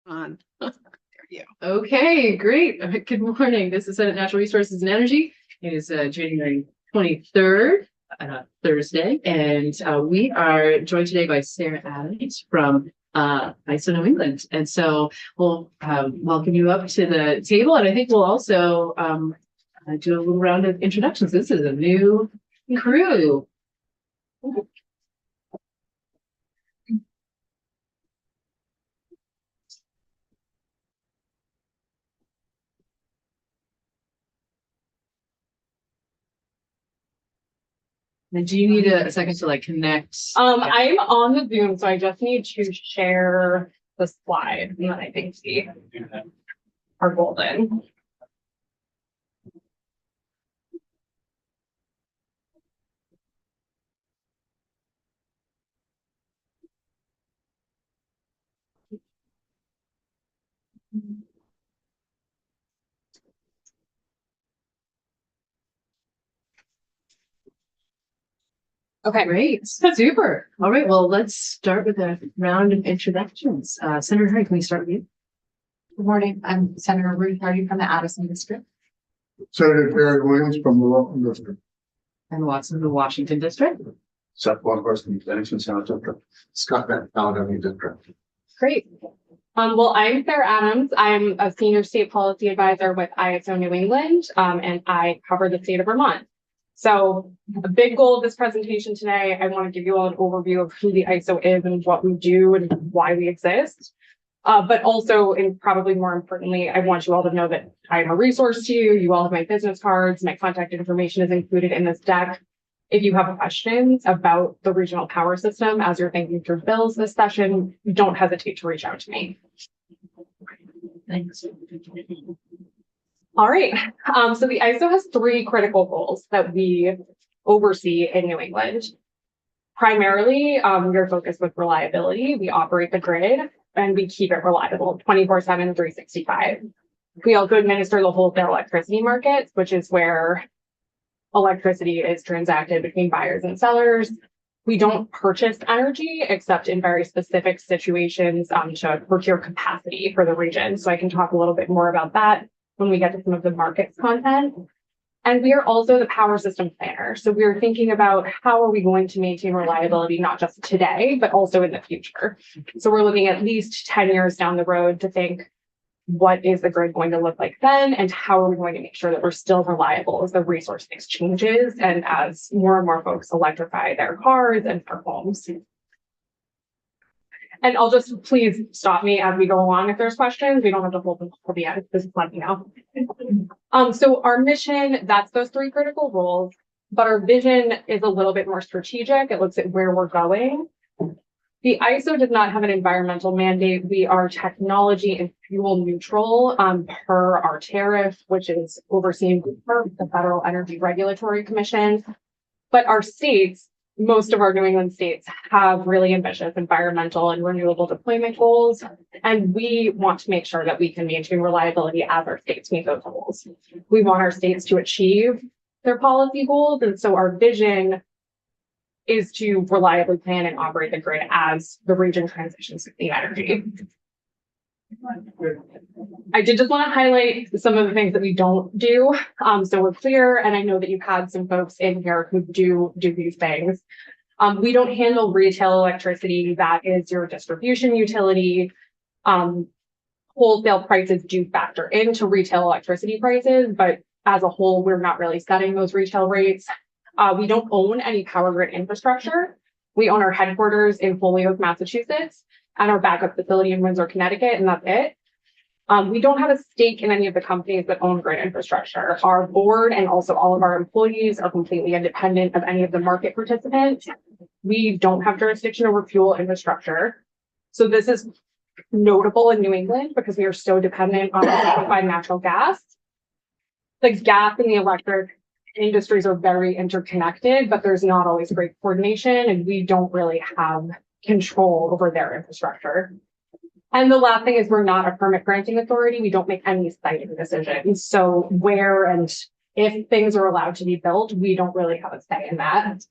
On. There you go. Okay, great. Good morning. This is Senate Natural Resources and Energy. It is January 23rd, Thursday, and we are joined today by Snre from ISO New England. And so we'll welcome you up to the table, and I think we'll also do a little round of introductions. This is a new crew. And do you need a second to connect? I'm on the Zoom, so I just need to share the slide, and then I think we are golden. Okay, great. Super. All right. Well, let's start with a round of introductions. Senator Hardy, can we start with you? Good morning. I'm Senator Ruth Hardy from the Addison District. Senator Barry Williams from the Walton District. And Watson, the Washington District. Seth Bonhurst from the Bennington South District. Scott Van Caledonia District. Great. Well, I'm Sarah Adams. I'm a senior state policy advisor with ISO New England, and I cover the state of Vermont. So a big goal of this presentation today, I want to give you all an overview of who the ISO is and what we do and why we exist. But also, and probably more importantly, I want you all to know that I'm a resource to you. You all have my business cards. My contact information is included in this deck. If you have questions about the regional power system as you're thinking through bills this session, don't hesitate to reach out to me. Thanks. All right. So the ISO has three critical goals that we oversee in New England. Primarily, we're focused with reliability. We operate the grid and we keep it reliable 24/7, 365. We also administer the wholesale electricity markets, which is where electricity is transacted between buyers and sellers. We don't purchase energy except in very specific situations to procure capacity for the region. So I can talk a little bit more about that when we get to some of the markets content. And we are also the power system planner. So we're thinking about how are we going to maintain reliability, not just today, but also in the future. So we're looking at least 10 years down the road to think, what is the grid going to look like then? And how are we going to make sure that we're still reliable as the resource mix changes and as more and more folks electrify their cars and their homes? And I'll just please stop me as we go along if there's questions. We don't have to hold them till the end. Just let me know. So our mission, that's those three critical roles, but our vision is a little bit more strategic. It looks at where we're going. The ISO does not have an environmental mandate. We are technology and fuel neutral per our tariff, which is overseen by the Federal Energy Regulatory Commission. But our states, most of our New England states have really ambitious environmental and renewable deployment goals. And we want to make sure that we can maintain reliability as our states meet those goals. We want our states to achieve their policy goals. And so our vision is to reliably plan and operate the grid as the region transitions to clean energy. I did just want to highlight some of the things that we don't do. So we're clear, and I know that you've had some folks in here who do these things. We don't handle retail electricity. That is your distribution utility. Wholesale prices do factor into retail electricity prices, but as a whole, we're not really setting those retail rates. We don't own any power grid infrastructure. We own our headquarters in Holyoke, Massachusetts, and our backup facility in Windsor, Connecticut, and that's it. We don't have a stake in any of the companies that own grid infrastructure. Our board and also all of our employees are completely independent of any of the market participants. We don't have jurisdiction over fuel infrastructure. So this is notable in New England because we are so dependent on liquefied natural gas. The gas and the electric industries are very interconnected, but there's not always great coordination, and we don't really have control over their infrastructure. And the last thing is we're not a permit granting authority. We don't make any siting decisions. So where and if things are allowed to be built, we don't really have a say in that.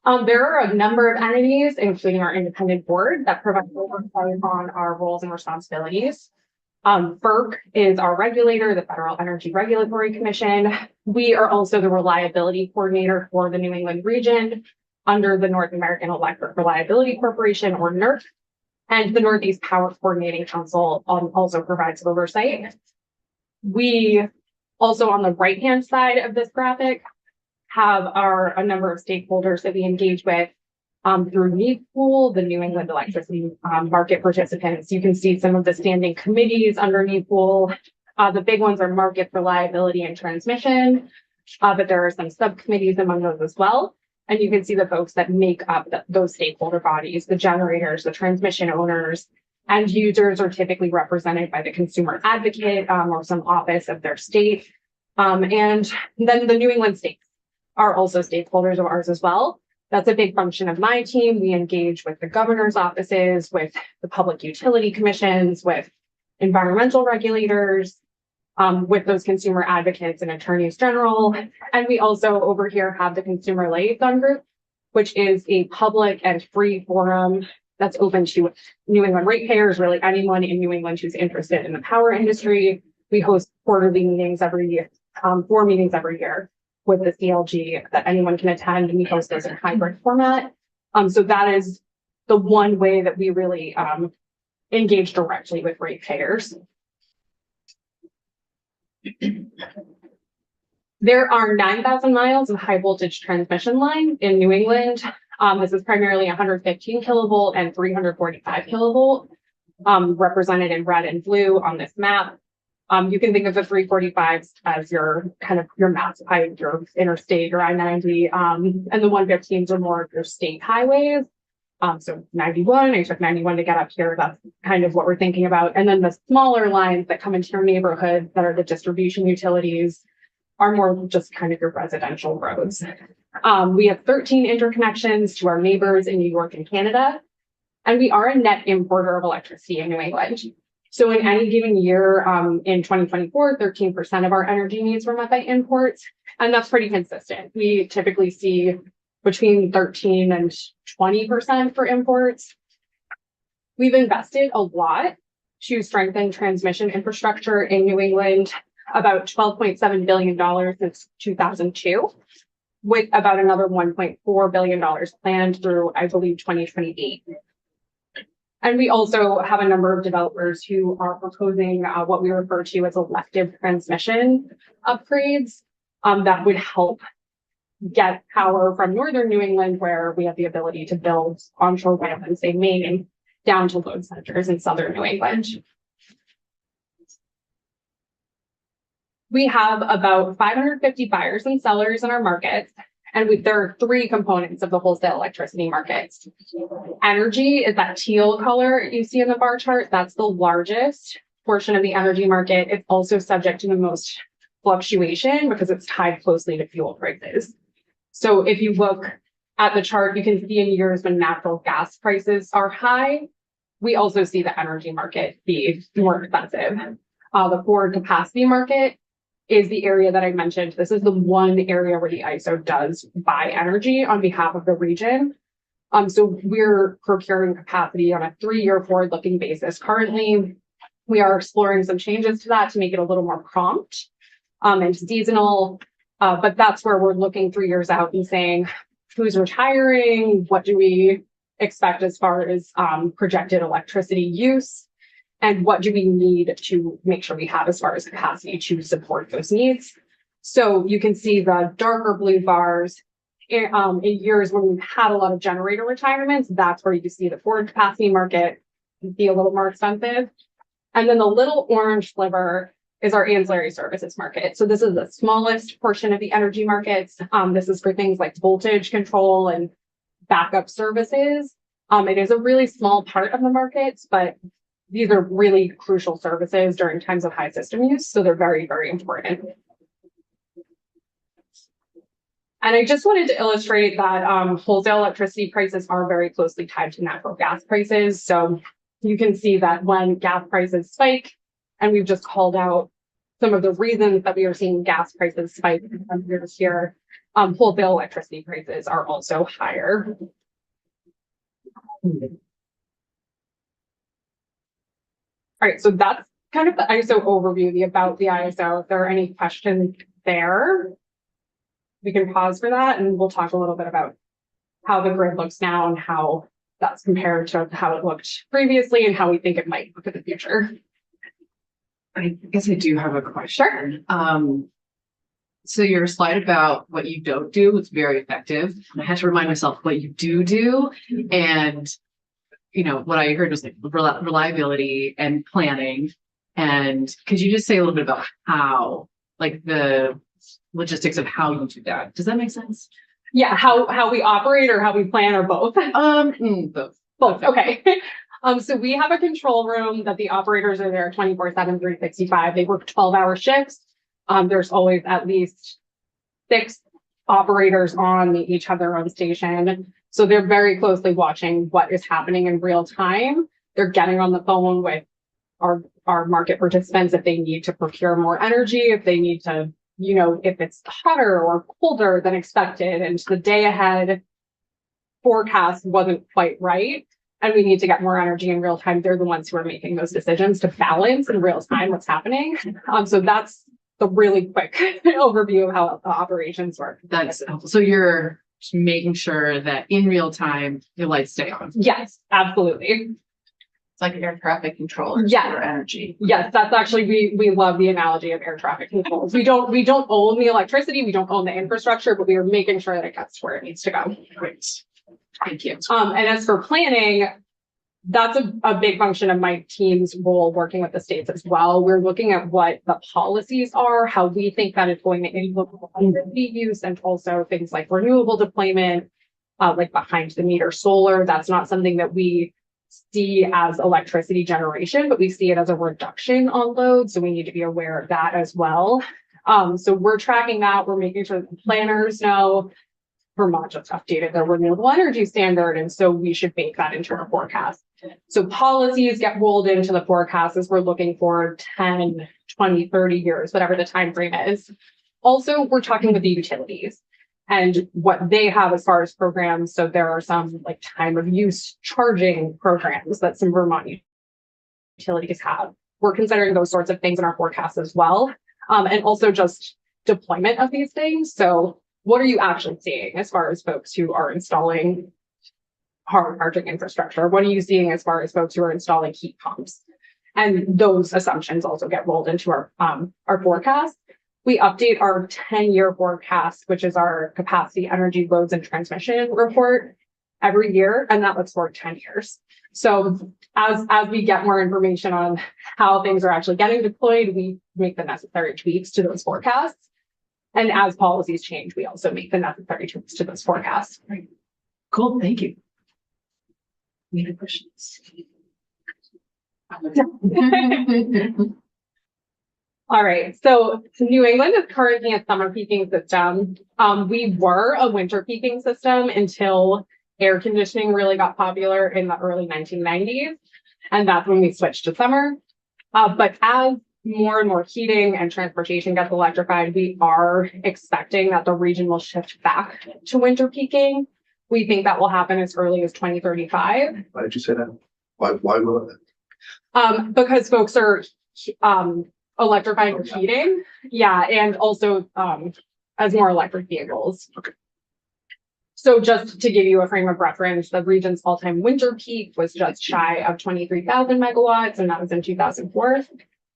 There are a number of entities, including our independent board, that provide oversight on our roles and responsibilities. FERC is our regulator, the Federal Energy Regulatory Commission. We are also the reliability coordinator for the New England region under the North American Electric Reliability Corporation, or NERC, and the Northeast Power Coordinating Council also provides oversight. We also, on the right-hand side of this graphic, have a number of stakeholders that we engage with through NEED Pool, the New England Electricity Market Participants. You can see some of the standing committees under NEED Pool. The big ones are market reliability and transmission, but there are some subcommittees among those as well. And you can see the folks that make up those stakeholder bodies, the generators, the transmission owners, and users are typically represented by the consumer advocate or some office of their state. And then the New England states are also stakeholders of ours as well. That's a big function of my team. We engage with the governor's offices, with the public utility commissions, with environmental regulators, with those consumer advocates and attorneys general. And we also over here have the Consumer Liaison Group, which is a public and free forum that's open to New England ratepayers, really anyone in New England who's interested in the power industry. We host quarterly meetings every year, 4 meetings every year with the CLG that anyone can attend, and we host those in hybrid format. So that is the one way that we really engage directly with ratepayers. There are 9,000 miles of high voltage transmission line in New England. This is primarily 115 kilovolt and 345 kilovolt, represented in red and blue on this map. You can think of the 345s as your mass pipe, your interstate, your I-90, and the 115s are more of your state highways. So 91, I took 91 to get up here. That's kind of what we're thinking about. And then the smaller lines that come into your neighborhood that are the distribution utilities are more just kind of your residential roads. We have 13 interconnections to our neighbors in New York and Canada, and we are a net importer of electricity in New England. So in any given year, in 2024, 13% of our energy needs were met by imports, and that's pretty consistent. We typically see between 13 and 20% for imports. We've invested a lot to strengthen transmission infrastructure in New England, about $12.7 billion since 2002, with about another $1.4 billion planned through, I believe, 2028. And we also have a number of developers who are proposing what we refer to as elective transmission upgrades that would help get power from northern New England, where we have the ability to build onshore wind and say Maine, down to load centers in southern New England. We have about 550 buyers and sellers in our markets, and there are 3 components of the wholesale electricity markets. Energy is that teal color you see in the bar chart. That's the largest portion of the energy market. It's also subject to the most fluctuation because it's tied closely to fuel prices. So if you look at the chart, you can see in years when natural gas prices are high, we also see the energy market be more expensive. The forward capacity market is the area that I mentioned. This is the one area where the ISO does buy energy on behalf of the region. So we're procuring capacity on a 3-year forward-looking basis. Currently, we are exploring some changes to that to make it a little more prompt and seasonal. But that's where we're looking 3 years out and saying, who's retiring? What do we expect as far as projected electricity use? And what do we need to make sure we have as far as capacity to support those needs? So you can see the darker blue bars in years when we've had a lot of generator retirements. That's where you see the forward capacity market be a little more expensive. And then the little orange sliver is our ancillary services market. So this is the smallest portion of the energy markets. This is for things like voltage control and backup services. It is a really small part of the markets, but these are really crucial services during times of high system use. So they're very, very important. And I just wanted to illustrate that wholesale electricity prices are very closely tied to natural gas prices. So you can see that when gas prices spike, and we've just called out some of the reasons that we are seeing gas prices spike in some years here, Wholesale electricity prices are also higher. All right, so that's kind of the ISO overview, about the ISO. If there are any questions there, we can pause for that and we'll talk a little bit about how the grid looks now and how that's compared to how it looked previously and how we think it might look in the future. I guess I do have a question. So your slide about what you don't do was very effective. I had to remind myself what you do. And, you know, what I heard was like reliability and planning. And could you just say a little bit about how, like the logistics of how you do that? Does that make sense? Yeah, how we operate or how we plan or both? Both. Both, okay. So we have a control room that the operators are there 24/7, 365. They work 12-hour shifts. There's always at least 6 operators on. They each have their own station. So they're very closely watching what is happening in real time. They're getting on the phone with our market participants if they need to procure more energy, if they need to, you know, if it's hotter or colder than expected and the day ahead forecast wasn't quite right and we need to get more energy in real time. They're the ones who are making those decisions to balance in real time what's happening. So that's the really quick overview of how the operations work. That's helpful. So you're just making sure that in real time your lights stay on. Yes, absolutely. It's like air traffic controllers Yeah. for energy. Yes, that's actually, we love the analogy of air traffic controls. We don't own the electricity, we don't own the infrastructure, but we are making sure that it gets where it needs to go. Great. Thank you. And as for planning, that's a big function of my team's role working with the states as well. We're looking at what the policies are, how we think that is going to influence energy use, and also things like renewable deployment, like behind the meter solar. That's not something that we see as electricity generation, but we see it as a reduction on load. So we need to be aware of that as well. So we're tracking that. We're making sure that the planners know. Vermont just updated their renewable energy standard, and so we should bake that into our forecast. So policies get rolled into the forecast as we're looking for 10, 20, 30 years, whatever the time frame is. Also, we're talking with the utilities and what they have as far as programs. So there are some like time of use charging programs that some Vermont utilities have. We're considering those sorts of things in our forecast as well. And also just deployment of these things. So what are you actually seeing as far as folks who are installing hard charging infrastructure? What are you seeing as far as folks who are installing heat pumps? And those assumptions also get rolled into our forecast. We update our 10-year forecast, which is our capacity, energy, loads, and transmission report every year, and that looks for 10 years. So as we get more information on how things are actually getting deployed, we make the necessary tweaks to those forecasts. And as policies change, we also make the necessary tweaks to those forecasts. Right. Cool. Thank you. Any other questions? All right. So New England is currently a summer peaking system. We were a winter peaking system until air conditioning really got popular in the early 1990s. And that's when we switched to summer. But as more and more heating and transportation gets electrified, we are expecting that the region will shift back to winter peaking. We think that will happen as early as 2035. Why did you say that? Why will it? Because folks are electrifying with heating. Yeah, and also as more electric vehicles. Okay. So just to give you a frame of reference, the region's all-time winter peak was just shy of 23,000 megawatts, and that was in 2004.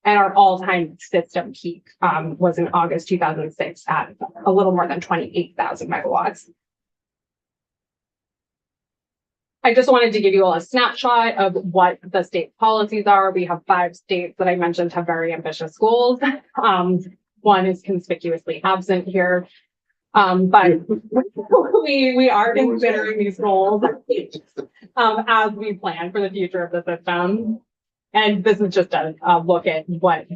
And our all-time system peak was in August 2006 at a little more than 28,000 megawatts. I just wanted to give you all a snapshot of what the state policies are. We have 5 states that I mentioned have very ambitious goals. One is conspicuously absent here, but we are considering these goals as we plan for the future of the system. And this is just a look at what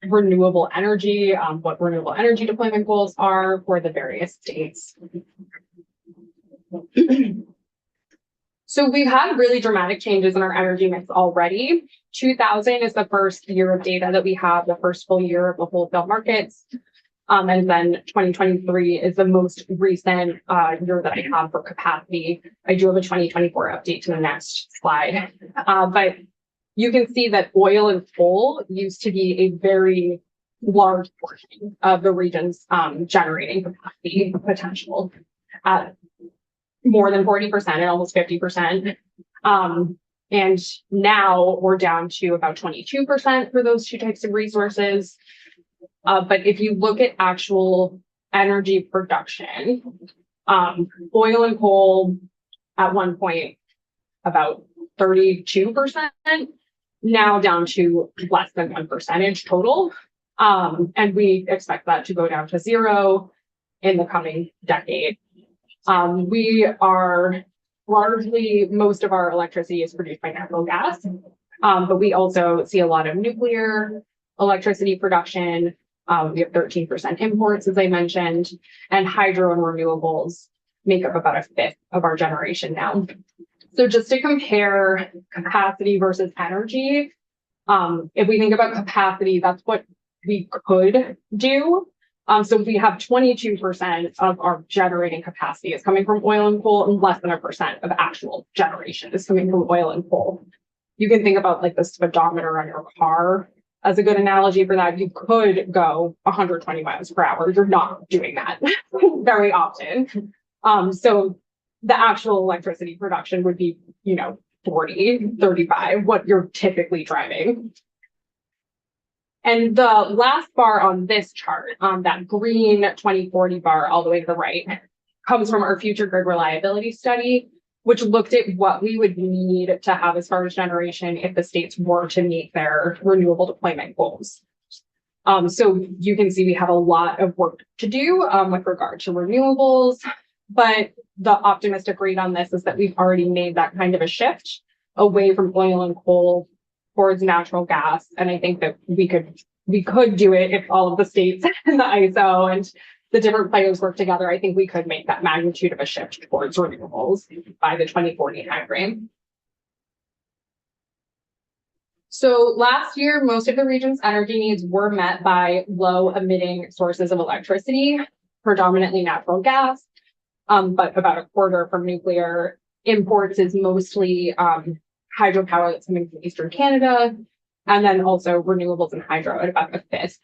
renewable energy deployment goals are for the various states. So we've had really dramatic changes in our energy mix already. 2000 is the first year of data that we have, the first full year of the wholesale markets. And then 2023 is the most recent year that I have for capacity. I do have a 2024 update to the next slide. But you can see that oil and coal used to be a very large portion of the region's generating capacity potential at more than 40% and almost 50%. And now we're down to about 22% for those two types of resources. But if you look at actual energy production, oil and coal at one point about 32%, now down to less than 1% total. And we expect that to go down to zero in the coming decade. We are largely, most of our electricity is produced by natural gas, but we also see a lot of nuclear electricity production. We have 13% imports, as I mentioned, and hydro and renewables make up about a fifth of our generation now. So just to compare capacity versus energy, if we think about capacity, that's what we could do. So we have 22% of our generating capacity is coming from oil and coal, and less than 1% of actual generation is coming from oil and coal. You can think about like the speedometer on your car as a good analogy for that. You could go 120 miles per hour. You're not doing that very often. So the actual electricity production would be, 40, 35, what you're typically driving. And the last bar on this chart, that green 2040 bar all the way to the right, comes from our future grid reliability study, which looked at what we would need to have as far as generation if the states were to meet their renewable deployment goals. So you can see we have a lot of work to do with regard to renewables, but the optimistic read on this is that we've already made that kind of a shift away from oil and coal towards natural gas. And I think that we could do it if all of the states and the ISO and the different players work together. I think we could make that magnitude of a shift towards renewables by the 2040 timeframe. So last year, most of the region's energy needs were met by low emitting sources of electricity, predominantly natural gas, but about a quarter from nuclear. Imports is mostly hydropower that's coming from Eastern Canada, and then also renewables and hydro at about a fifth.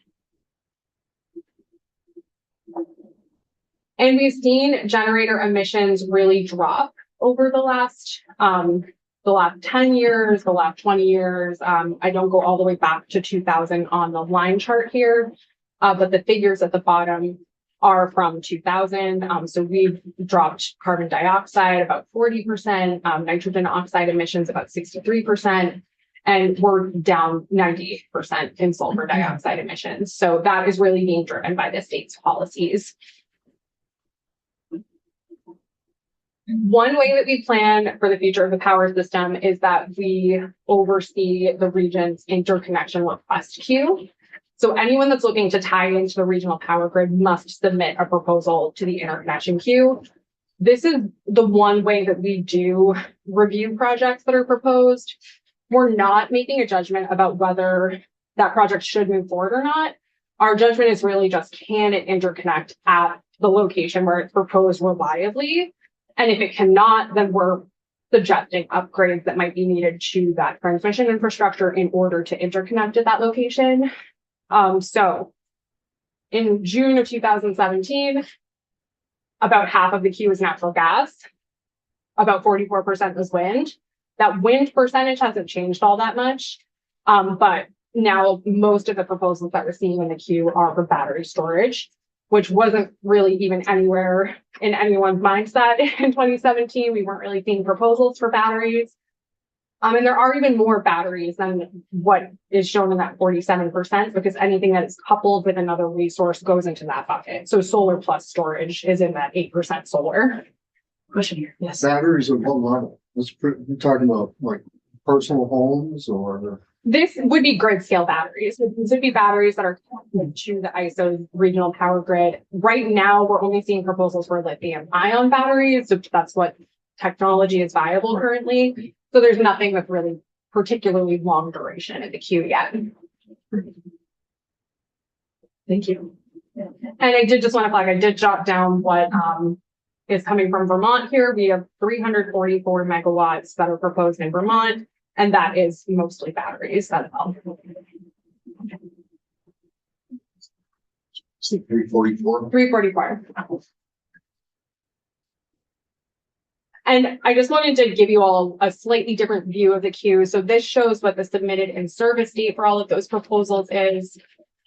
And we've seen generator emissions really drop over the last 10 years, the last 20 years. I don't go all the way back to 2000 on the line chart here, but the figures at the bottom are from 2000. So we've dropped carbon dioxide about 40%, nitrogen oxide emissions about 63%, and we're down 98% in sulfur dioxide emissions. So that is really being driven by the state's policies. One way that we plan for the future of the power system is that we oversee the region's interconnection request queue. So anyone that's looking to tie into the regional power grid must submit a proposal to the interconnection queue. This is the one way that we do review projects that are proposed. We're not making a judgment about whether that project should move forward or not. Our judgment is really just, can it interconnect at the location where it's proposed reliably? And if it cannot, then we're suggesting upgrades that might be needed to that transmission infrastructure in order to interconnect at that location. So in June of 2017, about half of the queue is natural gas, about 44% was wind. That wind percentage hasn't changed all that much, but now most of the proposals that we're seeing in the queue are for battery storage, which wasn't really even anywhere in anyone's mindset in 2017. We weren't really seeing proposals for batteries. And there are even more batteries than what is shown in that 47%, because anything that is coupled with another resource goes into that bucket. So solar plus storage is in that 8% solar. Question here. Yes. Batteries at what level? You're talking about like personal homes or? This would be grid scale batteries. These would be batteries that are connected to the ISO regional power grid. Right now, we're only seeing proposals for lithium ion batteries. So that's what technology is viable currently. So there's nothing with really particularly long duration in the queue yet. Thank you. And I did just want to flag, I did jot down what is coming from Vermont here. We have 344 megawatts that are proposed in Vermont, and that is mostly batteries. That's all. 344. 344. And I just wanted to give you all a slightly different view of the queue. So this shows what the submitted in service date for all of those proposals is.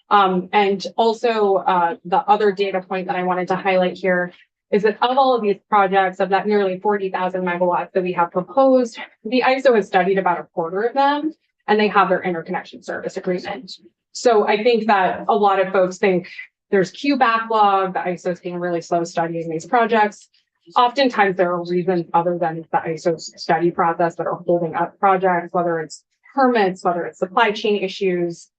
And also the other data point that I wanted to highlight here is that of all of these projects, of that nearly 40,000 megawatts that we have proposed, the ISO has studied about a quarter of them, and they have their interconnection service agreement. So I think that a lot of folks think there's queue backlog, the ISO is being really slow studying these projects. Oftentimes there are reasons other than the ISO study process that are holding up projects, whether it's permits, whether it's supply chain issues.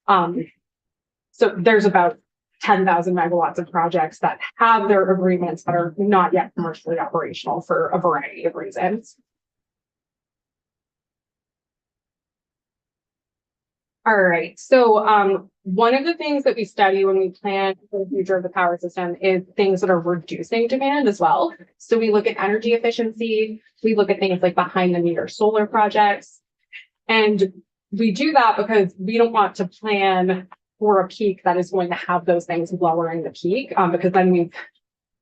So there's about 10,000 megawatts of projects that have their agreements that are not yet commercially operational for a variety of reasons. All right, so one of the things that we study when we plan for the future of the power system is things that are reducing demand as well. So we look at energy efficiency, we look at things like behind the meter solar projects. And we do that because we don't want to plan for a peak that is going to have those things lowering the peak, because then we've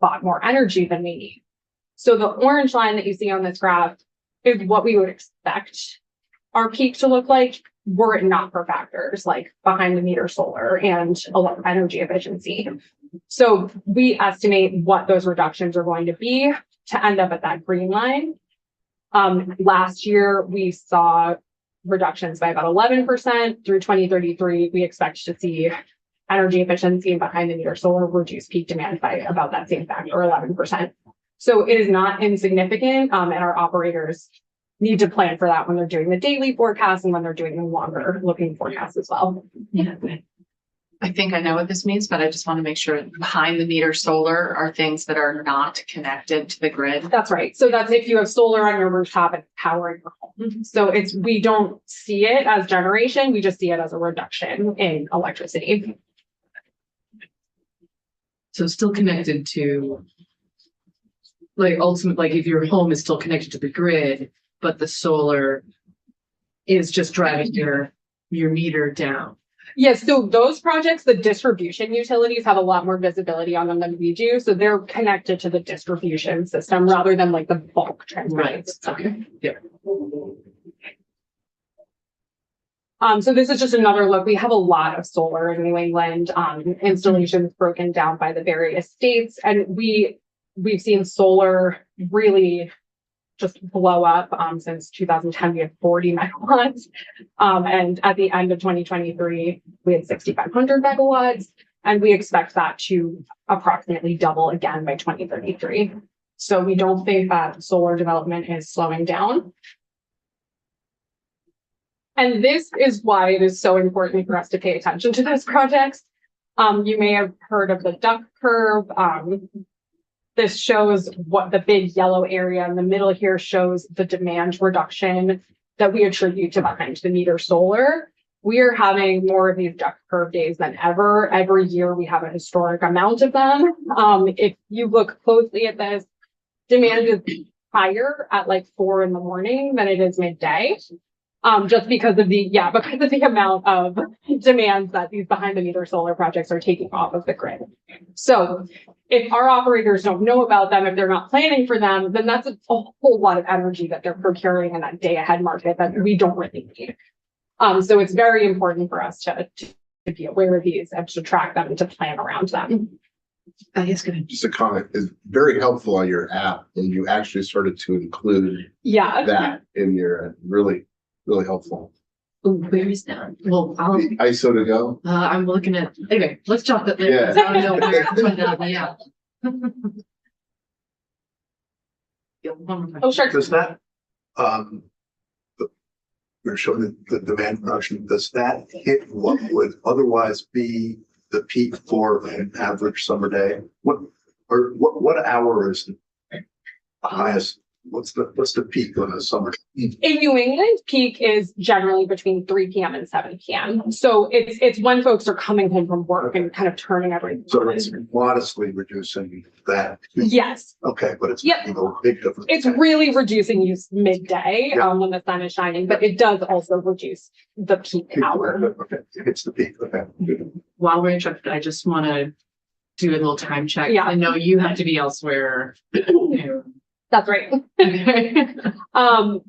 bought more energy than we need. So the orange line that you see on this graph is what we would expect our peak to look like were it not for factors like behind the meter solar and energy efficiency. So we estimate what those reductions are going to be to end up at that green line. Last year, we saw reductions by about 11%. Through 2033, we expect to see energy efficiency and behind the meter solar reduce peak demand by about that same factor, 11%. So it is not insignificant, and our operators need to plan for that when they're doing the daily forecast and when they're doing the longer looking forecasts as well. Yeah. I think I know what this means, but I just want to make sure behind the meter solar are things that are not connected to the grid. That's right. So that's if you have solar on your rooftop and powering your home. So we don't see it as generation, we just see it as a reduction in electricity. So still connected to, like, ultimately, like if your home is still connected to the grid, but the solar is just driving your meter down. Yes, so those projects, the distribution utilities have a lot more visibility on them than we do. So they're connected to the distribution system rather than like the bulk transmission. Right. Okay. Yeah. So this is just another look. We have a lot of solar in New England, installations broken down by the various states, and we've seen solar really just blow up. Since 2010, we had 40 megawatts. And at the end of 2023, we had 6,500 megawatts. And we expect that to approximately double again by 2033. So we don't think that solar development is slowing down. And this is why it is so important for us to pay attention to those projects. You may have heard of the duck curve. This shows what the big yellow area in the middle here shows the demand reduction that we attribute to behind the meter solar. We are having more of these duck curve days than ever. Every year we have a historic amount of them. If you look closely at this, demand is higher at like 4 a.m. than it is midday. Just because of the amount of demands that these behind the meter solar projects are taking off of the grid. So if our operators don't know about them, if they're not planning for them, then that's a whole lot of energy that they're procuring in that day ahead market that we don't really need. So it's very important for us to be aware of these and to track them and to plan around them. Yes, good. Just a comment is very helpful on your app, and you actually started to include that in your really helpful. Ooh, where is that? Well, The ISO to go. I'm looking at, anyway, let's jump that later. Yeah. I don't know where to put it on the app. Yeah, one more question. Oh, sure. Does that, you're showing the demand production, does that hit what would otherwise be the peak for an average summer day? What hour is the highest What's the peak on the summer? In New England, peak is generally between 3 p.m. and 7 p.m. So it's when folks are coming home from work and kind of turning everything So on. it's modestly reducing that. Yes, Okay, but it's Yep. big difference. it's really reducing use midday Yeah. when the sun is shining, but it does also reduce the peak hour. Okay, it's the peak. Okay. While we're interrupted, I just want to do a little time check. Yeah. I know you have to be elsewhere. That's right.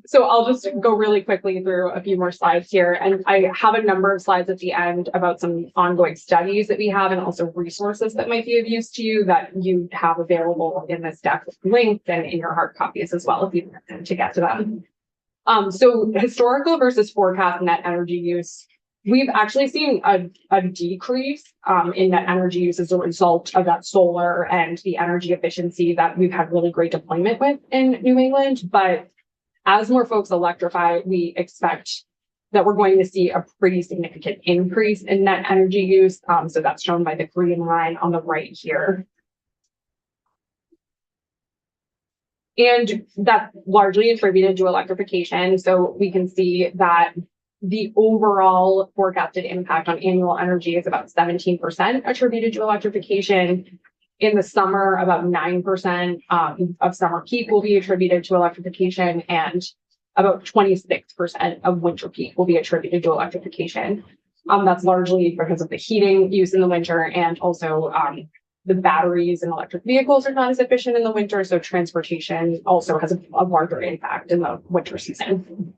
So I'll just go really quickly through a few more slides here. And I have a number of slides at the end about some ongoing studies that we have and also resources that might be of use to you that you have available in this deck linked and in your hard copies as well if you want to get to them. So historical versus forecast net energy use. We've actually seen a decrease in net energy use as a result of that solar and the energy efficiency that we've had really great deployment with in New England. But as more folks electrify, we expect that we're going to see a pretty significant increase in net energy use. So that's shown by the green line on the right here. And that's largely attributed to electrification. So we can see that the overall forecasted impact on annual energy is about 17% attributed to electrification. In the summer, about 9% of summer peak will be attributed to electrification, and about 26% of winter peak will be attributed to electrification. That's largely because of the heating use in the winter, and also the batteries in electric vehicles are not as efficient in the winter, so transportation also has a larger impact in the winter season.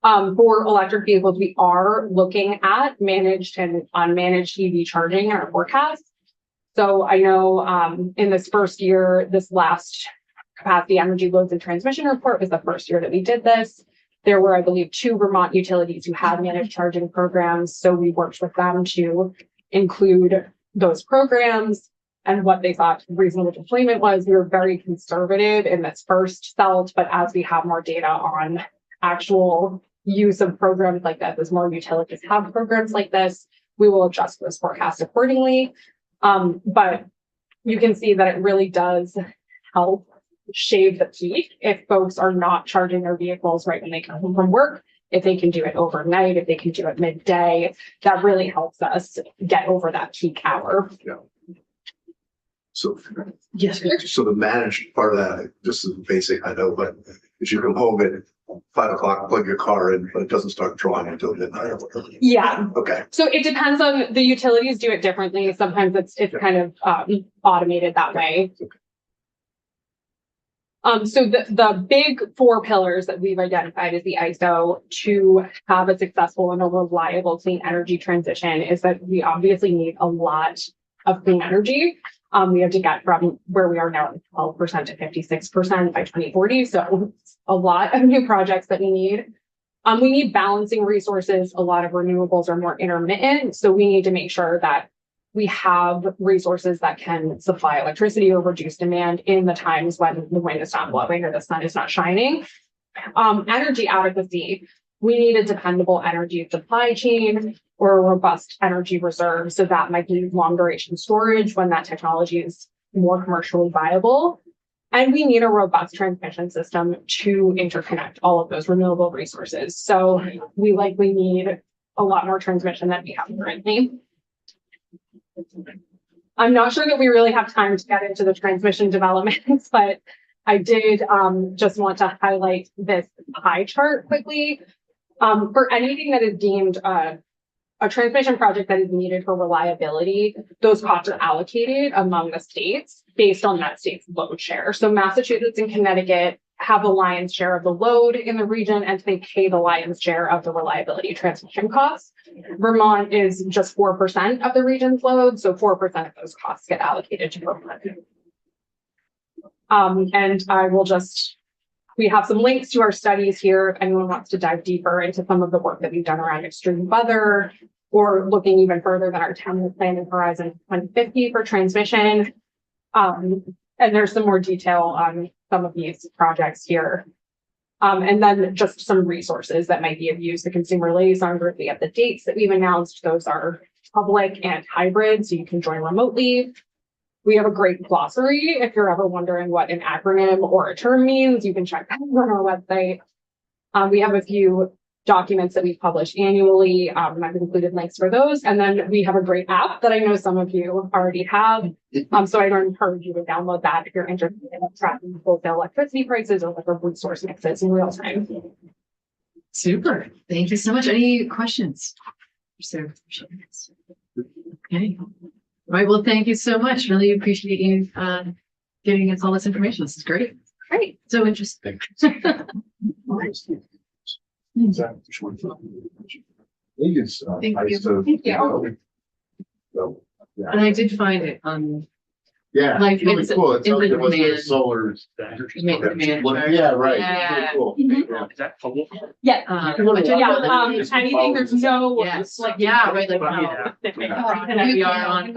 For electric vehicles, we are looking at managed and unmanaged EV charging in our forecast. So I know in this first year, this last capacity energy loads and transmission report was the first year that we did this. There were, I believe, 2 Vermont utilities who had managed charging programs. So we worked with them to include those programs and what they thought reasonable deployment was. We were very conservative in this first CELT, but as we have more data on actual use of programs like that, as more utilities have programs like this, we will adjust those forecasts accordingly. But you can see that it really does help shave the peak if folks are not charging their vehicles right when they come home from work. If they can do it overnight, if they can do it midday, that really helps us get over that peak hour. Yeah. So, Yes. so the managed part of that, just as basic, I know, but if you come home at 5 o'clock, plug your car in, but it doesn't start drawing until midnight or whatever. Yeah. Okay. So it depends on the utilities do it differently. Sometimes it's kind of automated that way. So the big 4 pillars that we've identified as the ISO to have a successful and a reliable clean energy transition is that we obviously need a lot of clean energy. We have to get from where we are now 12% to 56% by 2040. So a lot of new projects that we need. We need balancing resources. A lot of renewables are more intermittent. So we need to make sure that we have resources that can supply electricity or reduce demand in the times when the wind is not blowing or the sun is not shining. Energy adequacy. We need a dependable energy supply chain or a robust energy reserve. So that might be long duration storage when that technology is more commercially viable. And we need a robust transmission system to interconnect all of those renewable resources. So we likely need a lot more transmission than we have currently. I'm not sure that we really have time to get into the transmission developments, but I did just want to highlight this pie chart quickly. For anything that is deemed a transmission project that is needed for reliability, those costs are allocated among the states based on that state's load share. So Massachusetts and Connecticut have the lion's share of the load in the region, and they pay the lion's share of the reliability transmission costs. Vermont is just 4% of the region's load, so 4% of those costs get allocated to Vermont. And I will just, we have some links to our studies here if anyone wants to dive deeper into some of the work that we've done around extreme weather, or looking even further than our 10-year planning horizon 2050 for transmission. And there's some more detail on some of these projects here. And then just some resources that might be of use. The consumer liaison group, we have the dates that we've announced. Those are public and hybrid, so you can join remotely. We have a great glossary. If you're ever wondering what an acronym or a term means, you can check that on our website. We have a few documents that we publish annually. I've included links for those. And then we have a great app that I know some of you already have. So I don't encourage you to download that if you're interested in tracking wholesale electricity prices or liquor food source mixes in real time. Super. Thank you so much. Any questions? Okay. All right. Well, thank you so much. Really appreciate you giving us all this information. This is great. Great. So interesting. Thank you. Thank you. And I did find it on Yeah, Like, really it's cool. It's in the like it was demand. solar. Make the demand chart. Yeah, right. Yeah. Really cool. Mhm. Is that public? Yeah. Which I Yeah, thought that anything, there's no. Yes, like, yeah, right, like, we are on,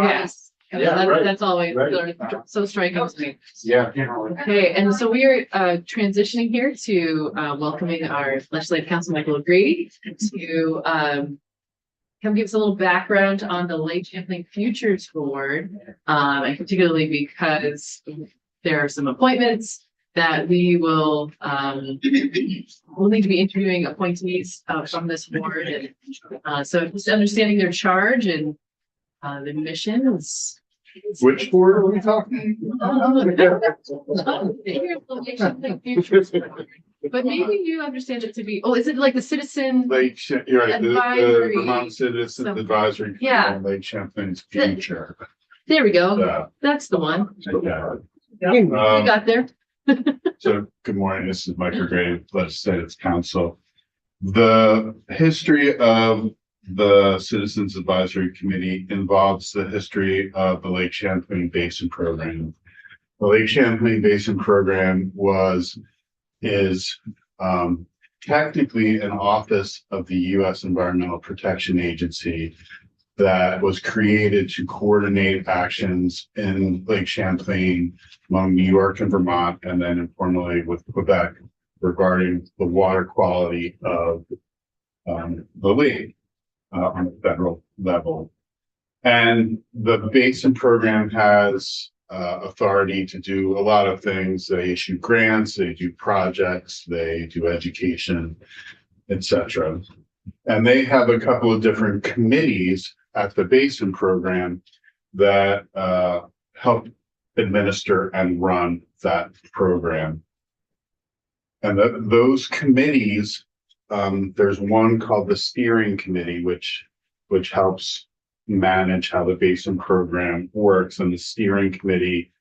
yes. Yeah, right. That's always Right. so striking to me. Yeah. Okay, and so we are transitioning here to welcoming our legislative council, Michael O'Grady, to come give us a little background on the Lake Champlain Futures Board, and particularly because there are some appointments that we will we'll need to be interviewing appointees from this board, and so just understanding their charge and the missions. Which board are we talking? But maybe you understand it to be, oh, is it like the citizen? Lake, you're right, the Advisory. Vermont Citizens Something. Advisory. Yeah. on Lake Champlain's future. There we go. Yeah. That's the one. Okay. We got there. So, good morning, this is Mike O'Grady, Legislative Council. The history of the Citizens Advisory Committee involves the history of the Lake Champlain Basin Program. The Lake Champlain Basin Program is technically an office of the U.S. Environmental Protection Agency that was created to coordinate actions in Lake Champlain among New York and Vermont, and then informally with Quebec regarding the water quality of the lake on a federal level. And the Basin Program has authority to do a lot of things. They issue grants, they do projects, they do education, etc. And they have a couple of different committees at the Basin Program that help administer and run that program. And those committees, there's one called the Steering Committee, which helps manage how the Basin Program works. And the Steering Committee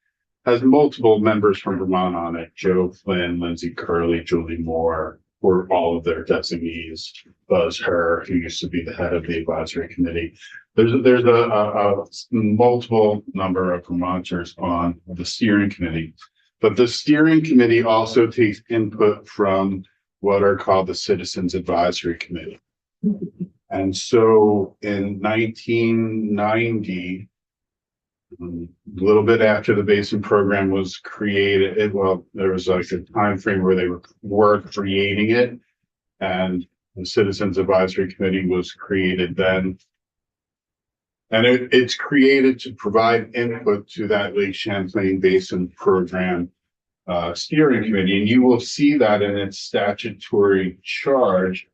has multiple members from Vermont on it: Joe Flynn, Lindsay Curley, Julie Moore, or all of their designees. Buzz Herr, who used to be the head of the advisory committee. There's a multiple number of Vermonters on the Steering Committee, but the Steering Committee also takes input from what are called the Citizens Advisory Committee. And so in 1990, a little bit after the Basin Program was created, there was like a time frame where they were creating it, and the Citizens Advisory Committee was created then. And it's created to provide input to that Lake Champlain Basin Program Steering Committee. And you will see that in its statutory charge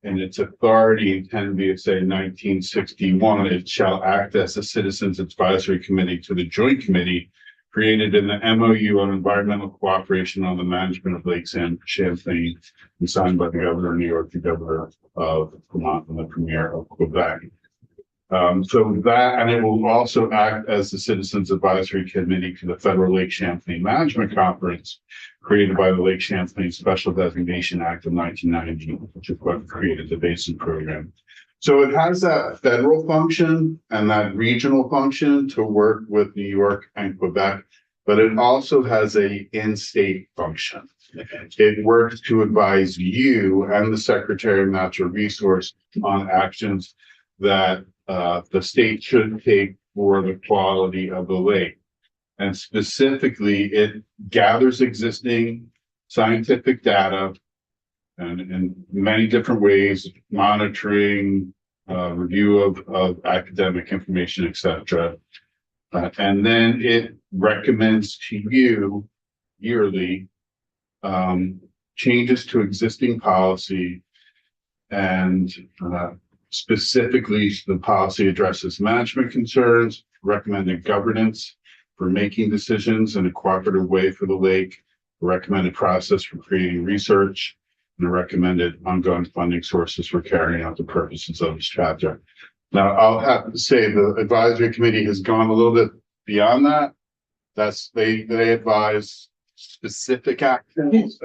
and its authority in 10 VSA 1961, it shall act as a Citizens Advisory Committee to the Joint Committee created in the MOU on Environmental Cooperation on the Management of Lake Champlain and signed by the Governor of New York, the Governor of Vermont, and the Premier of Quebec. So that, and it will also act as the Citizens Advisory Committee to the Federal Lake Champlain Management Conference created by the Lake Champlain Special Designation Act of 1990, which is what created the Basin Program. So it has that federal function and that regional function to work with New York and Quebec, but it also has a in-state function. It works to advise you and the Secretary of Natural Resources on actions that the state should take for the quality of the lake. And specifically, it gathers existing scientific data and in many different ways, monitoring, review of academic information, etc. And then it recommends to you yearly changes to existing policy, and specifically the policy addresses management concerns, recommended governance for making decisions in a cooperative way for the lake, a recommended process for creating research, and a recommended ongoing funding sources for carrying out the purposes of this chapter. Now, I'll have to say the advisory committee has gone a little bit beyond that. They advise specific actions,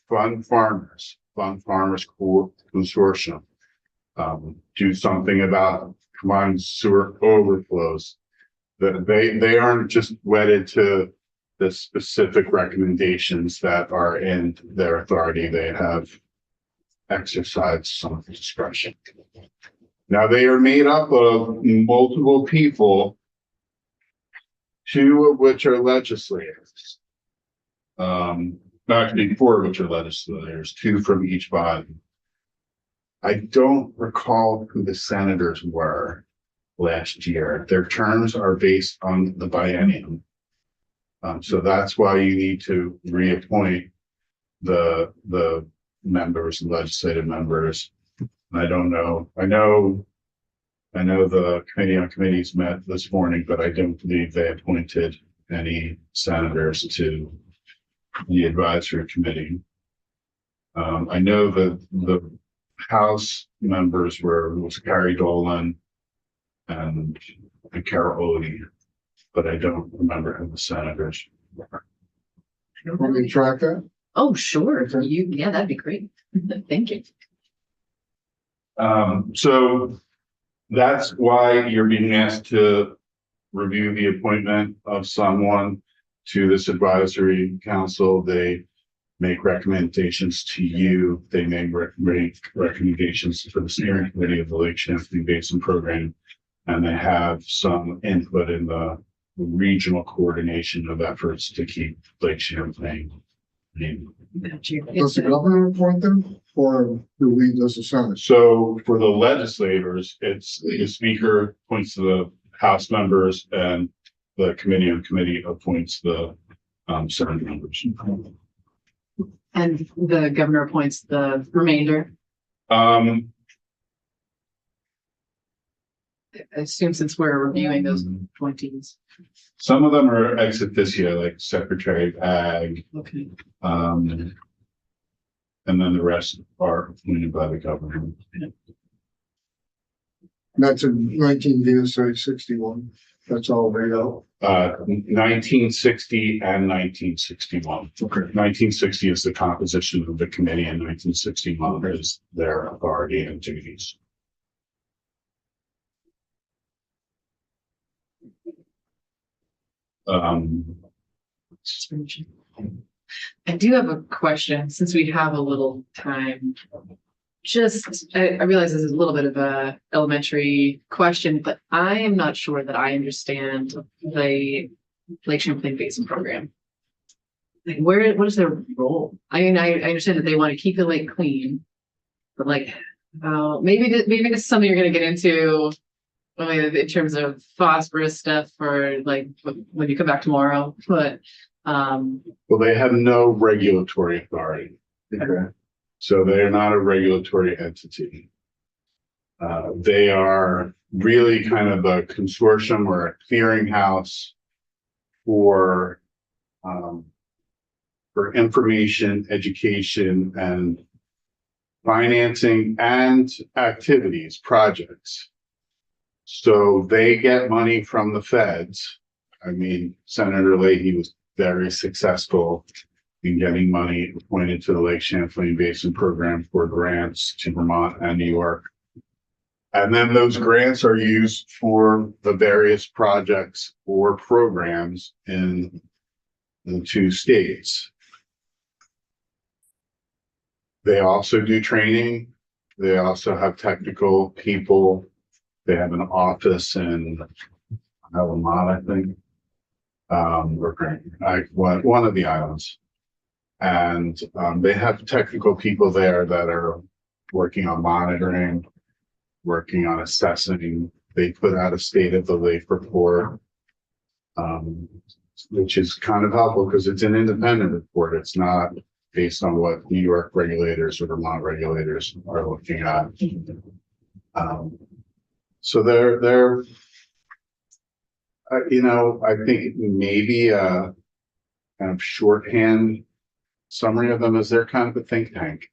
fund farmers consortium, do something about combined sewer overflows. That they aren't just wedded to the specific recommendations that are in their authority. They have exercised some discretion. Now they are made up of multiple people, 2 of which are legislators. Actually 4 of which are legislators, 2 from each body. I don't recall who the senators were last year. Their terms are based on the biennium. So that's why you need to reappoint the members, legislative members. I don't know. I know the committee on committees met this morning, but I don't believe they appointed any senators to the advisory committee. I know that the House members was Carrie Dolan and Carol Odie, but I don't remember who the senators were. Want me to track that? Oh, sure. Yeah, that'd be great. Thank you. So that's why you're being asked to review the appointment of someone to this advisory council. They make recommendations to you. They make recommendations for the steering committee of the Lake Champlain Basin Program, and they have some input in the regional coordination of efforts to keep Lake Champlain. Does the governor appoint them, or do we, does the Senate? So for the legislators, it's the speaker appoints the House members, and the committee on committee appoints the Senate members. And the governor appoints the remainder. Um, I assume since we're reviewing those appointees. some of them are ex officio, like Secretary of Ag, Okay. and then the rest are appointed by the governor. That's in 19 VSA 61. That's all they know. 1960 and 1961. Okay. 1960 is the composition of the committee, and 1961 is their authority and duties. I do have a question, since we have a little time. I realize this is a little bit of a elementary question, but I am not sure that I understand the Lake Champlain Basin Program. Like, what is their role? I mean, I understand that they want to keep the lake clean, but like, maybe this is something you're going to get into, in terms of phosphorus stuff, or like when you come back tomorrow. But well, they have no regulatory authority. Okay. So they are not a regulatory entity. They are really kind of a consortium or a clearinghouse for information, education, and financing and activities, projects. So they get money from the feds. I mean, Senator Leahy was very successful in getting money appointed to the Lake Champlain Basin Program for grants to Vermont and New York. And then those grants are used for the various projects or programs in the 2 states. They also do training. They also have technical people. They have an office in Alamont, I think, or one of the islands. And they have technical people there that are working on monitoring, working on assessing. They put out a state of the lake report. Which is kind of helpful because it's an independent report. It's not based on what New York regulators or Vermont regulators are looking at. So they're I think maybe a kind of shorthand summary of them is they're kind of a think tank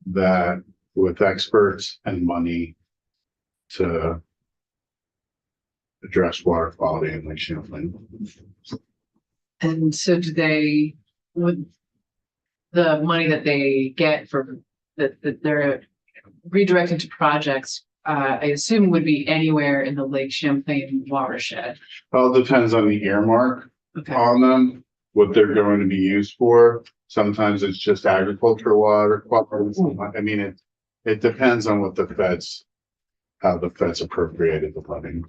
that with experts and money to address water quality in Lake Champlain. And so would the money that they get from that they're redirected to projects, I assume would be anywhere in the Lake Champlain watershed? Well, it depends on the earmark Okay. on them, what they're going to be used for. Sometimes it's just agricultural water. I mean, it depends on what how the feds appropriated the money.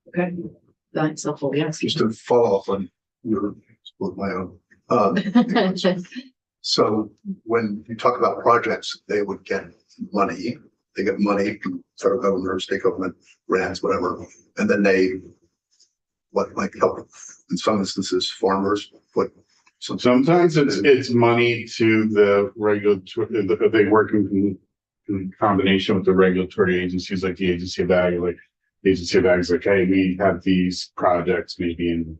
Okay. That's helpful, yes. Just to follow up on your, with my own. So when you talk about projects, they would get money. They get money from federal government or state government, grants, whatever. And then like help in some instances, farmers put some. Sometimes it's money to the regulatory, they work in combination with the regulatory agencies like the Agency of Ag, is like, hey, we have these projects maybe in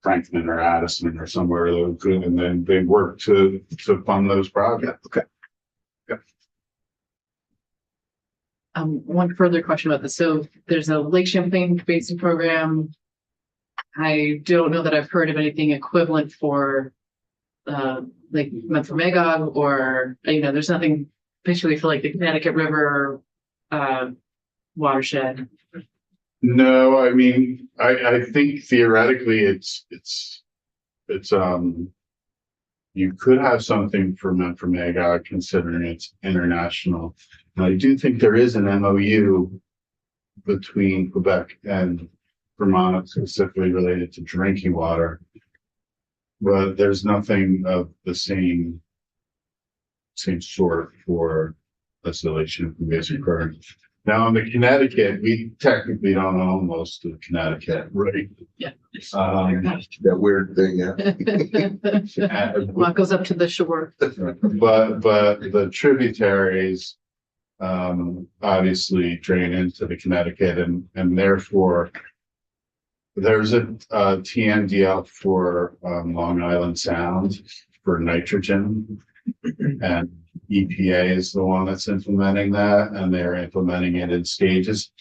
Franklin or Addison or somewhere good, and then they work to fund those projects. Okay. One further question about this. So there's a Lake Champlain Basin program. I don't know that I've heard of anything equivalent for like Memphremagog or, there's nothing particularly for like the Connecticut River watershed. No, I mean, I think theoretically it's you could have something for Memphremagog considering it's international. And I do think there is an MOU between Quebec and Vermont specifically related to drinking water, but there's nothing of the same sort for distillation from basic current. Now in the Connecticut, we technically don't own most of Connecticut, right? Yeah. That weird thing, yeah. What goes up to the shore? But the tributaries obviously drain into the Connecticut, and therefore there's a TMDL for Long Island Sound for nitrogen, and EPA is the one that's implementing that, and they're implementing it in stages.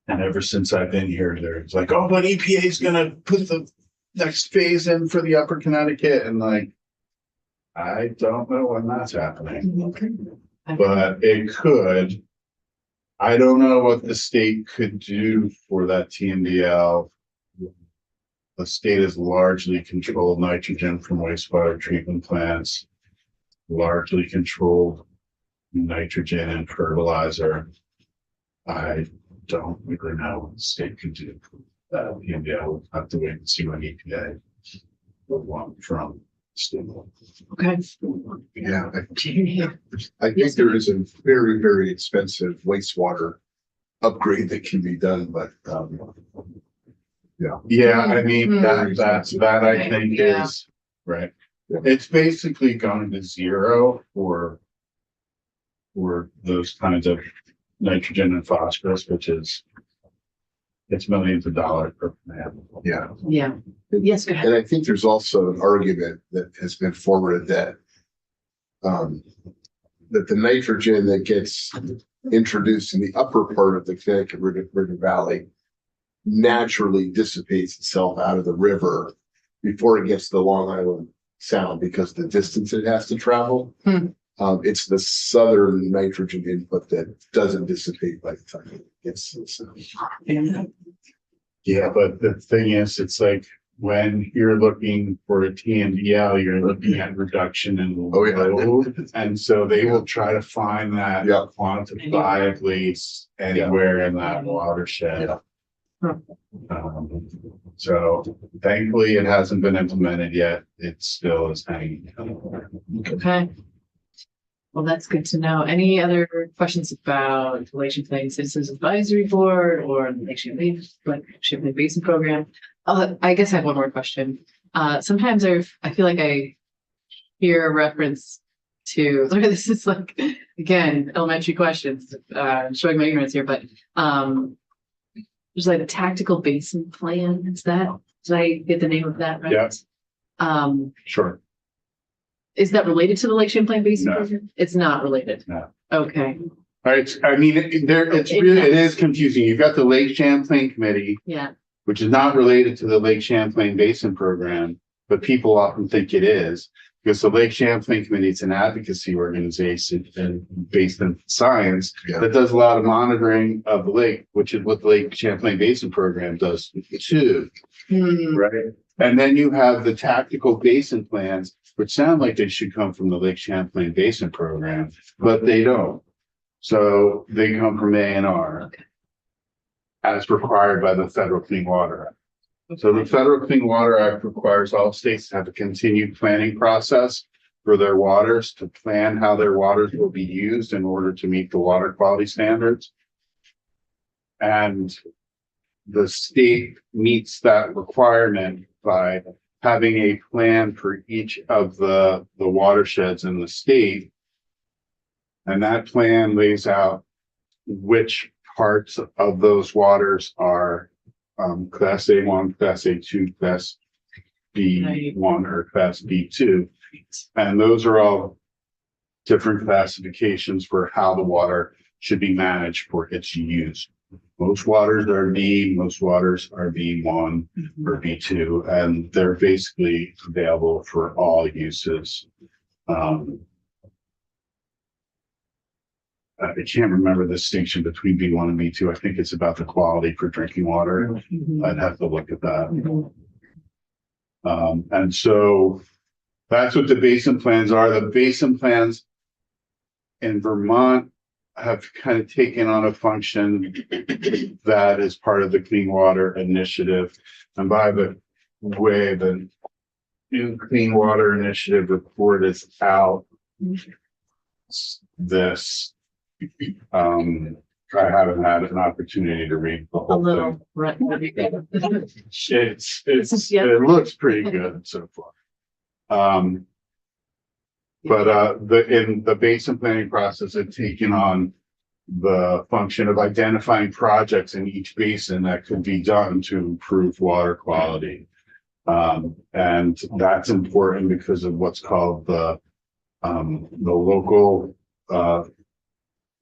And ever since I've been here, they're like, oh, but EPA is gonna put the next phase in for the Upper Connecticut, and like, I don't know when that's happening, but it could. I don't know what the state could do for that TMDL. The state has largely controlled nitrogen from wastewater treatment plants, largely controlled nitrogen and fertilizer. I don't really know what the state could do. TMDL will have to wait and see what EPA will want from the state. Okay. Yeah, I think there is a very, very expensive wastewater upgrade that can be done, but Yeah, I mean, that I think Yeah. is right. It's basically going to zero for those kinds of nitrogen and phosphorus, which is it's millions of dollars per man. yeah. Yeah. Yes, go ahead. And I think there's also an argument that has been forwarded that that the nitrogen that gets introduced in the upper part of the Connecticut River Valley naturally dissipates itself out of the river before it gets to the Long Island Sound because the distance it has to travel. It's the southern nitrogen input that doesn't dissipate by the time it gets to the sound. Yeah, but the thing is, it's like when you're looking for a TMDL, you're looking at reduction in load. And so they will try to find that quantifiably anywhere in that watershed. So thankfully it hasn't been implemented yet. It still is hanging. Okay. Well, that's good to know. Any other questions about the Lake Champlain Citizens Advisory Board or the Lake Champlain Basin Program? I guess I have one more question. Sometimes I feel like I hear a reference to, look at this, is like, again, elementary questions, showing my ignorance here, but there's like a tactical basin plan. Did I get the name of that right? Yeah. Sure. Is that related to the Lake Champlain Basin No. Program? It's not related. No. Okay. All right. I mean, it is confusing. You've got the Lake Champlain Committee, Yeah. which is not related to the Lake Champlain Basin Program, but people often think it is because the Lake Champlain Committee is an advocacy organization and based in science Yeah. that does a lot of monitoring of the lake, which is what the Lake Champlain Basin Program does too. Hmm. Right. And then you have the tactical basin plans, which sound like they should come from the Lake Champlain Basin Program, but they don't. So they come from A&R. Okay. As required by the Federal Clean Water Act. So the Federal Clean Water Act requires all states to have a continued planning process for their waters, to plan how their waters will be used in order to meet the water quality standards. And the state meets that requirement by having a plan for each of the watersheds in the state. And that plan lays out which parts of those waters are class A1, class A2, class B1, or class B2. And those are all different classifications for how the water should be managed for its use. Most waters are B, most waters are B1 or B2, and they're basically available for all uses. I can't remember the distinction between B1 and B2. I think it's about the quality for drinking water. I'd have to look at that. And so that's what the basin plans are. The basin plans in Vermont have kind of taken on a function that is part of the Clean Water Initiative. And by the way, the new Clean Water Initiative report is out this. I haven't had an opportunity to read the A whole little, thing. right. It looks pretty good so far. But in the basin planning process, it's taken on the function of identifying projects in each basin that could be done to improve water quality. And that's important because of what's called the local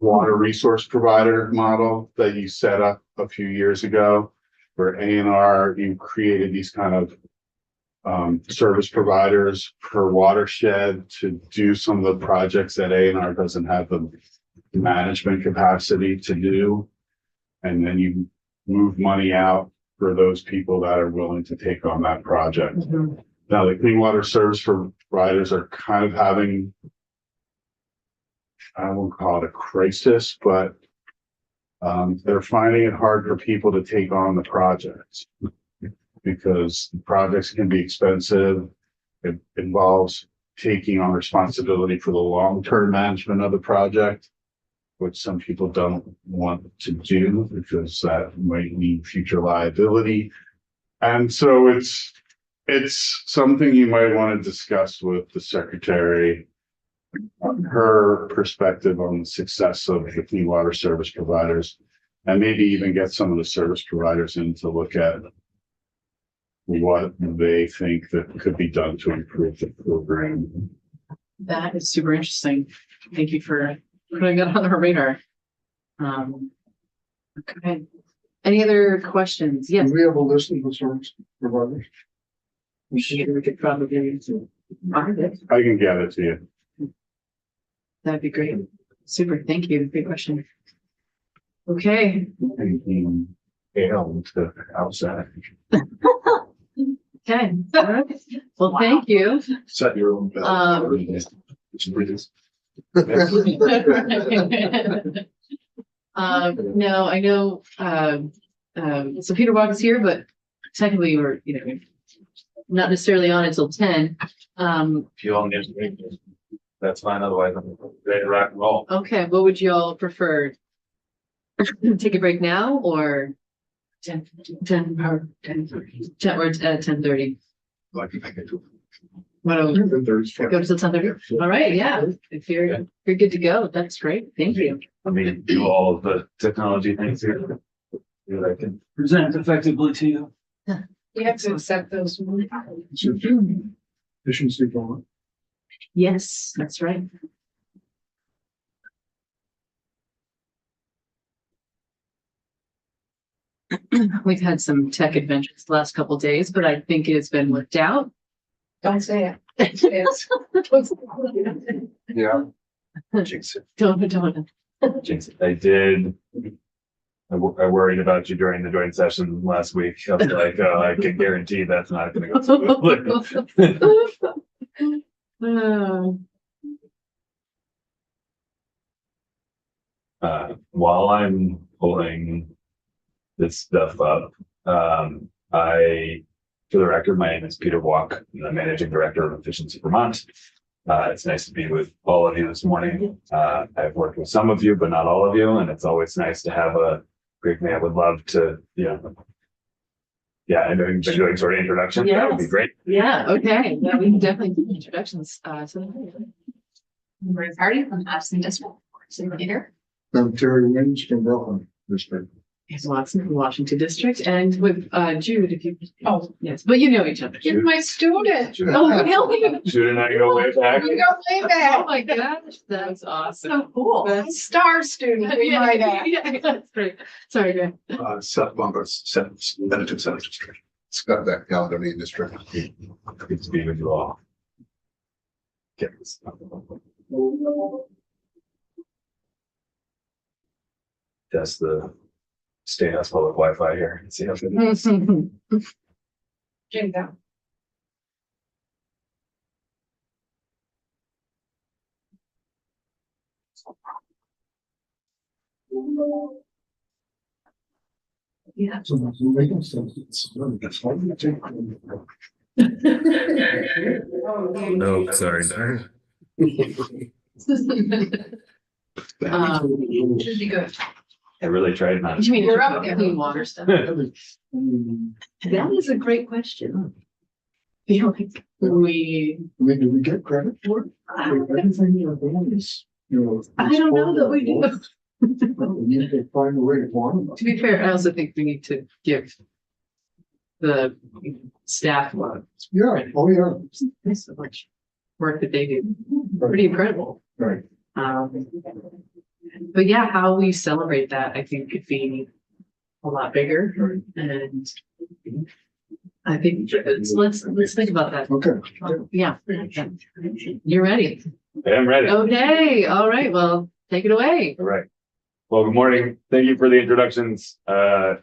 water resource provider model that you set up a few years ago, where A&R, you created these kind of service providers per watershed to do some of the projects that A&R doesn't have the management capacity to do. And then you move money out for those people that are willing to take on that project. Now, the clean water service providers are kind of having, I won't call it a crisis, but they're finding it hard for people to take on the projects because the projects can be expensive. It involves taking on responsibility for the long-term management of the project, which some people don't want to do because that might mean future liability. And so it's something you might want to discuss with the secretary, her perspective on the success of the clean water service providers, and maybe even get some of the service providers in to look at what they think that could be done to improve the program. That is super interesting. Thank you for putting that on our radar. Okay. Any other questions? Yes. Do we have a list of the service providers? We could probably find it. I can get it to you. That'd be great. Super. Thank you. Great question. Okay. Anything else to outside? Okay. Well, thank you. Set your own. No, I know, so Peter Walk is here, but technically we're, not necessarily on until 10. that's fine. Otherwise, I'm ready to rock and roll. Okay, what would you all prefer? Take a break now or 10 or 10 or 10:30? Like, I can do. What do we go to 10:30? All right, yeah. If you're good to go, that's great. Thank you. Let me do all of the technology things here. See what I can present effectively to you. You have to accept those. Efficiency going. Yes, that's right. We've had some tech adventures the last couple days, but I think it has been worked out. Don't say it. It's- Yeah. Jinx it. Don't. Jinx it. I did. I worried about you during the joint session last week. I was like, oh, I can guarantee that's not going to go smoothly. While I'm pulling this stuff up, for the record, my name is Peter Walk. I'm the Managing Director of Efficiency Vermont. It's nice to be with all of you this morning. I've worked with some of you, but not all of you, and it's always nice to have a great man. I would love to, I know you've been doing sort of introduction. That would be Yes. great. Yeah, okay. Yeah, we can definitely do introductions. Maria Hardy from Addison District, City Leader. I'm Terry Wins from Brooklyn District. Here's Watson from Washington District and with Jude, if you. Oh. Yes, but you know each other. You're my student. Oh, really? Jude and I go way back. You go way Oh back. my gosh, that's awesome. So cool. That's- Star student, we might add. Yeah, that's great. Sorry, Greg. Seth Bunker, Benedict Center District. Scott that Caledonia district. Good to be with you all. Get this. Test the State House public Wi-Fi here and see how good it is. Jim down. Yeah. So that's making sense. It's hard to take. No, sorry. Should be good. I really tried not You mean You're up there. clean water stuff? to. That is a great question. Feel like we, Do we get credit for it? Everything you're doing is, I don't know that we do. We need to find a way to quantify. To be fair, I also think we need to give the staff a lot of Yeah, oh, yeah, thanks so much work that they do. Pretty incredible. right. But yeah, how we celebrate that, I think could be a lot bigger and I think let's think about that. Okay. Yeah. You're ready. I am ready. Okay. All right. Well, take it away. All right. Well, good morning. Thank you for the introductions. A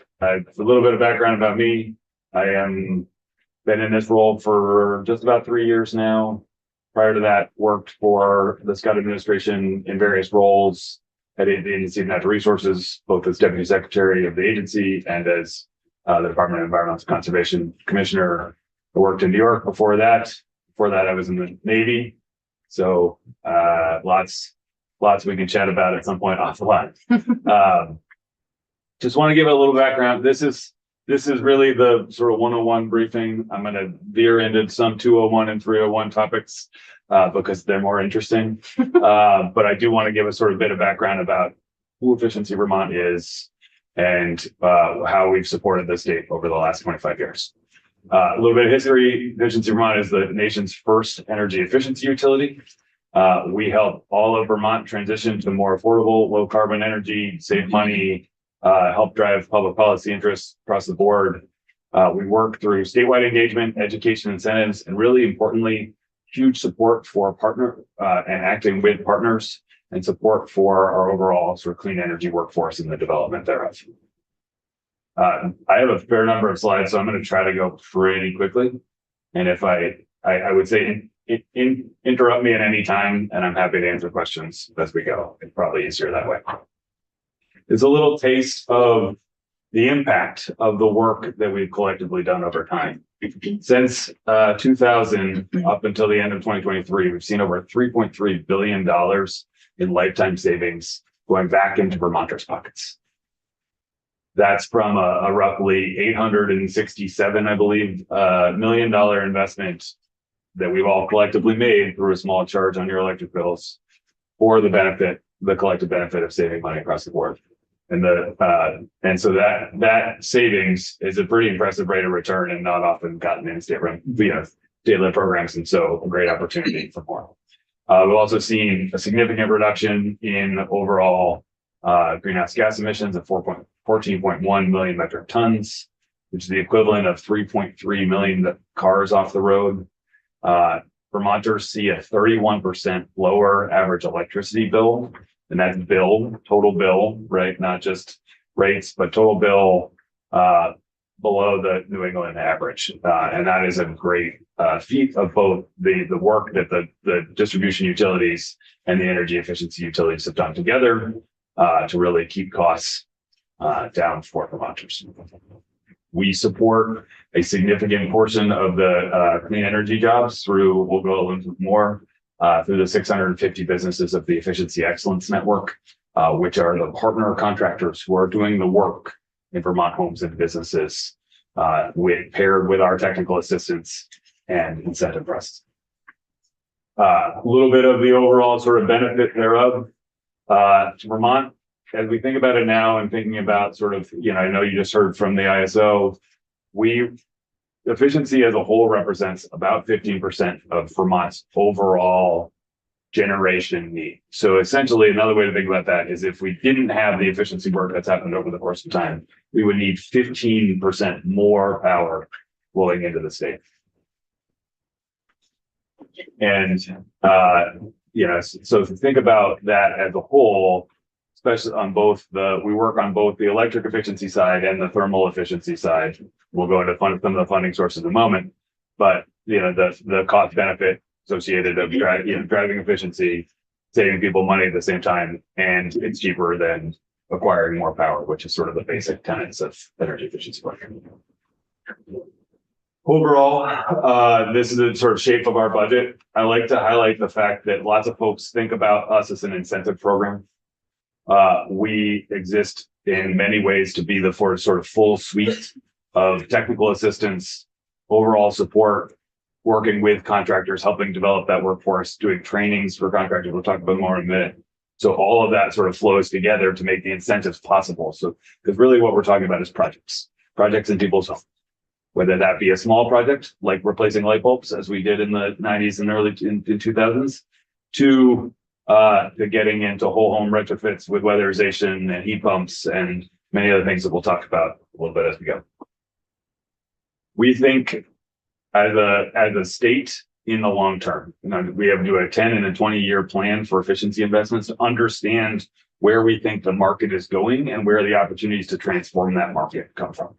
little bit of background about me. I am been in this role for just about 3 years now. Prior to that, worked for the Scott administration in various roles at the Agency of Natural Resources, both as Deputy Secretary of the agency and as the Department of Environmental Conservation Commissioner. I worked in New York before that. Before that, I was in the Navy. So lots we can chat about at some point off the line. Just want to give it a little background. This is really the sort of 101 briefing. I'm going to veer into some 201 and 301 topics because they're more interesting. But I do want to give a sort of bit of background about who Efficiency Vermont is and how we've supported the state over the last 25 years. A little bit of history. Efficiency Vermont is the nation's first energy efficiency utility. We help all of Vermont transition to more affordable, low carbon energy, save money, help drive public policy interests across the board. We work through statewide engagement, education incentives, and really importantly, huge support for partner and acting with partners and support for our overall sort of clean energy workforce and the development thereof. I have a fair number of slides, so I'm going to try to go pretty quickly. And if I would say interrupt me at any time, and I'm happy to answer questions as we go. It's probably easier that way. It's a little taste of the impact of the work that we've collectively done over time. Since 2000 up until the end of 2023, we've seen over $3.3 billion in lifetime savings going back into Vermonters' pockets. That's from a roughly 867, I believe, $1 million investment that we've all collectively made through a small charge on your electric bills for the collective benefit of saving money across the board. And so that savings is a pretty impressive rate of return and not often gotten in state-led programs. And so a great opportunity for more. We've also seen a significant reduction in overall greenhouse gas emissions of 14.1 million metric tons, which is the equivalent of 3.3 million cars off the road. Vermonters see a 31% lower average electricity bill, and that's total bill, right? Not just rates, but total bill below the New England average. And that is a great feat of both the work that the distribution utilities and the energy efficiency utilities have done together to really keep costs down for Vermonters. We support a significant portion of the clean energy jobs we'll go into more, through the 650 businesses of the Efficiency Excellence Network, which are the partner contractors who are doing the work in Vermont homes and businesses, paired with our technical assistance and incentive trusts. A little bit of the overall sort of benefit thereof to Vermont, as we think about it now and thinking about sort of, I know you just heard from the ISO, efficiency as a whole represents about 15% of Vermont's overall generation need. So essentially, another way to think about that is if we didn't have the efficiency work that's happened over the course of time, we would need 15% more power flowing into the state. And, so if you think about that as a whole, especially on we work on both the electric efficiency side and the thermal efficiency side. We'll go into some of the funding sources in a moment, but the cost benefit associated of driving efficiency, saving people money at the same time, and it's cheaper than acquiring more power, which is sort of the basic tenets of energy efficiency work. Overall, this is the sort of shape of our budget. I like to highlight the fact that lots of folks think about us as an incentive program. We exist in many ways to be the sort of full suite of technical assistance, overall support, working with contractors, helping develop that workforce, doing trainings for contractors. We'll talk about more in a minute. So all of that sort of flows together to make the incentives possible. So, because really what we're talking about is projects in people's homes, whether that be a small project like replacing light bulbs, as we did in the 90s and early in 2000s, to getting into whole home retrofits with weatherization and heat pumps and many other things that we'll talk about a little bit as we go. We think as a state in the long term, we have to do a 10 and a 20-year plan for efficiency investments to understand where we think the market is going and where the opportunities to transform that market come from.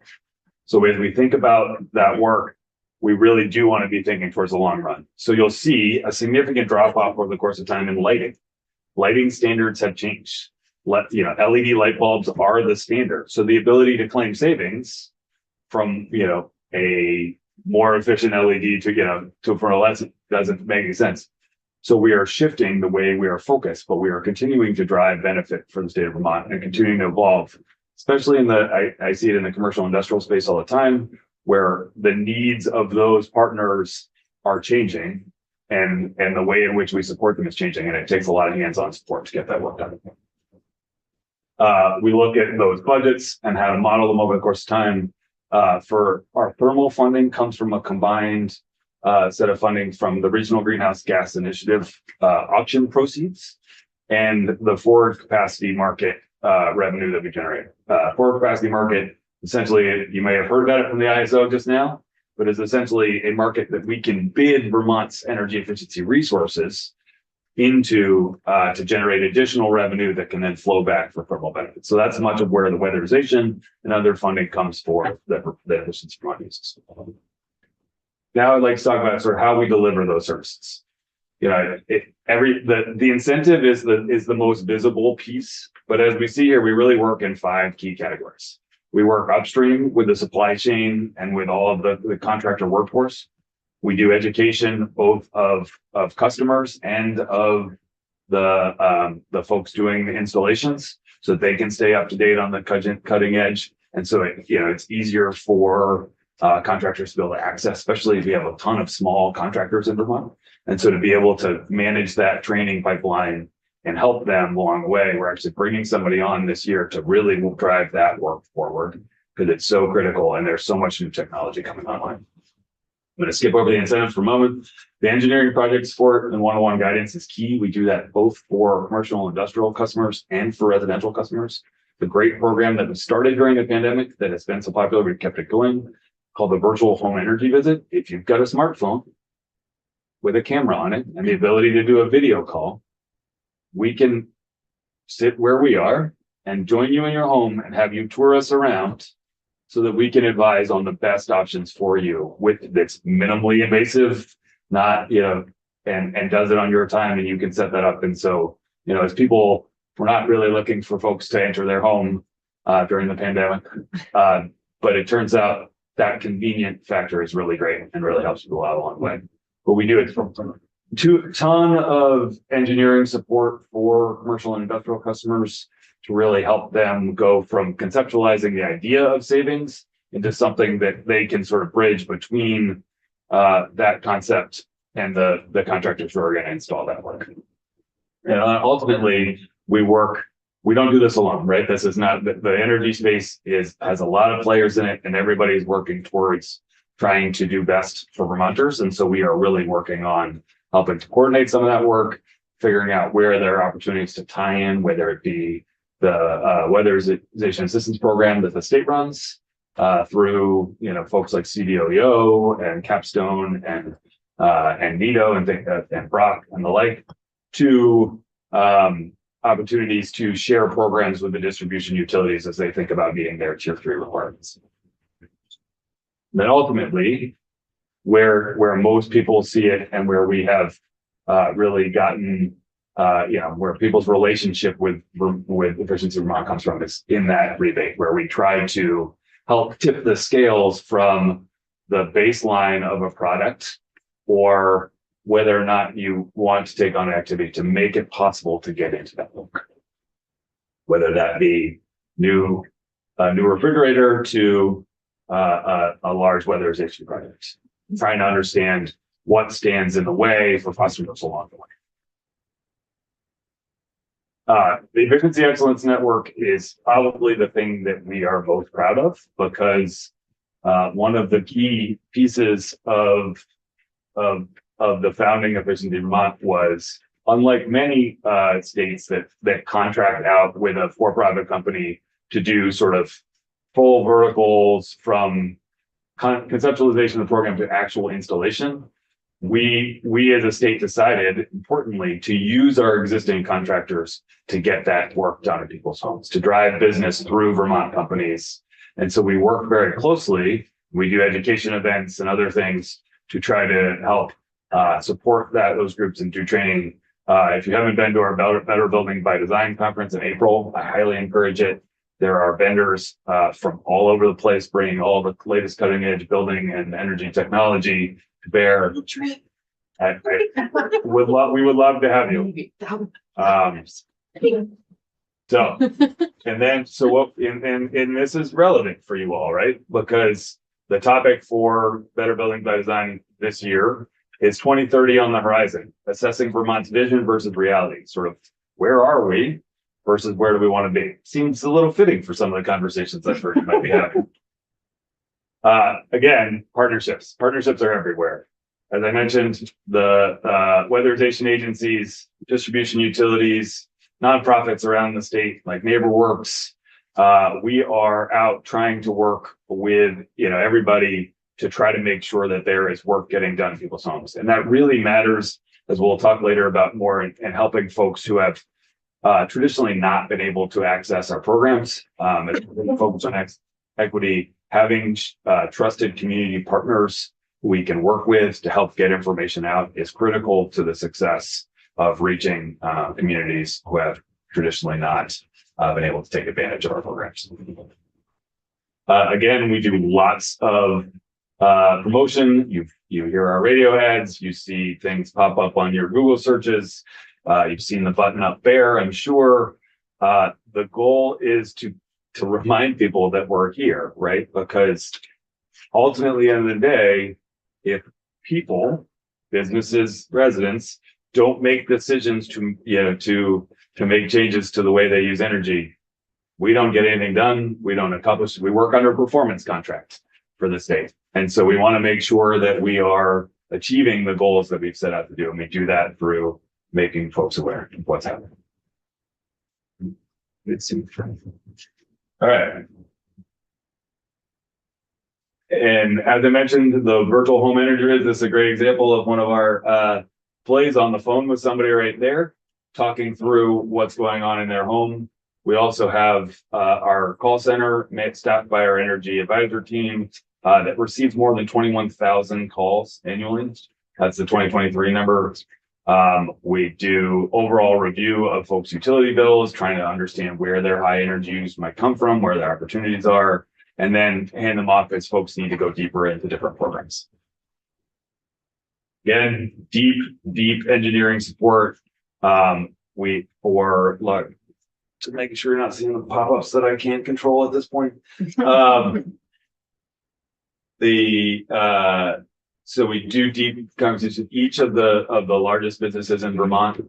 So as we think about that work, we really do want to be thinking towards the long run. So you'll see a significant drop off over the course of time in lighting. Lighting standards have changed. LED light bulbs are the standard. So the ability to claim savings from, a more efficient LED to for a less doesn't make any sense. So we are shifting the way we are focused, but we are continuing to drive benefit for the state of Vermont and continuing to evolve, especially I see it in the commercial industrial space all the time, where the needs of those partners are changing and the way in which we support them is changing. And it takes a lot of hands-on support to get that work done. We look at those budgets and how to model them over the course of time. For our thermal funding comes from a combined set of funding from the Regional Greenhouse Gas Initiative auction proceeds and the forward capacity market revenue that we generate. Forward capacity market, essentially, you may have heard about it from the ISO just now, but is essentially a market that we can bid Vermont's energy efficiency resources into to generate additional revenue that can then flow back for thermal benefits. So that's much of where the weatherization and other funding comes for the efficiency Vermont uses. Now I'd like to talk about sort of how we deliver those services. The incentive is the most visible piece, but as we see here, we really work in 5 key categories. We work upstream with the supply chain and with all of the contractor workforce. We do education both of customers and of the folks doing the installations so that they can stay up to date on the cutting edge. And so it's easier for contractors to be able to access, especially if you have a ton of small contractors in Vermont. And so to be able to manage that training pipeline and help them along the way, we're actually bringing somebody on this year to really drive that work forward because it's so critical and there's so much new technology coming online. I'm going to skip over the incentives for a moment. The engineering project support and one-on-one guidance is key. We do that both for commercial and industrial customers and for residential customers. The great program that was started during the pandemic that has been so popular, we've kept it going, called the Virtual Home Energy Visit. If you've got a smartphone with a camera on it and the ability to do a video call, we can sit where we are and join you in your home and have you tour us around so that we can advise on the best options for you with that's minimally invasive, not, and does it on your time and you can set that up. And so, as people, we're not really looking for folks to enter their home during the pandemic. But it turns out that convenient factor is really great and really helps people out along the way. But we do it from ton of engineering support for commercial and industrial customers to really help them go from conceptualizing the idea of savings into something that they can sort of bridge between that concept and the contractors who are going to install that work. And ultimately, we don't do this alone, right? This is not the energy space has a lot of players in it and everybody's working towards trying to do best for Vermonters. And so we are really working on helping to coordinate some of that work, figuring out where there are opportunities to tie in, whether it be the weatherization assistance program that the state runs through, folks like CDOEO and Capstone and NITO and Brock and the like, to opportunities to share programs with the distribution utilities as they think about meeting their tier 3 requirements. Then ultimately, where most people see it and where we have really gotten, where people's relationship with Efficiency Vermont comes from is in that rebate, where we try to help tip the scales from the baseline of a product or whether or not you want to take on an activity to make it possible to get into that work. Whether that be a new refrigerator to a large weatherization project. Trying to understand what stands in the way for customers along the way. The Efficiency Excellence Network is probably the thing that we are most proud of because one of the key pieces of the founding of Efficiency Vermont was, unlike many states that contract out with a for-profit company to do sort of full verticals from conceptualization of the program to actual installation, we as a state decided, importantly, to use our existing contractors to get that work done in people's homes, to drive business through Vermont companies. And so we work very closely. We do education events and other things to try to help support those groups and do training. If you haven't been to our Better Building by Design conference in April, I highly encourage it. There are vendors from all over the place bringing all the latest cutting edge building and energy technology to bear. We would love to have you. And this is relevant for you all, right? Because the topic for Better Building by Design this year is 2030 on the horizon, assessing Vermont's vision versus reality. Sort of where are we versus where do we want to be? Seems a little fitting for some of the conversations I've heard you might be having. Again, partnerships. Partnerships are everywhere. As I mentioned, the weatherization agencies, distribution utilities, nonprofits around the state like NeighborWorks. We are out trying to work with everybody to try to make sure that there is work getting done in people's homes. And that really matters, as we'll talk later about more, and helping folks who have traditionally not been able to access our programs. Focus on equity, having trusted community partners who we can work with to help get information out is critical to the success of reaching communities who have traditionally not been able to take advantage of our programs. Again, we do lots of promotion. You hear our radio ads, you see things pop up on your Google searches. You've seen the button up there, I'm sure. The goal is to remind people that we're here, right? Because ultimately, at the end of the day, if people, businesses, residents don't make decisions to make changes to the way they use energy, we don't get anything done. We don't accomplish. We work under performance contracts for the state. And so we want to make sure that we are achieving the goals that we've set out to do. And we do that through making folks aware of what's happening. All right. And as I mentioned, the virtual home energy business is a great example of one of our plays on the phone with somebody right there, talking through what's going on in their home. We also have our call center staffed by our energy advisor team that receives more than 21,000 calls annually. That's the 2023 number. We do overall review of folks' utility bills, trying to understand where their high energy use might come from, where their opportunities are, and then hand them off as folks need to go deeper into different programs. Again, deep engineering support. To making sure you're not seeing the pop-ups that I can't control at this point. So we do deep conversation. Each of the largest businesses in Vermont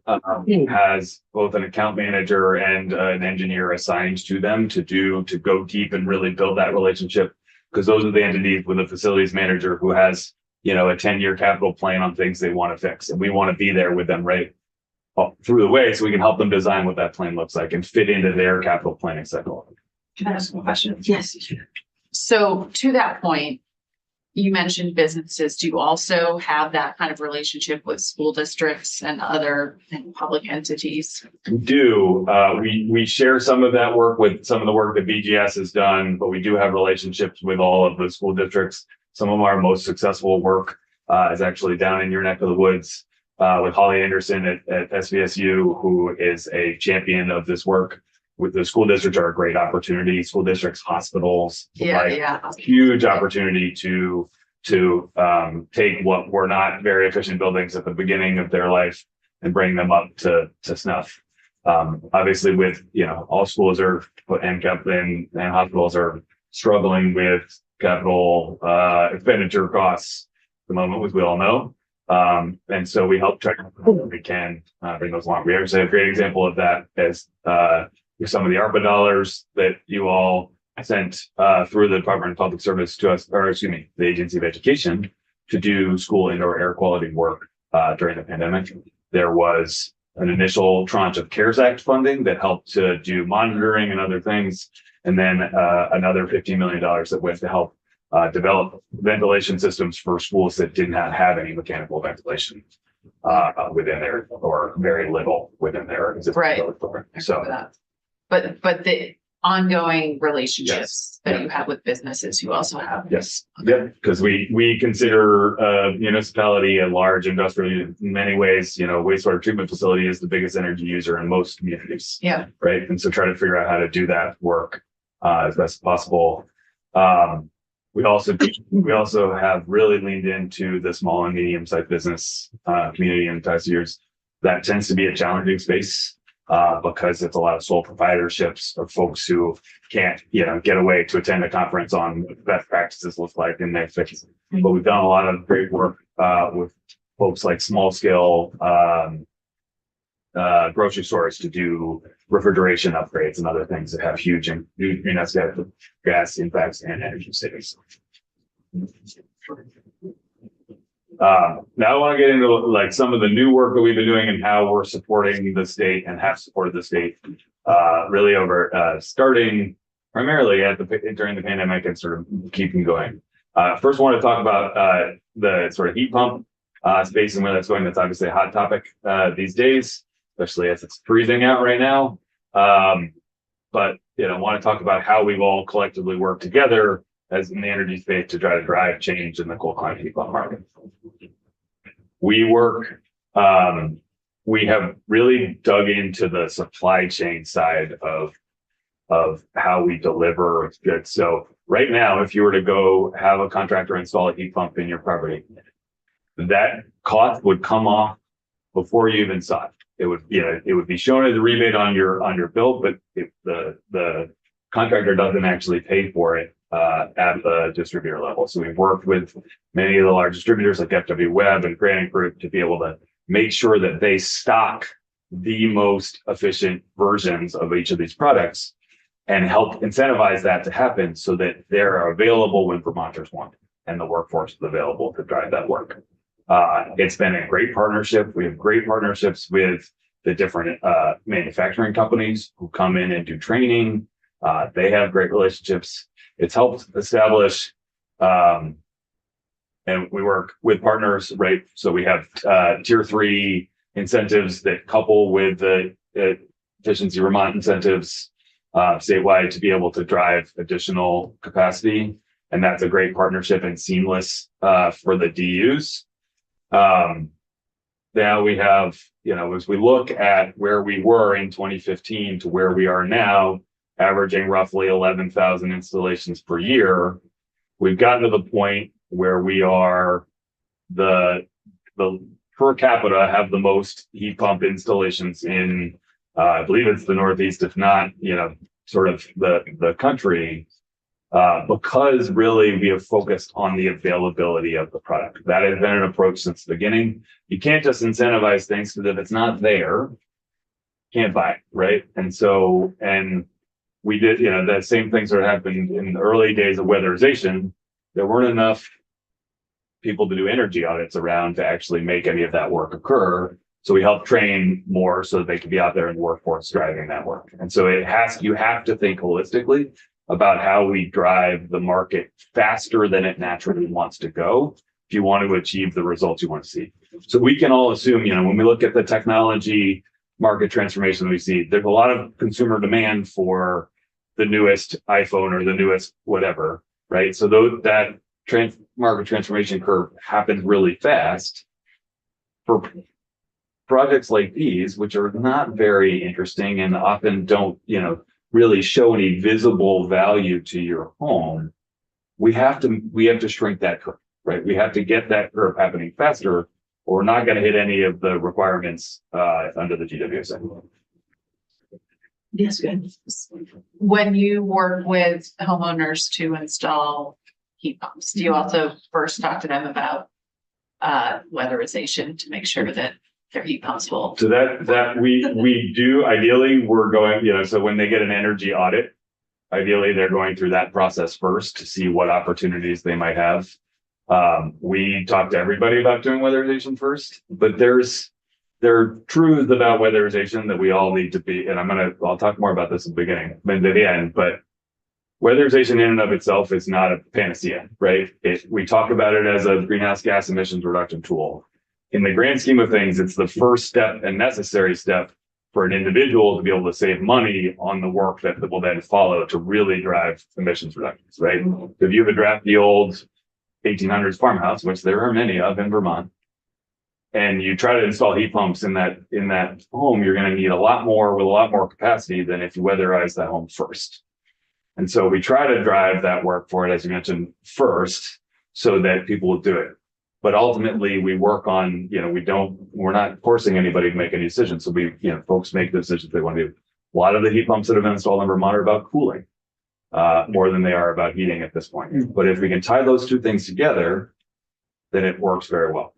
has both an account manager and an engineer assigned to them to go deep and really build that relationship, because those are the entities with a facilities manager who has, a 10-year capital plan on things they want to fix. And we want to be there with them right through the way, so we can help them design what that plan looks like and fit into their capital planning cycle. Can I ask a question? Yes. So to that point, you mentioned businesses. Do you also have that kind of relationship with school districts and other public entities? We do. We share some of that work with some of the work that BGS has done, but we do have relationships with all of the school districts. Some of our most successful work is actually down in your neck of the woods with Holly Anderson at SVSU, who is a champion of this work. With the school districts are a great opportunity. School districts, hospitals, huge opportunity to take what were not very efficient buildings at the beginning of their life and bring them up to snuff. Obviously, with all schools and hospitals are struggling with capital expenditure costs at the moment, as we all know. And so we help try we can bring those along. We actually have a great example of that as some of the ARPA dollars that you all sent through the Department of Public Service to us, or excuse me, the Agency of Education, to do school indoor air quality work during the pandemic. There was an initial tranche of CARES Act funding that helped to do monitoring and other things, and then another $15 million that went to help develop ventilation systems for schools that did not have any mechanical ventilation within there, or very little within there. Right. So, but the ongoing relationships Yes. that you have with businesses, you also have. yes, because we consider municipality a large industrial in many ways. Wastewater treatment facility is the biggest energy user in most communities. Yeah. Right. And so try to figure out how to do that work as best as possible. We also have really leaned into the small and medium sized business community in the past years. That tends to be a challenging space because it's a lot of sole proprietorships of folks who can't, get away to attend a conference on what best practices look like in their fix. But we've done a lot of great work with folks like small scale grocery stores to do refrigeration upgrades and other things that have huge greenhouse gas impacts and energy savings. Now I want to get into some of the new work that we've been doing and how we're supporting the state and have supported the state really over starting primarily during the pandemic and sort of keeping going. First, I want to talk about the sort of heat pump space and where that's going. That's obviously a hot topic these days, especially as it's freezing out right now. But I want to talk about how we've all collectively worked together as in the energy space to try to drive change in the cold climate heat pump market. We have really dug into the supply chain side of how we deliver goods. So Right now, if you were to go have a contractor install a heat pump in your property, that cost would come off before you even saw it. It would, it would be shown as a rebate on your bill, but if the contractor doesn't actually pay for it at the distributor level. So we've worked with many of the large distributors like FW Web and Granite Group to be able to make sure that they stock the most efficient versions of each of these products and help incentivize that to happen so that they're available when Vermonters want it and the workforce is available to drive that work. It's been a great partnership. We have great partnerships with the different manufacturing companies who come in and do training. They have great relationships. It's helped establish, and we work with partners, right? So we have tier 3 incentives that couple with the efficiency Vermont incentives statewide to be able to drive additional capacity. And that's a great partnership and seamless for the DUs. Now we have, as we look at where we were in 2015 to where we are now, averaging roughly 11,000 installations per year, we've gotten to the point where we are the per capita have the most heat pump installations in, I believe it's the Northeast, if not, sort of the country. Because really we have focused on the availability of the product. That has been an approach since the beginning. You can't just incentivize things because if it's not there, can't buy it, right? And we did, that same thing sort of happened in the early days of weatherization. There weren't enough people to do energy audits around to actually make any of that work occur. So we helped train more so that they could be out there in the workforce driving that work. And so you have to think holistically about how we drive the market faster than it naturally wants to go if you want to achieve the results you want to see. So we can all assume, when we look at the technology market transformation that we see, there's a lot of consumer demand for the newest iPhone or the newest whatever, right? So that market transformation curve happens really fast. For projects like these, which are not very interesting and often don't, really show any visible value to your home, we have to shrink that curve, right? We have to get that curve happening faster, or we're not going to hit any of the requirements under the GWSA. Yes, good. When you work with homeowners to install heat pumps, do you also first talk to them about weatherization to make sure that their heat pumps will? So that we do. Ideally, we're going, so when they get an energy audit, ideally they're going through that process first to see what opportunities they might have. We talk to everybody about doing weatherization first, but there are truths about weatherization that we all need to be, and I'll talk more about this at the beginning than at the end, but weatherization in and of itself is not a panacea, right? We talk about it as a greenhouse gas emissions reduction tool. In the grand scheme of things, it's the first step and necessary step for an individual to be able to save money on the work that will then follow to really drive emissions reductions, right? If you have a drafty old 1800s farmhouse, which there are many of in Vermont, and you try to install heat pumps in that home, you're going to need a lot more with a lot more capacity than if you weatherize that home first. And so we try to drive that work for it, as you mentioned, first, so that people will do it. But ultimately, we work on, we're not forcing anybody to make any decisions. So folks make the decisions they want to do. A lot of the heat pumps that have been installed in Vermont are about cooling more than they are about heating at this point. But if we can tie those two things together, then it works very well.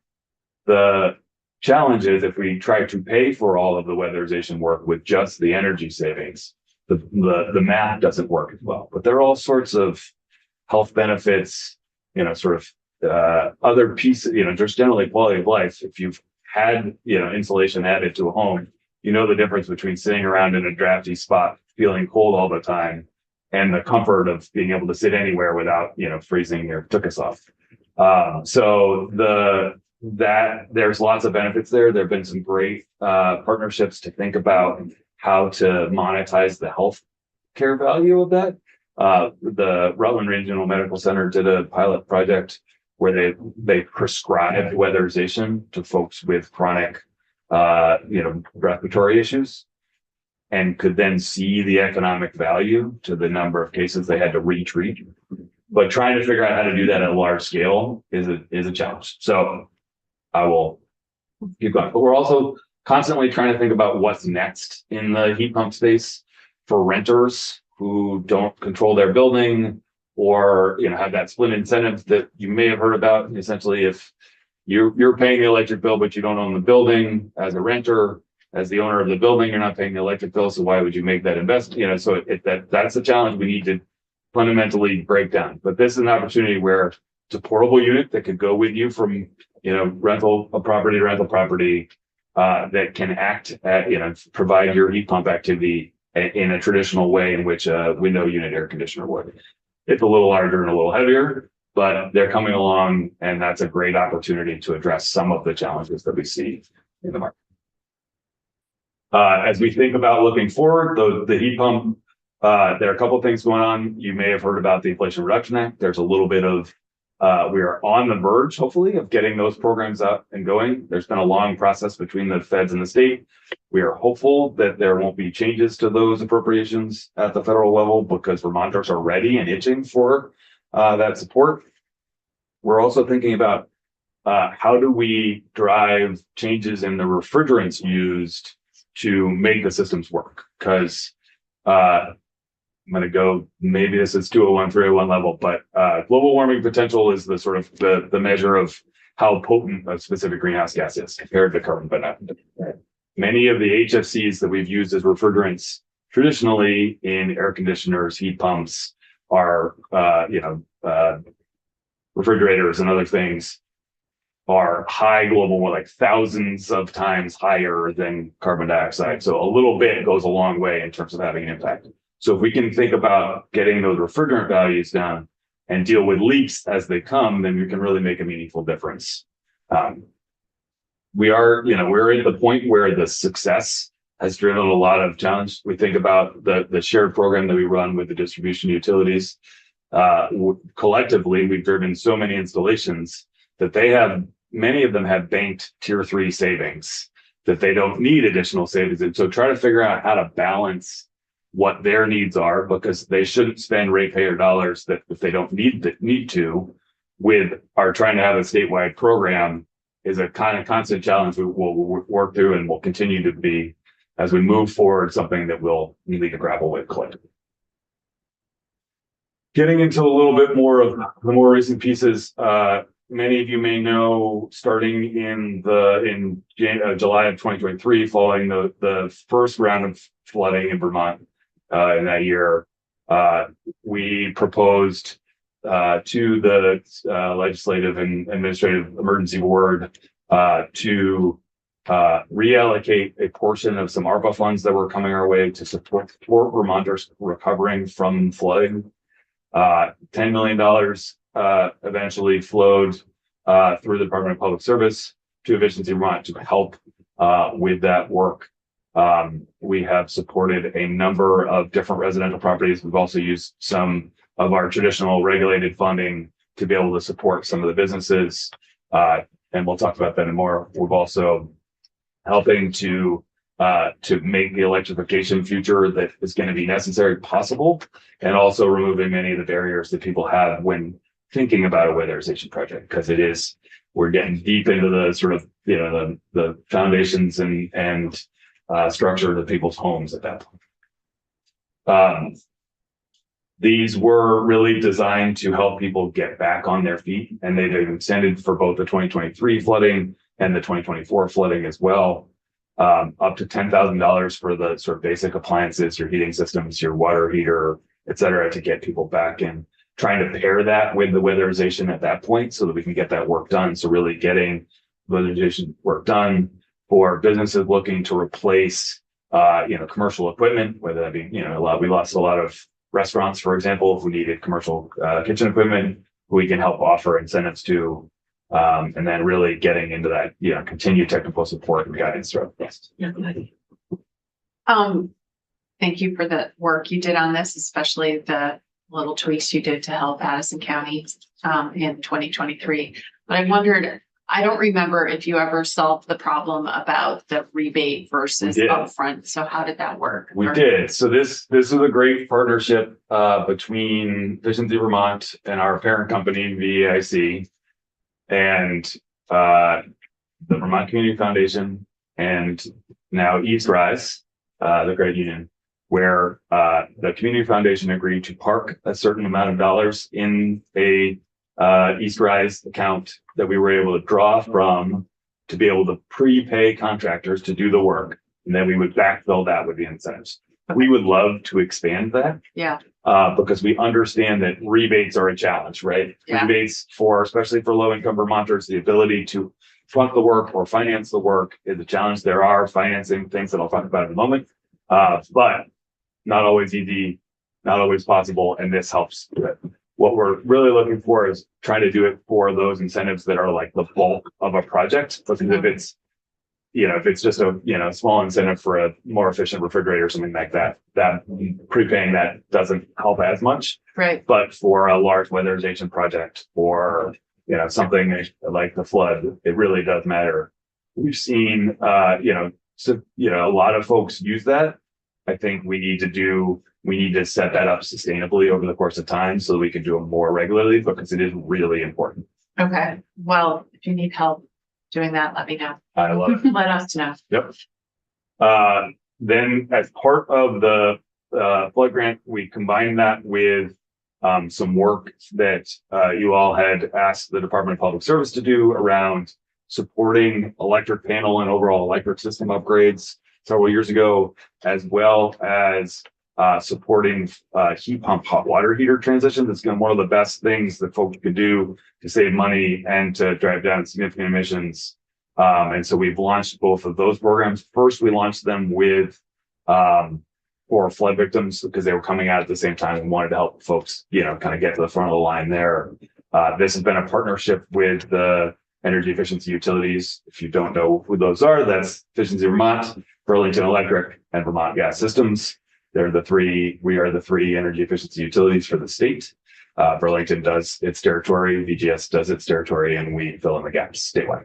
The challenge is if we try to pay for all of the weatherization work with just the energy savings, the math doesn't work as well. But there are all sorts of health benefits, other pieces, just generally quality of life. If you've had, insulation added to a home, the difference between sitting around in a drafty spot, feeling cold all the time, and the comfort of being able to sit anywhere without, freezing your tuchus off. There's lots of benefits there. There have been some great partnerships to think about how to monetize the health care value of that. The Rutland Regional Medical Center did a pilot project where they prescribed weatherization to folks with chronic, respiratory issues. and could then see the economic value to the number of cases they had to retreat. But trying to figure out how to do that at a large scale is a challenge. So I will keep going. But we're also constantly trying to think about what's next in the heat pump space for renters who don't control their building, or have that split incentive that you may have heard about. Essentially, if you're paying the electric bill, but you don't own the building, as a renter, as the owner of the building, you're not paying the electric bill. So why would you make that investment? So that's a challenge we need to fundamentally break down. But this is an opportunity where it's a portable unit that could go with you from rental property to rental property, that can act at provide your heat pump activity in a traditional way in which a window unit air conditioner would. It's a little larger and a little heavier, but they're coming along, and that's a great opportunity to address some of the challenges that we see in the market. As we think about looking forward, the heat pump, there are a couple of things going on. You may have heard about the Inflation Reduction Act. There's a little bit of, we are on the verge, hopefully, of getting those programs up and going. There's been a long process between the feds and the state. We are hopeful that there won't be changes to those appropriations at the federal level, because Vermonters are ready and itching for that support. We're also thinking about how do we drive changes in the refrigerants used to make the systems work? Because I'm going to go, maybe this is 201, 301 level, but global warming potential is the sort of the measure of how potent a specific greenhouse gas is compared to carbon monoxide. Many of the HFCs that we've used as refrigerants traditionally in air conditioners, heat pumps, are refrigerators and other things, are high global, like thousands of times higher than carbon dioxide. So a little bit goes a long way in terms of having an impact. So if we can think about getting those refrigerant values down and deal with leaks as they come, then we can really make a meaningful difference. We're at the point where the success has driven a lot of challenge. We think about the shared program that we run with the distribution utilities. Collectively, we've driven so many installations that many of them have banked tier 3 savings, that they don't need additional savings. And so try to figure out how to balance what their needs are, because they shouldn't spend ratepayer dollars that if they don't need to, with our trying to have a statewide program, is a kind of constant challenge we will work through and will continue to be as we move forward, something that we'll need to grapple with collectively. Getting into a little bit more of the more recent pieces, many of you may know, starting in July of 2023, following the first round of flooding in Vermont in that year, we proposed to the Legislative and Administrative Emergency Board to reallocate a portion of some ARPA funds that were coming our way to support Vermonters recovering from flooding. $10 million eventually flowed through the Department of Public Service to Efficiency Vermont to help with that work. We have supported a number of different residential properties. We've also used some of our traditional regulated funding to be able to support some of the businesses. And we'll talk about that in more. We've also helping to make the electrification future that is going to be necessary possible, and also removing many of the barriers that people have when thinking about a weatherization project, because we're getting deep into the sort of the foundations and structure of people's homes at that point. These were really designed to help people get back on their feet, and they've been extended for both the 2023 flooding and the 2024 flooding as well. Up to $10,000 for the sort of basic appliances, your heating systems, your water heater, et cetera, to get people back in. Trying to pair that with the weatherization at that point so that we can get that work done. So really getting weatherization work done for businesses looking to replace, commercial equipment, whether that be, we lost a lot of restaurants, for example, who needed commercial kitchen equipment, who we can help offer incentives to. And then really getting into that, continued technical support and guidance throughout the process. Thank you for the work you did on this, especially the little tweaks you did to help Addison County in 2023. But I wondered, I don't remember if you ever solved the problem about the rebate versus We did. upfront. So how did that work? We did. So this is a great partnership between Efficiency Vermont and our parent company, VEIC, and the Vermont Community Foundation, and now East Rise, the credit union, where the Community Foundation agreed to park a certain amount of dollars in a East Rise account that we were able to draw from to be able to prepay contractors to do the work. And then we would backfill that with the incentives. We would love to expand that. Yeah. Because we understand that rebates are a challenge, right? Yeah. Rebates especially for low income Vermonters, the ability to front the work or finance the work is a challenge. There are financing things that I'll talk about in a moment. But not always easy, not always possible. And this helps with it. What we're really looking for is trying to do it for those incentives that are like the bulk of a project. Because if it's just a small incentive for a more efficient refrigerator or something like that, that prepaying that doesn't help as much. Right. But for a large weatherization project or something like the flood, it really does matter. We've seen a lot of folks use that. I think we need to set that up sustainably over the course of time so that we can do it more regularly because it is really important. Okay. Well, if you need help doing that, let me know. I love it. Let us know. Yep. Then as part of the flood grant, we combined that with some work that you all had asked the Department of Public Service to do around supporting electric panel and overall electric system upgrades several years ago, as well as supporting heat pump hot water heater transition. That's one of the best things that folks could do to save money and to drive down significant emissions. And so we've launched both of those programs. First, we launched them with for flood victims because they were coming out at the same time and wanted to help folks, kind of get to the front of the line there. This has been a partnership with the energy efficiency utilities. If you don't know who those are, that's Efficiency Vermont, Burlington Electric, and Vermont Gas Systems. We are the three energy efficiency utilities for the state. Burlington does its territory, VGS does its territory, and we fill in the gaps statewide.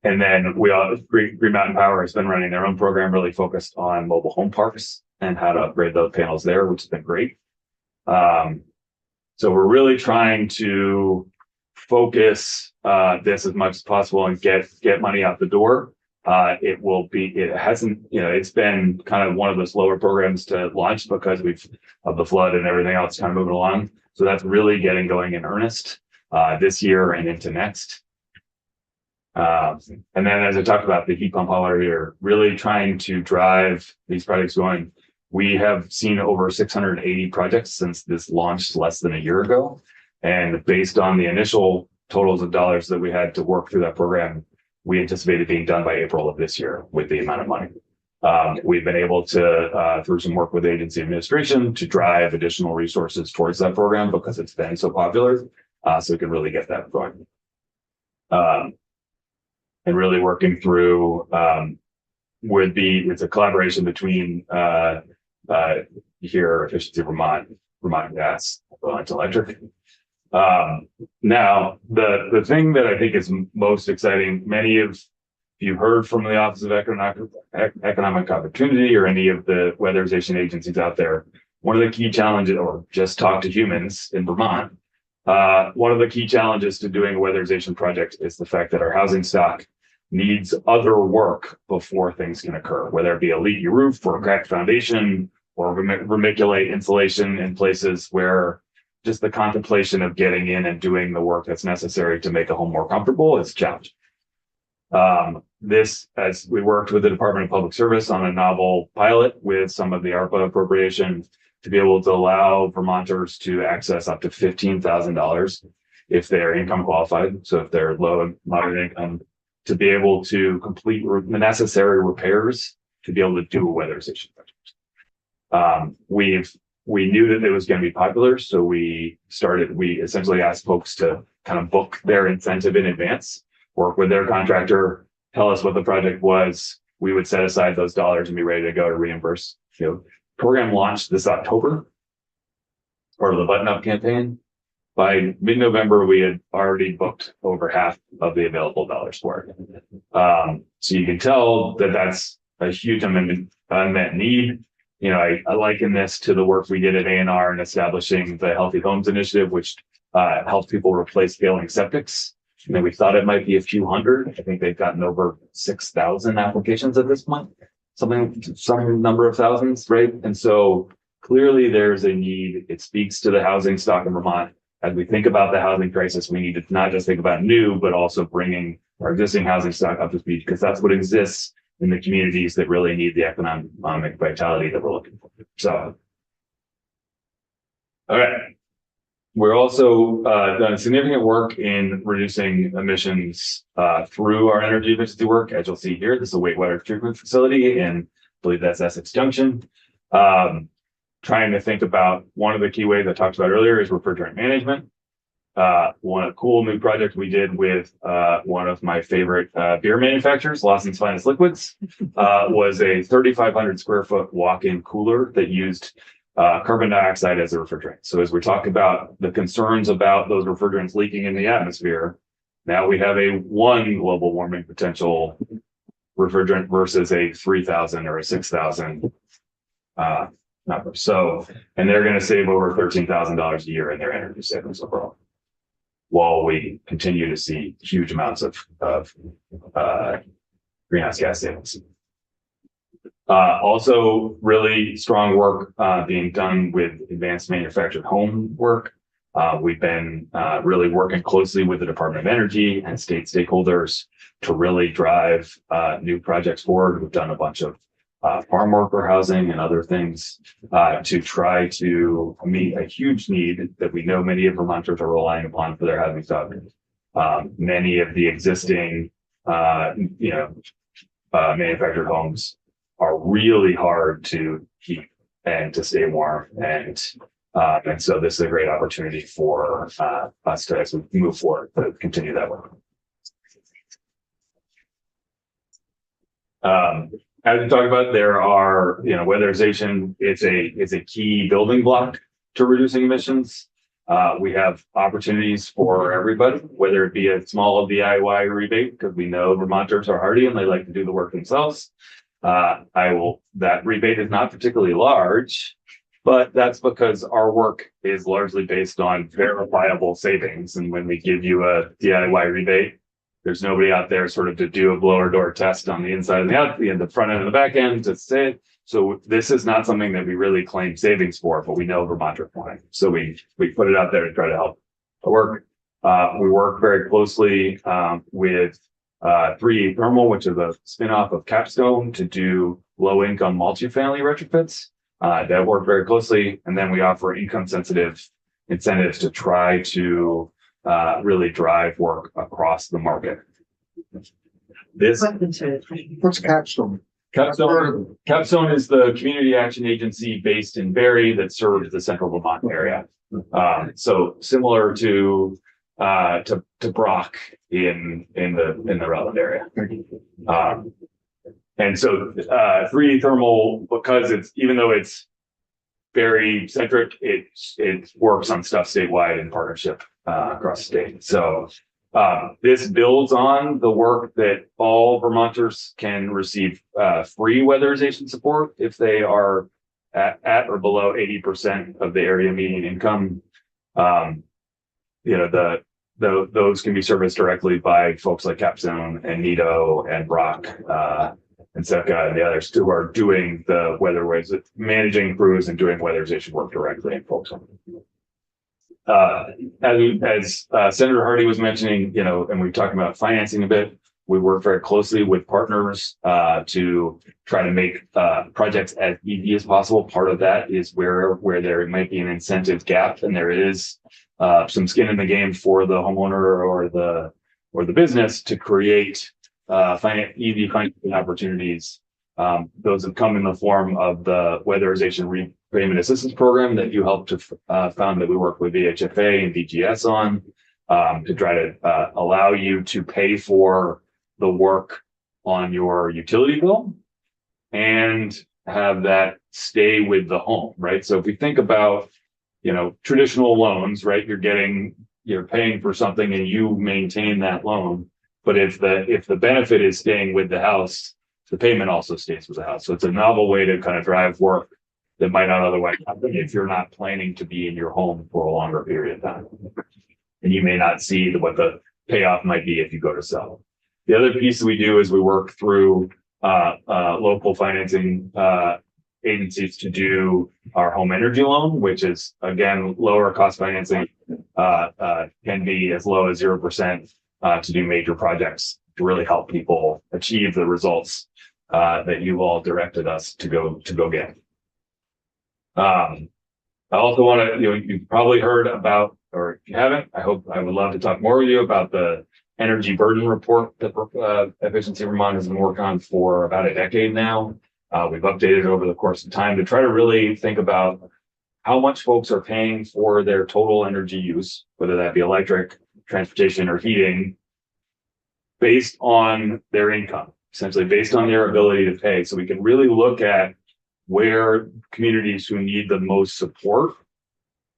And then Green Mountain Power has been running their own program really focused on mobile home parks and how to upgrade those panels there, which has been great. So we're really trying to focus this as much as possible and get money out the door. It's been kind of one of the slower programs to launch because of the flood and everything else kind of moving along. So that's really getting going in earnest this year and into next. And then as I talked about the heat pump hot water heater, really trying to drive these projects going. We have seen over 680 projects since this launched less than a year ago. And based on the initial totals of dollars that we had to work through that program, we anticipated being done by April of this year with the amount of money. We've been able to, through some work with agency administration, to drive additional resources towards that program because it's been so popular. So we can really get that going. And really working through it's a collaboration between here, Efficiency Vermont, Vermont Gas, Burlington Electric. Now, the thing that I think is most exciting, many of you heard from the Office of Economic Opportunity or any of the weatherization agencies out there, one of the key challenges, or just talk to humans in Vermont, one of the key challenges to doing a weatherization project is the fact that our housing stock needs other work before things can occur, whether it be a leaky roof or a cracked foundation or vermiculate insulation in places where just the contemplation of getting in and doing the work that's necessary to make a home more comfortable is challenging. As we worked with the Department of Public Service on a novel pilot with some of the ARPA appropriation to be able to allow Vermonters to access up to $15,000 if they're income qualified. So if they're low and moderate income, to be able to complete the necessary repairs to be able to do a weatherization project. We knew that it was going to be popular, so we essentially asked folks to kind of book their incentive in advance, work with their contractor, tell us what the project was. We would set aside those dollars and be ready to go to reimburse. Program launched this October, part of the Button Up campaign. by mid-November, we had already booked over half of the available dollars for it. So you can tell that that's a huge unmet need. You know, I liken this to the work we did at A&R in establishing the Healthy Homes Initiative, which helps people replace failing septics. I mean, we thought it might be a few hundred. I think they've gotten over 6,000 applications at this point, some number of thousands, right? And so clearly there's a need. It speaks to the housing stock in Vermont. As we think about the housing crisis, we need to not just think about new, but also bringing our existing housing stock up to speed, because that's what exists in the communities that really need the economic vitality that we're looking for. So, all right. We're also done significant work in reducing emissions through our energy efficiency work. As you'll see here, this is a wastewater treatment facility, and I believe that's Essex Junction. Trying to think about one of the key ways I talked about earlier is refrigerant management. One cool new project we did with one of my favorite beer manufacturers, Lawson's Finest Liquids, was a 3,500 square foot walk-in cooler that used carbon dioxide as a refrigerant. So as we talk about the concerns about those refrigerants leaking in the atmosphere, now we have a 1 global warming potential refrigerant versus a 3,000 or a 6,000 number. So, and they're going to save over $13,000 a year in their energy savings overall, while we continue to see huge amounts of greenhouse gas savings. Also really strong work being done with advanced manufactured home work. We've been really working closely with the Department of Energy and state stakeholders to really drive new projects forward. We've done a bunch of farm worker housing and other things to try to meet a huge need that we know many of Vermonters are relying upon for their housing stock. Many of the existing, manufactured homes are really hard to keep and to stay warm, and so this is a great opportunity for us to, as we move forward, to continue that work. As we talked about, there are, weatherization is a key building block to reducing emissions. We have opportunities for everybody, whether it be a small DIY rebate, because we know Vermonters are hardy and they like to do the work themselves. That rebate is not particularly large, but that's because our work is largely based on verifiable savings. And when we give you a DIY rebate, there's nobody out there sort of to do a blower door test on the inside and the front end and the back end to say it. So this is not something that we really claim savings for, but we know Vermonters want it. So we put it out there to try to help the work. We work very closely with 3 Thermal, which is a spinoff of Capstone, to do low-income multifamily retrofits. That work very closely, and then we offer income-sensitive incentives to try to really drive work across the market. What's Capstone? Capstone is the community action agency based in Barrie that serves the central Vermont area. So similar to Brock in the Rutland area. And so 3 Thermal, because even though it's very centric, it works on stuff statewide in partnership across the state. So this builds on the work that all Vermonters can receive free weatherization support if they are at or below 80% of the area median income. Those can be serviced directly by folks like Capstone and Nido and Brock and Seca and the others who are doing the managing crews and doing weatherization work directly in folks. As Senator Hardy was mentioning, and we talked about financing a bit, we work very closely with partners to try to make projects as easy as possible. Part of that is where there might be an incentive gap, and there is some skin in the game for the homeowner or the business to create easy financing opportunities. Those have come in the form of the weatherization repayment assistance program that you helped to found that we work with VHFA and DGS on to try to allow you to pay for the work on your utility bill and have that stay with the home, right? So if we think about traditional loans, right? You're paying for something and you maintain that loan. But if the benefit is staying with the house, the payment also stays with the house. So it's a novel way to kind of drive work that might not otherwise happen if you're not planning to be in your home for a longer period of time. And you may not see what the payoff might be if you go to sell. The other piece we do is we work through local financing agencies to do our home energy loan, which is again lower cost financing, can be as low as 0% to do major projects to really help people achieve the results that you all directed us to go get. I also want to, you've probably heard about, or if you haven't, I would love to talk more with you about the energy burden report that Efficiency Vermont has been working on for about a decade now. We've updated over the course of time to try to really think about how much folks are paying for their total energy use, whether that be electric, transportation, or heating, based on their income, essentially based on their ability to pay. So we can really look at where communities who need the most support.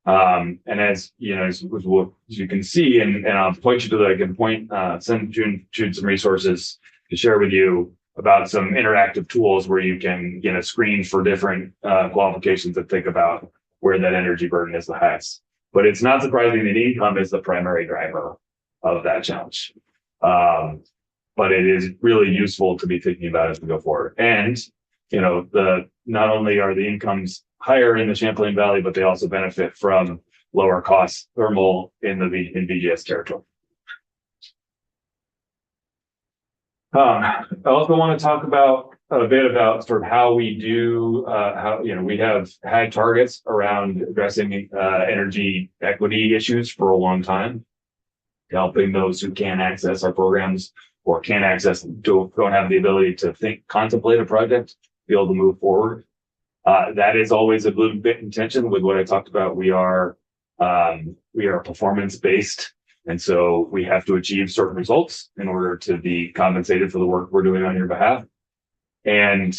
And as you know, as you can see, and I'll point you to I can send June some resources to share with you about some interactive tools where you can, screen for different qualifications and think about where that energy burden is the highest. But it's not surprising that income is the primary driver of that challenge. But it is really useful to be thinking about as we go forward. And, not only are the incomes higher in the Champlain Valley, but they also benefit from lower cost thermal in VGS territory. I also want to talk about a bit about sort of how we do, we have had targets around addressing energy equity issues for a long time, helping those who can't access our programs or can't access, don't have the ability to contemplate a project, be able to move forward. That is always a little bit in tension with what I talked about. We are performance based. And so we have to achieve certain results in order to be compensated for the work we're doing on your behalf. And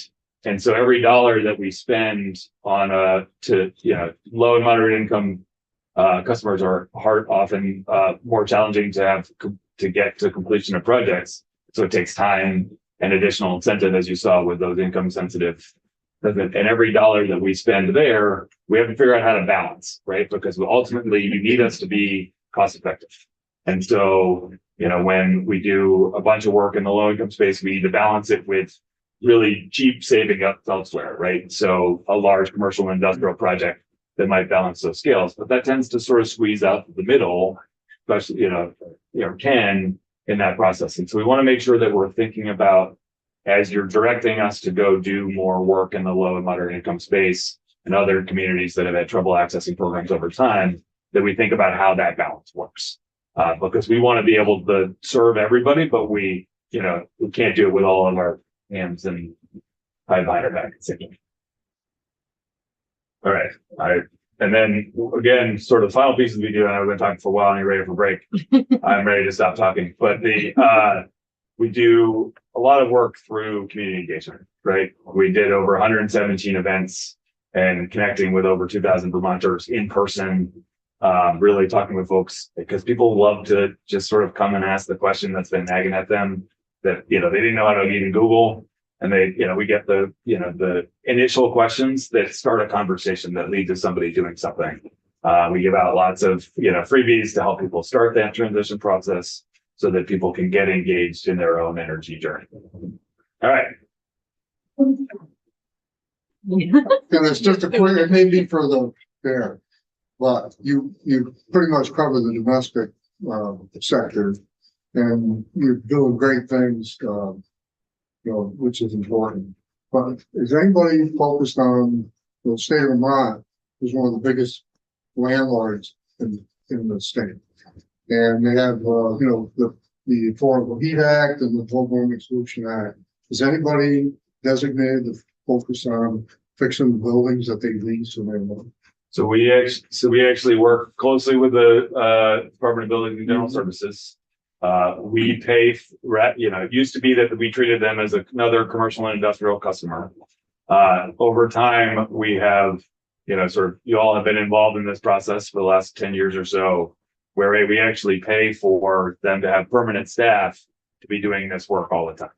so every dollar that we spend on low and moderate income customers are often more challenging to get to completion of projects. So it takes time and additional incentive, as you saw with those income sensitive. And every dollar that we spend there, we have to figure out how to balance, right? Because ultimately you need us to be cost effective. And so, when we do a bunch of work in the low income space, we need to balance it with really cheap saving up elsewhere, right? So a large commercial and industrial project that might balance those scales, but that tends to sort of squeeze out the middle, especially, can in that process. And so we want to make sure that we're thinking about, as you're directing us to go do more work in the low and moderate income space and other communities that have had trouble accessing programs over time, that we think about how that balance works. Because we want to be able to serve everybody, but we can't do it with all of our hands and hide behind our back. All right. And then again, sort of the final pieces we do, and I've been talking for a while and you're ready for a break. I'm ready to stop talking, but we do a lot of work through community engagement, right? We did over 117 events and connecting with over 2,000 Vermonters in person, really talking with folks, because people love to just sort of come and ask the question that's been nagging at them that, they didn't know how to even Google. And we get the initial questions that start a conversation that lead to somebody doing something. We give out lots of, freebies to help people start that transition process so that people can get engaged in their own energy journey. All right. And it's just a quick, it may be for the fair, but you pretty much cover the domestic sector, and you're doing great things, which is important. But is anybody focused on the state of Vermont is one of the biggest landlords in the state, and they have the Affordable Heat Act and the Global Warming Solution Act. Is anybody designated to focus on fixing the buildings that they lease or they? So we actually work closely with the Department of Building and General Services. We pay, it used to be that we treated them as another commercial and industrial customer. Over time, we have sort of, you all have been involved in this process for the last 10 years or so, where we actually pay for them to have permanent staff to be doing this work all the time.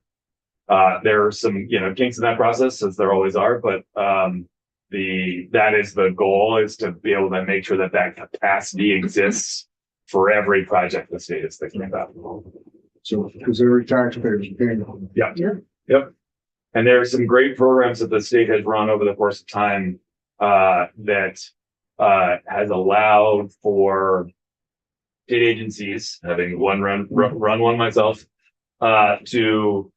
There are some, kinks in that process, as there always are, but that is the goal, is to be able to make sure that that capacity exists for every project the state is thinking about. So, because every taxpayer is paying. on it. Yeah. Yep. And there are some great programs that the state has run over the course of time that has allowed for state agencies, having run one myself, to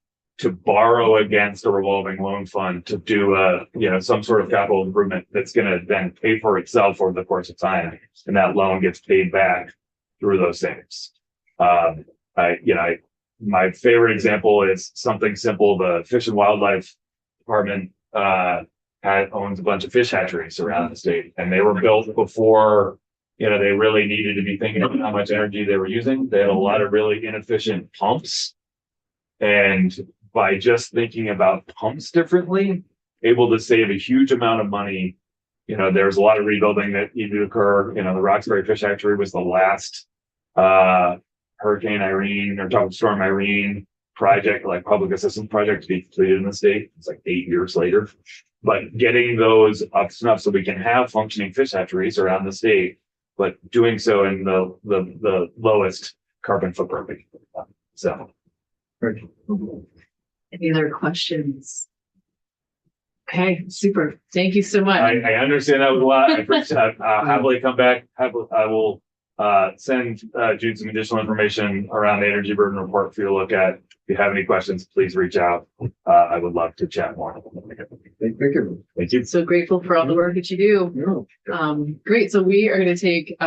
borrow against a revolving loan fund to do some sort of capital improvement that's going to then pay for itself over the course of time, and that loan gets paid back through those things. My favorite example is something simple. The Fish and Wildlife Department owns a bunch of fish hatcheries around the state, and they were built before they really needed to be thinking about how much energy they were using. They had a lot of really inefficient pumps, and by just thinking about pumps differently, able to save a huge amount of money. There's a lot of rebuilding that needed to occur. The Roxbury Fish Hatchery was the last Hurricane Irene or Tropical Storm Irene project, like public assistance project, to be completed in the state. It's like 8 years later. But getting those up to enough so we can have functioning fish hatcheries around the state, but doing so in the lowest carbon footprint. So. Thank you. Any other questions? Okay, super. Thank you so much. I understand that was a lot. I appreciate that. I'll happily come back. I will send Jude some additional information around the energy burden report for you to look at. If you have any questions, please reach out. I would love to chat more. Thank you. Thank you. So grateful for all the work that you do. Yeah. Great. So we are going to take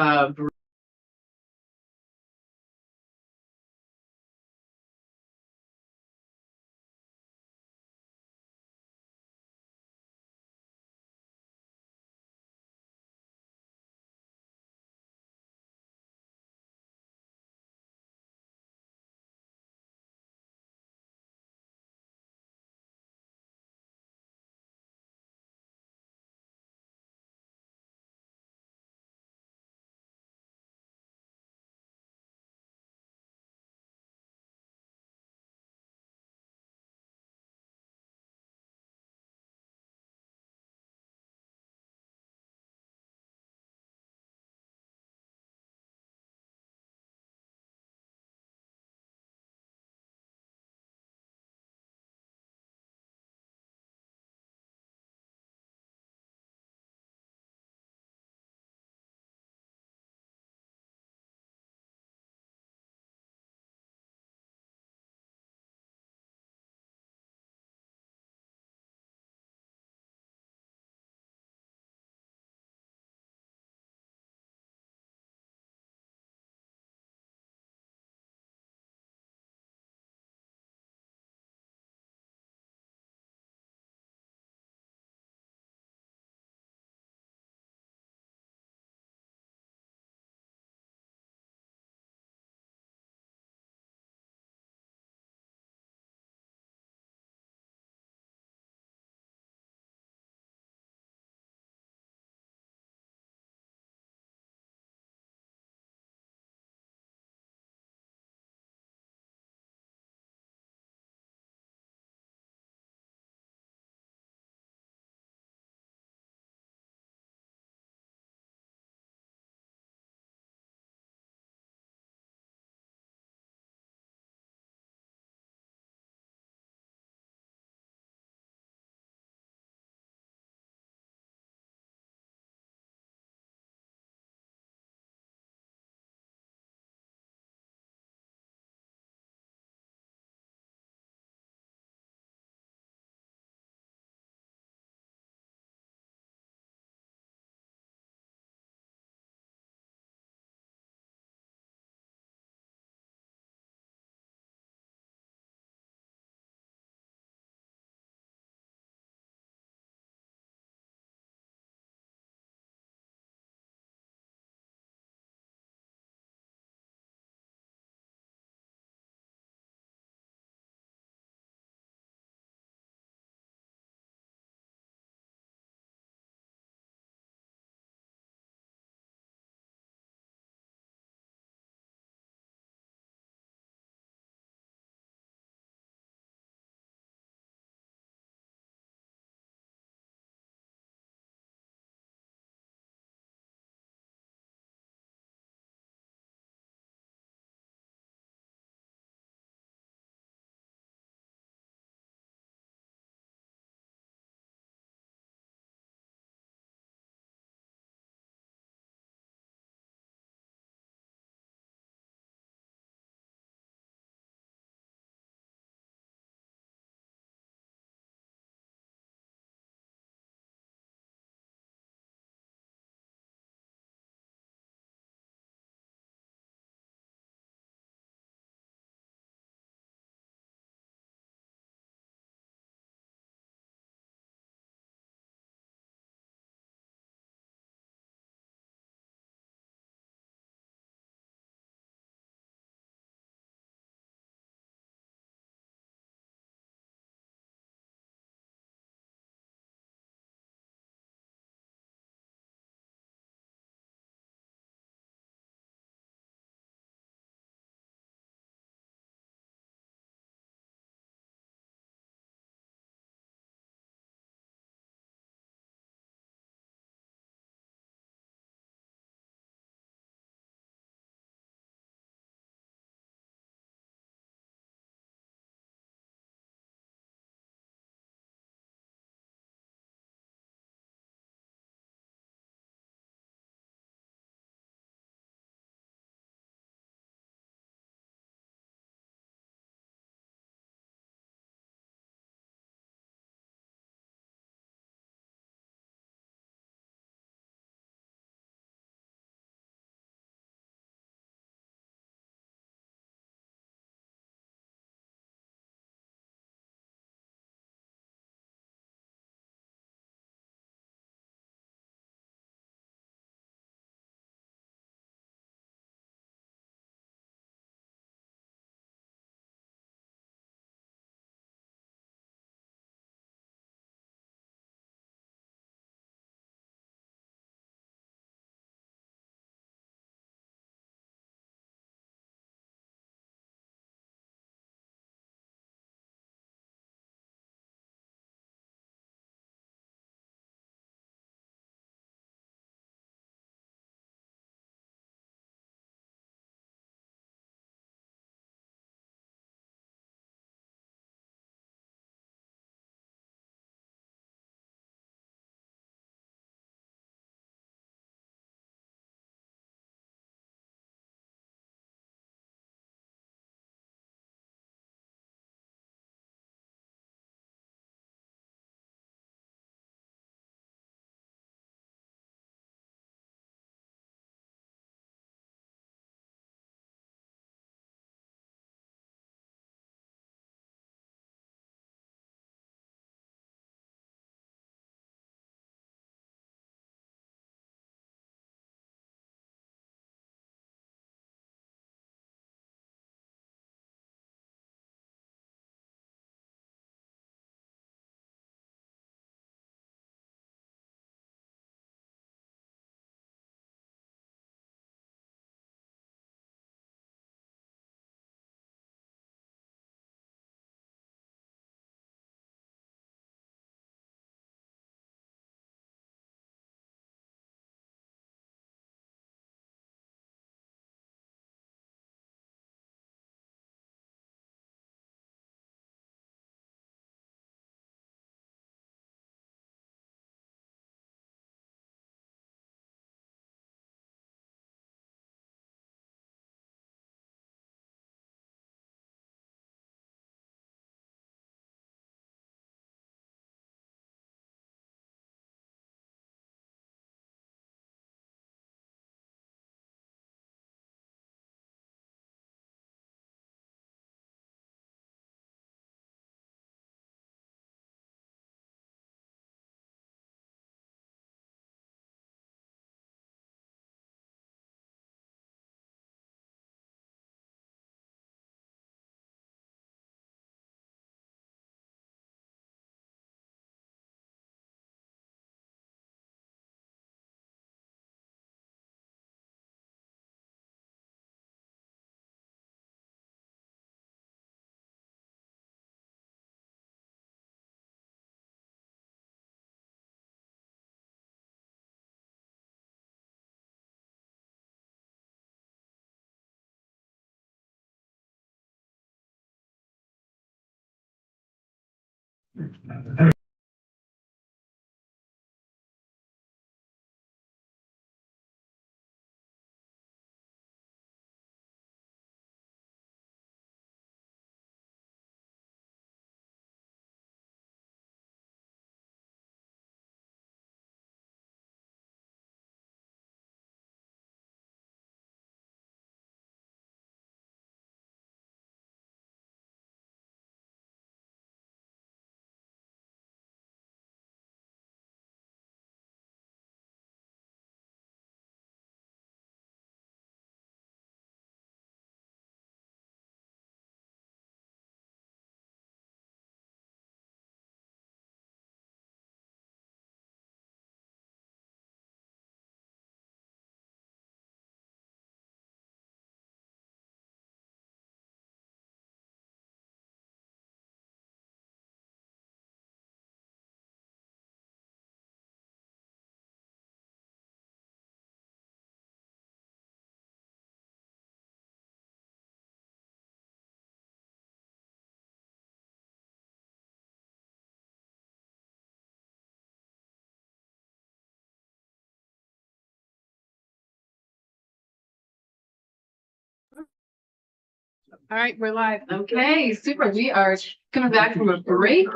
All right, we're live. Okay, super. We are coming back from a break.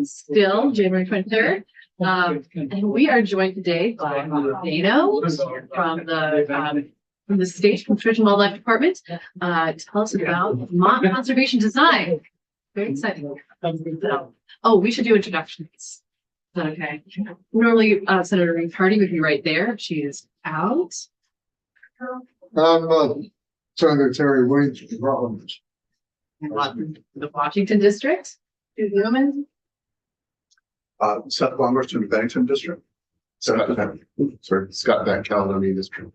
Still January 23rd. And we are joined today by Dano from the state Fish and Wildlife Department. Tell us about Vermont conservation design. Very exciting. Oh, we should do introductions. Is that okay? Normally, Senator Ruth Hardy would be right there. She is out. Senator Terry Williams from Rutland. The Washington District. Is Newman. Seth Bomber to the Bennington District. Scott Beck, Caledonia District.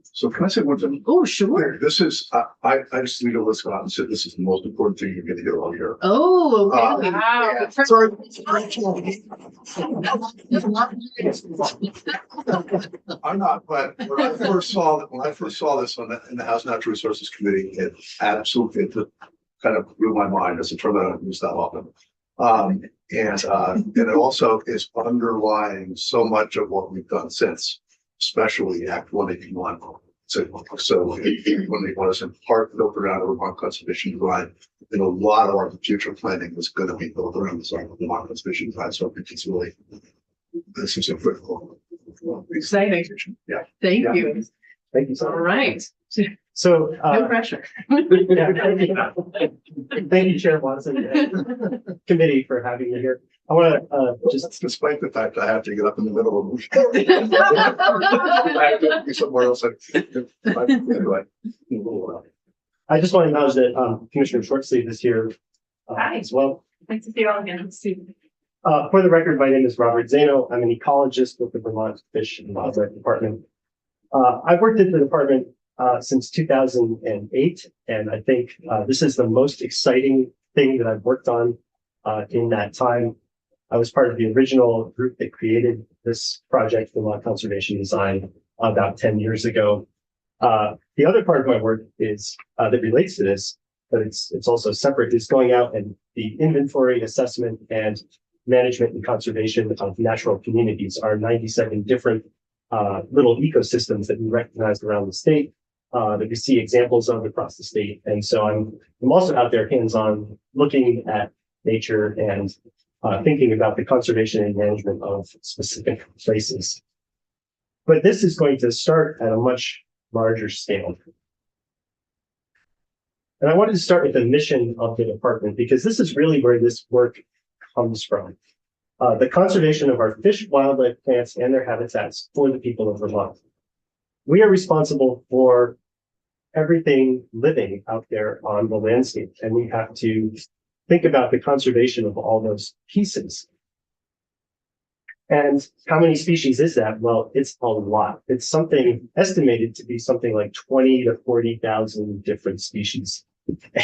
So can I say one thing? Oh, sure. This is, I just need to listen out and say this is the most important thing you're gonna hear all year. Oh, okay. Wow. yeah. Sorry. I'm not, but when I first saw this in the House Natural Resources Committee, it absolutely kind of blew my mind. As it turned out, I don't use that often. And it also is underlying so much of what we've done since, especially Act 181. So when they want us in part built around a Vermont conservation design, and a lot of our future planning is going to be built around the Vermont conservation design. So I think it's really, this is a critical. Exciting. Yeah. Thank Yeah. you. Thank you so All much. right. So, No pressure. yeah, thank you, Chair Watson, and committee for having me here. I want to just Despite the fact I have to get up in the middle of I have to be somewhere else. Anyway. I just want to acknowledge that Commissioner Shortsleeve is here Hi. as well. Nice to see you all again. For the record, my name is Robert Zano. I'm an ecologist with the Vermont Fish and Wildlife Department. I've worked at the department since 2008, and I think this is the most exciting thing that I've worked on in that time. I was part of the original group that created this project, Vermont Conservation Design, about 10 years ago. The other part of my work is that relates to this, but it's also separate, is going out and the inventory, assessment, and management and conservation of natural communities. Are 97 different little ecosystems that we recognize around the state, that we see examples of across the state. And so I'm also out there hands-on looking at nature and thinking about the conservation and management of specific places. But this is going to start at a much larger scale. And I wanted to start with the mission of the department, because this is really where this work comes from. The conservation of our fish, wildlife, plants, and their habitats for the people of Vermont. We are responsible for everything living out there on the landscape, and we have to think about the conservation of all those pieces. And how many species is that? Well, it's a lot. It's something estimated to be something like 20 to 40,000 different species.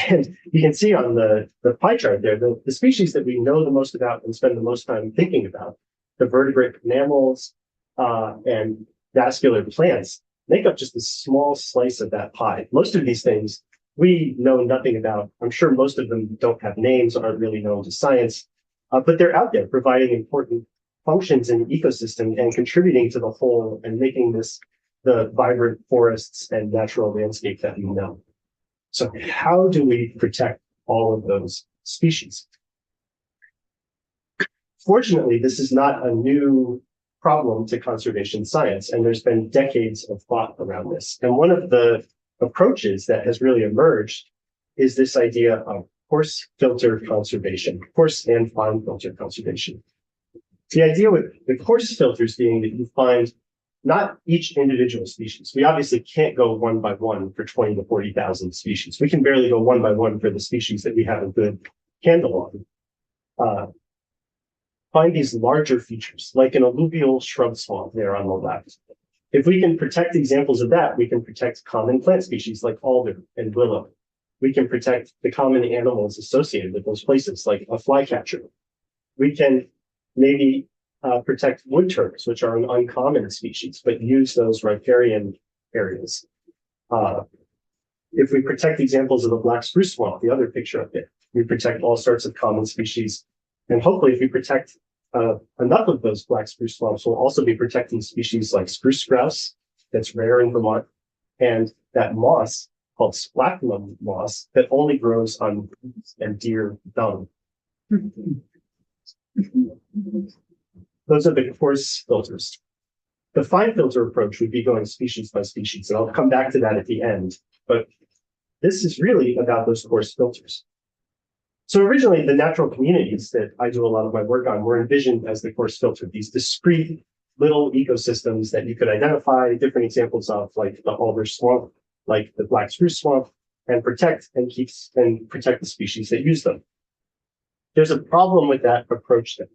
And you can see on the pie chart there, the species that we know the most about and spend the most time thinking about, the vertebrate mammals and vascular plants, make up just a small slice of that pie. Most of these things we know nothing about. I'm sure most of them don't have names, aren't really known to science, but they're out there providing important functions in the ecosystem and contributing to the whole and making this the vibrant forests and natural landscape that we know. So how do we protect all of those species? Fortunately, this is not a new problem to conservation science, and there's been decades of thought around this. And one of the approaches that has really emerged is this idea of coarse filter conservation, coarse and fine filter conservation. The idea with the coarse filters being that you find not each individual species. We obviously can't go one by one for 20 to 40,000 species. We can barely go one by one for the species that we have a good handle on. Find these larger features, like an alluvial shrub swamp there on the left. If we can protect examples of that, we can protect common plant species like alder and willow. We can protect the common animals associated with those places, like a flycatcher. We can maybe protect wood turtles, which are an uncommon species, but use those riparian areas. If we protect examples of the black spruce swamp, the other picture up there, we protect all sorts of common species. And hopefully if we protect enough of those black spruce swamps, we'll also be protecting species like spruce grouse, that's rare in Vermont, and that moss called splatinum moss that only grows on and deer dung. Those are the coarse filters. The fine filter approach would be going species by species, and I'll come back to that at the end. But this is really about those coarse filters. So originally, the natural communities that I do a lot of my work on were envisioned as the coarse filter, these discrete little ecosystems that you could identify different examples of, like the alder swamp, like the black spruce swamp, and protect the species that use them. There's a problem with that approach then.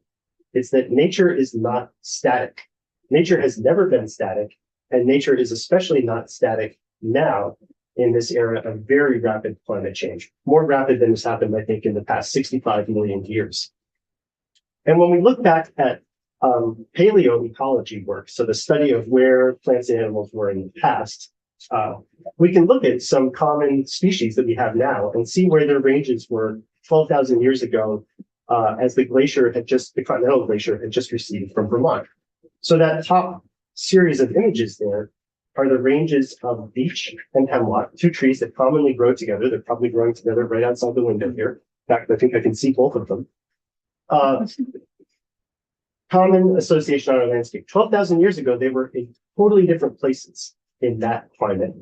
It's that nature is not static. Nature has never been static, and nature is especially not static now in this era of very rapid climate change, more rapid than has happened, I think, in the past 65 million years. And when we look back at paleoecology work, so the study of where plants and animals were in the past, we can look at some common species that we have now and see where their ranges were 12,000 years ago, as the continental glacier had just receded from Vermont. So that top series of images there are the ranges of beech and hemlock, two trees that commonly grow together. They're probably growing together right outside the window here. In fact, I think I can see both of them. Common association on our landscape. 12,000 years ago, they were in totally different places in that climate.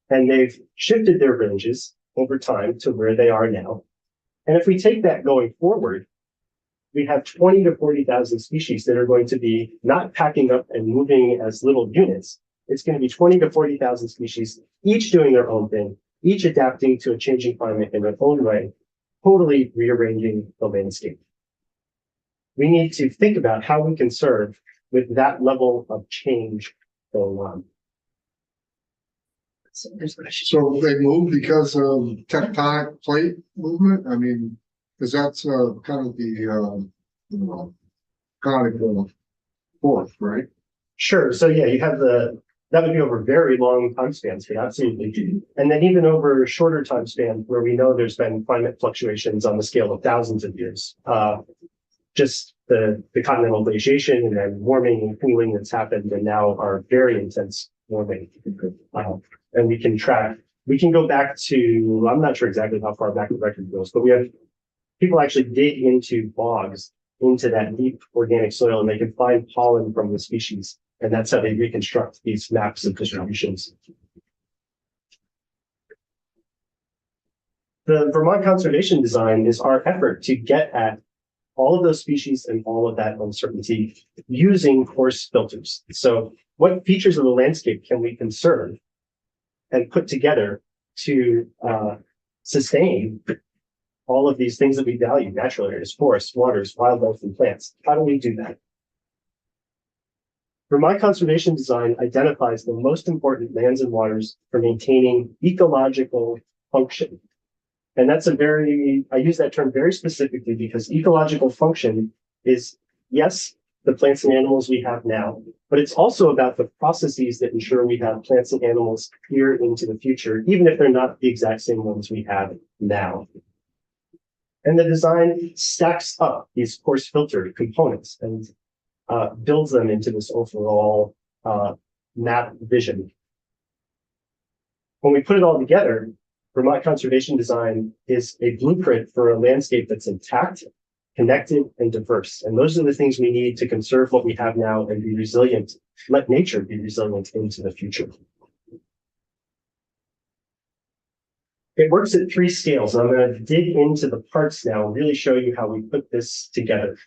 And they've shifted their ranges over time to where they are now. And if we take that going forward, we have 20 to 40,000 species that are going to be not packing up and moving as little units. It's going to be 20 to 40,000 species, each doing their own thing, each adapting to a changing climate in their own way, totally rearranging the landscape. We need to think about how we can serve with that level of change going on. So they move because of tectonic plate movement? I mean, because that's kind of the conical force, right? Sure. So yeah, you have that would be over very long time spans, but absolutely. And then even over shorter time span where we know there's been climate fluctuations on the scale of thousands of years. Just the continental glaciation and then warming and cooling that's happened and now are very intense warming. And we can go back to, I'm not sure exactly how far back the record goes, but we have people actually dig into bogs, into that deep organic soil, and they can find pollen from the species. And that's how they reconstruct these maps of distributions. The Vermont Conservation Design is our effort to get at all of those species and all of that uncertainty using coarse filters. So what features of the landscape can we conserve and put together to sustain all of these things that we value, natural areas, forests, waters, wildlife, and plants? How do we do that? Vermont Conservation Design identifies the most important lands and waters for maintaining ecological function. And that's I use that term very specifically because ecological function is, yes, the plants and animals we have now, but it's also about the processes that ensure we have plants and animals here into the future, even if they're not the exact same ones we have now. And the design stacks up these coarse filter components and builds them into this overall map vision. When we put it all together, Vermont conservation design is a blueprint for a landscape that's intact, connected, and diverse. And those are the things we need to conserve what we have now and be resilient, let nature be resilient into the future. It works at 3 scales, and I'm going to dig into the parts now and really show you how we put this together.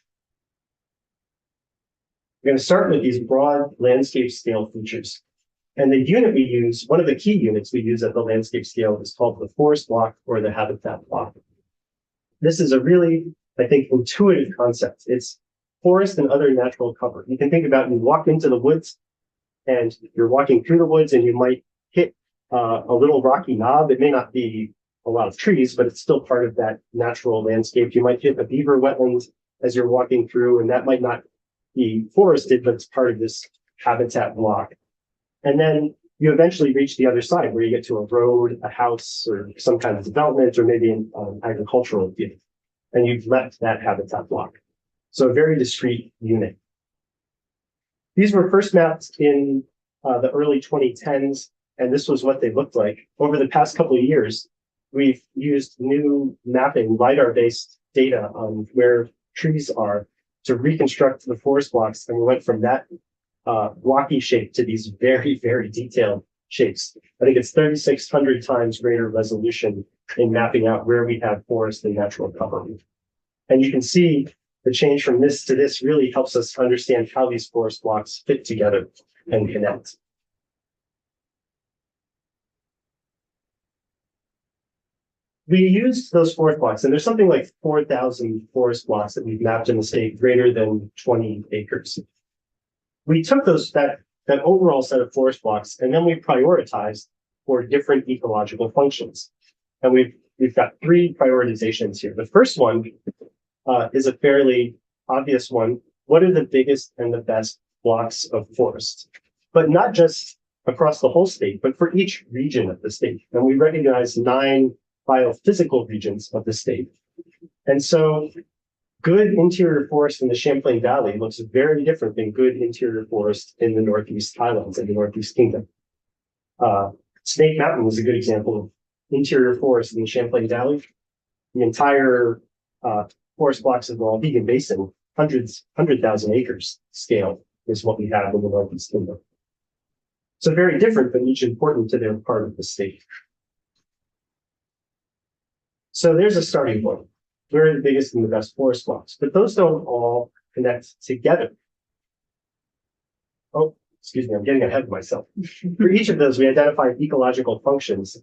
We're going to start with these broad landscape scale features. And the unit we use, one of the key units we use at the landscape scale is called the forest block or the habitat block. This is a really, I think, intuitive concept. It's forest and other natural cover. You can think about you walk into the woods and you're walking through the woods and you might hit a little rocky knob. It may not be a lot of trees, but it's still part of that natural landscape. You might hit a beaver wetland as you're walking through, and that might not be forested, but it's part of this habitat block. And then you eventually reach the other side where you get to a road, a house, or some kind of development, or maybe an agricultural field. And you've left that habitat block. So a very discrete unit. These were first mapped in the early 2010s, and this was what they looked like. Over the past couple of years, we've used new mapping, LiDAR-based data on where trees are to reconstruct the forest blocks. And we went from that blocky shape to these very, very detailed shapes. I think it's 3,600 times greater resolution in mapping out where we have forest and natural cover. And you can see the change from this to this really helps us understand how these forest blocks fit together and connect. We used those forest blocks, and there's something like 4,000 forest blocks that we've mapped in the state greater than 20 acres. We took that overall set of forest blocks, and then we prioritized for different ecological functions. And we've got 3 prioritizations here. The first one is a fairly obvious one. What are the biggest and the best blocks of forest? But not just across the whole state, but for each region of the state. And we recognize 9 biophysical regions of the state. And so good interior forest in the Champlain Valley looks very different than good interior forest in the Northeast Highlands and the Northeast Kingdom. Snake Mountain is a good example of interior forest in the Champlain Valley. The entire forest blocks of the Waukegan Basin, 100,000 acres scale is what we have in the Northeast Kingdom. So very different, but each important to their part of the state. So there's a starting point. Where are the biggest and the best forest blocks? But those don't all connect together. Oh, excuse me, I'm getting ahead of myself. For each of those, we identified ecological functions,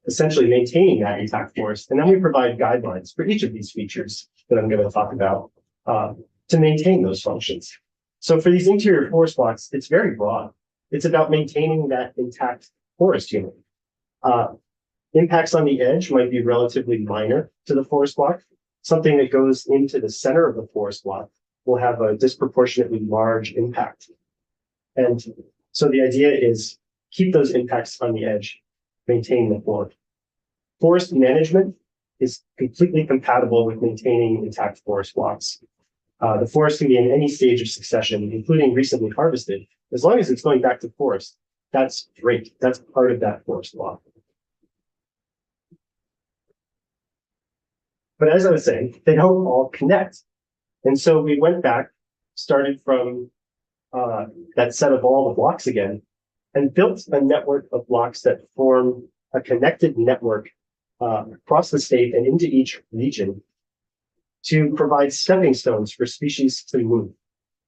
essentially maintaining that intact forest. And then we provide guidelines for each of these features that I'm going to talk about to maintain those functions. So for these interior forest blocks, it's very broad. It's about maintaining that intact forest unit. Impacts on the edge might be relatively minor to the forest block. Something that goes into the center of the forest block will have a disproportionately large impact. And so the idea is keep those impacts on the edge, maintain the forest. Forest management is completely compatible with maintaining intact forest blocks. The forest can be in any stage of succession, including recently harvested. As long as it's going back to forest, that's great. That's part of that forest block. But as I was saying, they don't all connect. And so we went back, started from that set of all the blocks again, and built a network of blocks that form a connected network across the state and into each region to provide stepping stones for species to move.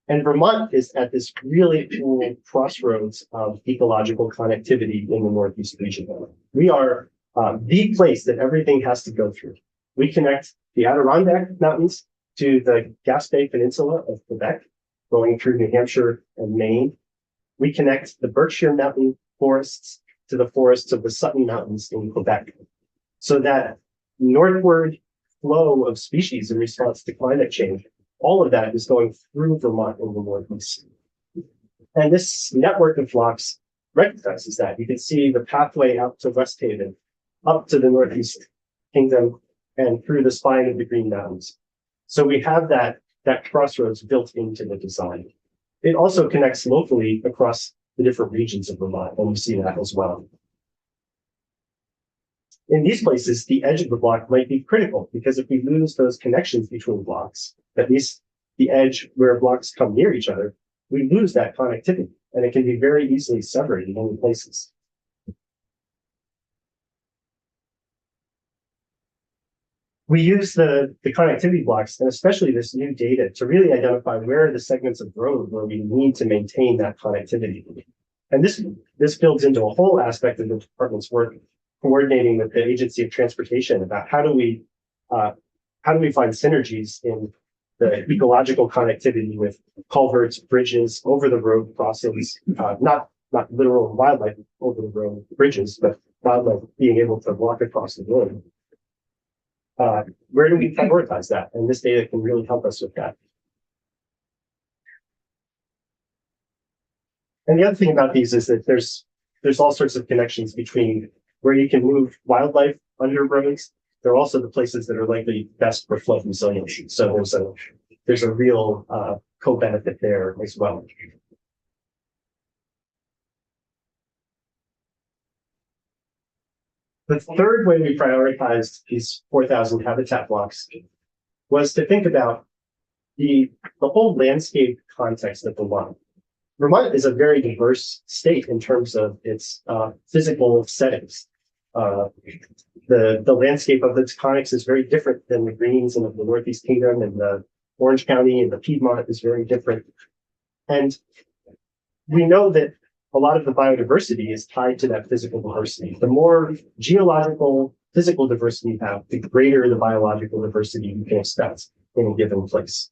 And Vermont is at this really cool crossroads of ecological connectivity in the Northeast region. We are the place that everything has to go through. We connect the Adirondack Mountains to the Gaspé Peninsula of Quebec, going through New Hampshire and Maine. We connect the Berkshire Mountain forests to the forests of the Sutton Mountains in Quebec. So that northward flow of species in response to climate change all of that is going through Vermont in the Northeast. And this network of blocks recognizes that. You can see the pathway out to West Haven, up to the Northeast Kingdom, and through the spine of the Green Mountains. So we have that crossroads built into the design. It also connects locally across the different regions of Vermont, and we see that as well. In these places, the edge of the block might be critical, because if we lose those connections between blocks, at least the edge where blocks come near each other, we lose that connectivity, and it can be very easily severed in many places. We use the connectivity blocks, and especially this new data, to really identify where are the segments of road where we need to maintain that connectivity. And this builds into a whole aspect of the department's work, coordinating with the Agency of Transportation about how do we find synergies in the ecological connectivity with culverts, bridges, over the road crossings, not literal wildlife over the road bridges, but wildlife being able to walk across the road. Where do we prioritize that? And this data can really help us with that. And the other thing about these is that there's all sorts of connections between where you can move wildlife under roads. They're also the places that are likely best for flood resiliency. So there's a real co-benefit there as well. The third way we prioritized these 4,000 habitat blocks was to think about the whole landscape context of Vermont. Vermont is a very diverse state in terms of its physical settings. The landscape of the tectonics is very different than the greens and of the Northeast Kingdom, and the Orange County and the Piedmont is very different. And we know that a lot of the biodiversity is tied to that physical diversity. The more geological, physical diversity you have, the greater the biological diversity you can expect in a given place.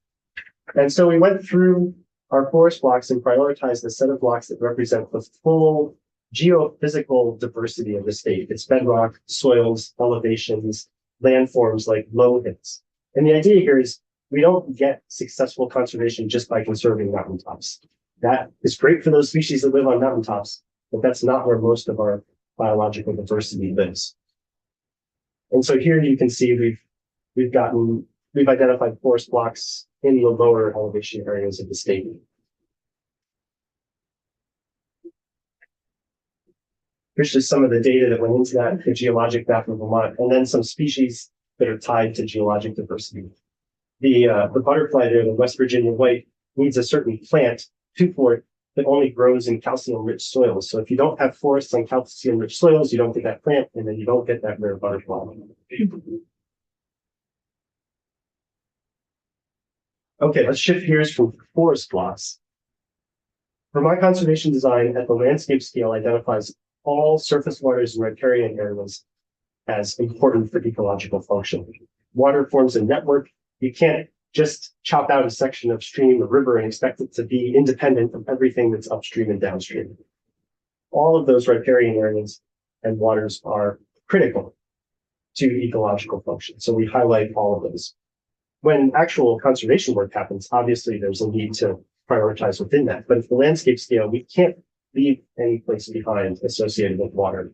And so we went through our forest blocks and prioritized a set of blocks that represent the full geophysical diversity of the state. It's bedrock, soils, elevations, landforms like low hits. And the idea here is we don't get successful conservation just by conserving mountaintops. That is great for those species that live on mountaintops, but that's not where most of our biological diversity lives. And so here you can see we've identified forest blocks in the lower elevation areas of the state. Here's just some of the data that went into that, the geologic map of Vermont, and then some species that are tied to geologic diversity. The butterfly there, the West Virginia white, needs a certain plant to float that only grows in calcium-rich soils. So if you don't have forests on calcium-rich soils, you don't get that plant, and then you don't get that rare butterfly. Okay, let's shift gears from forest blocks. Vermont conservation design at the landscape scale identifies all surface waters and riparian areas as important for ecological function. Water forms a network. You can't just chop out a section of stream or river and expect it to be independent of everything that's upstream and downstream. All of those riparian areas and waters are critical to ecological function. So we highlight all of those. When actual conservation work happens, obviously there's a need to prioritize within that. But at the landscape scale, we can't leave any place behind associated with water.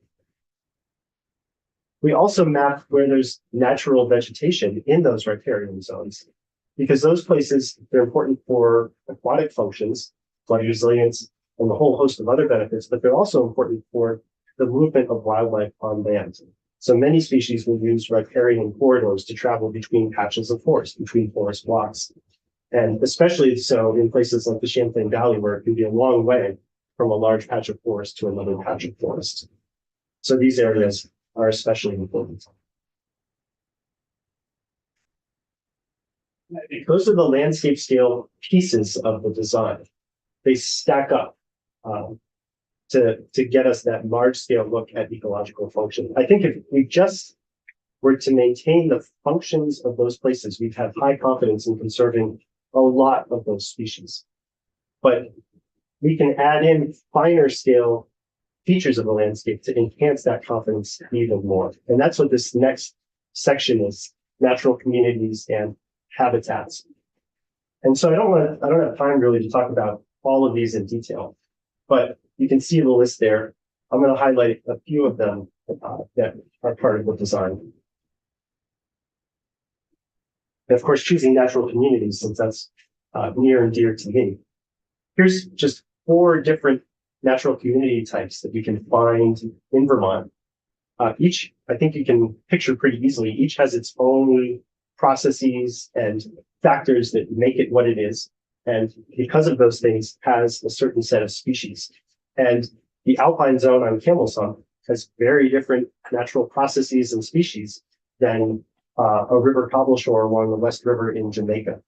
We also map where there's natural vegetation in those riparian zones, because those places, they're important for aquatic functions, flood resilience, and a whole host of other benefits, but they're also important for the movement of wildlife on land. So many species will use riparian corridors to travel between patches of forest, between forest blocks. And especially so in places like the Champlain Valley, where it can be a long way from a large patch of forest to another patch of forest. So these areas are especially important. Those are the landscape scale pieces of the design. They stack up to get us that large scale look at ecological function. I think if we just were to maintain the functions of those places, we'd have high confidence in conserving a lot of those species. But we can add in finer scale features of the landscape to enhance that confidence even more. And that's what this next section is, natural communities and habitats. And so I don't have time really to talk about all of these in detail, but you can see the list there. I'm going to highlight a few of them that are part of the design. And of course, choosing natural communities, since that's near and dear to me. Here's just 4 different natural community types that you can find in Vermont. Each, I think you can picture pretty easily, each has its own processes and factors that make it what it is. And because of those things, has a certain set of species. And the alpine zone on Camel Sump has very different natural processes and species than a river cobbleshore along the West River in Jamaica.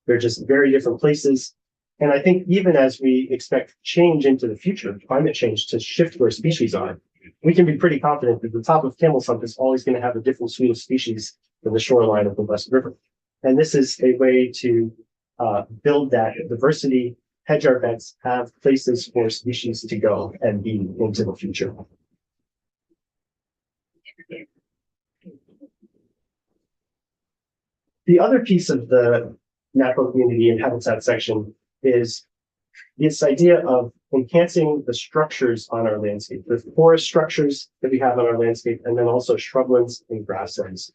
They're just very different places. And I think even as we expect change into the future, climate change to shift where species are, we can be pretty confident that the top of Camel Sump is always going to have a different suite of species than the shoreline of the West River. And this is a way to build that diversity, hedge our bets, have places for species to go and be into the future. The other piece of the natural community and habitat section is this idea of enhancing the structures on our landscape, the forest structures that we have on our landscape, and then also shrublands and grasslands.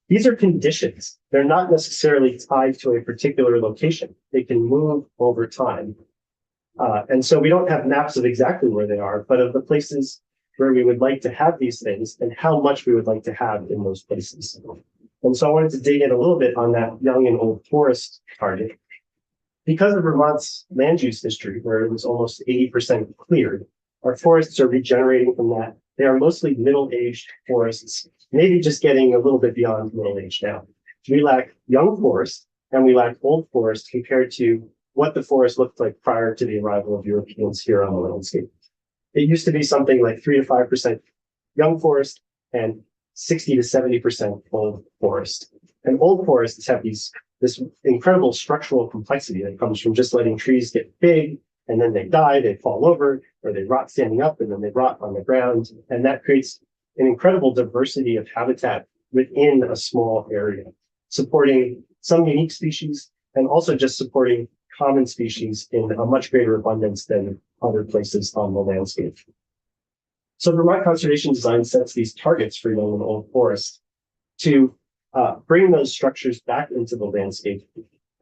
These are conditions. They're not necessarily tied to a particular location. They can move over time. And so we don't have maps of exactly where they are, but of the places where we would like to have these things and how much we would like to have in those places. And so I wanted to dig in a little bit on that young and old forest target. Because of Vermont's land use history, where it was almost 80% cleared, our forests are regenerating from that. They are mostly middle-aged forests, maybe just getting a little bit beyond middle age now. We lack young forest and we lack old forest compared to what the forest looked like prior to the arrival of Europeans here on the landscape. It used to be something like 3 to 5% young forest and 60 to 70% old forest. And old forests have this incredible structural complexity that comes from just letting trees get big and then they die, they fall over, or they rot standing up and then they rot on the ground. And that creates an incredible diversity of habitat within a small area, supporting some unique species and also just supporting common species in a much greater abundance than other places on the landscape. So Vermont Conservation Design sets these targets for young and old forests to bring those structures back into the landscape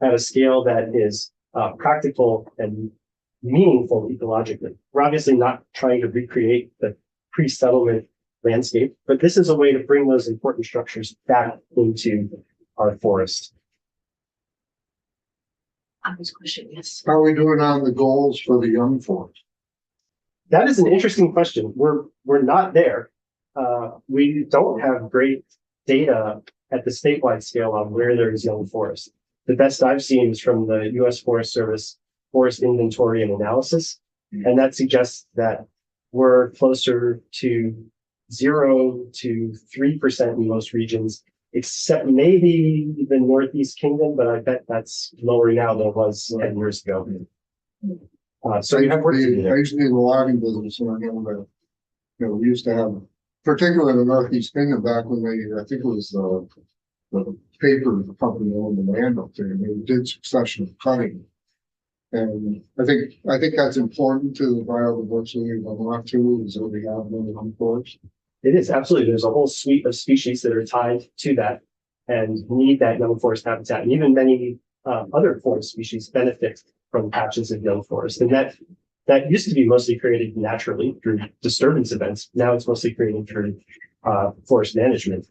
at a scale that is practical and meaningful ecologically. We're obviously not trying to recreate the pre-settlement landscape, but this is a way to bring those important structures back into our forest. Yes. How are we doing on the goals for the young forest? That is an interesting question. We're not there. We don't have great data at the statewide scale on where there's young forest. The best I've seen is from the U.S. Forest Service Forest Inventory and Analysis, and that suggests that we're closer to 0 to 3% in most regions, except maybe the Northeast Kingdom, but I bet that's lower now than it was 10 years ago. So we have work to do I there. used to be in the logging business, and I know that, we used to have, particularly in the Northeast Kingdom, back when I think it was the paper company owned the land up there, and they did succession of cutting. And I think that's important to the biodiversity of Vermont too, is that we have many young forests. It is absolutely. There's a whole suite of species that are tied to that and need that young forest habitat. And even many other forest species benefit from patches of young forest. And that used to be mostly created naturally through disturbance events. Now it's mostly created through forest management.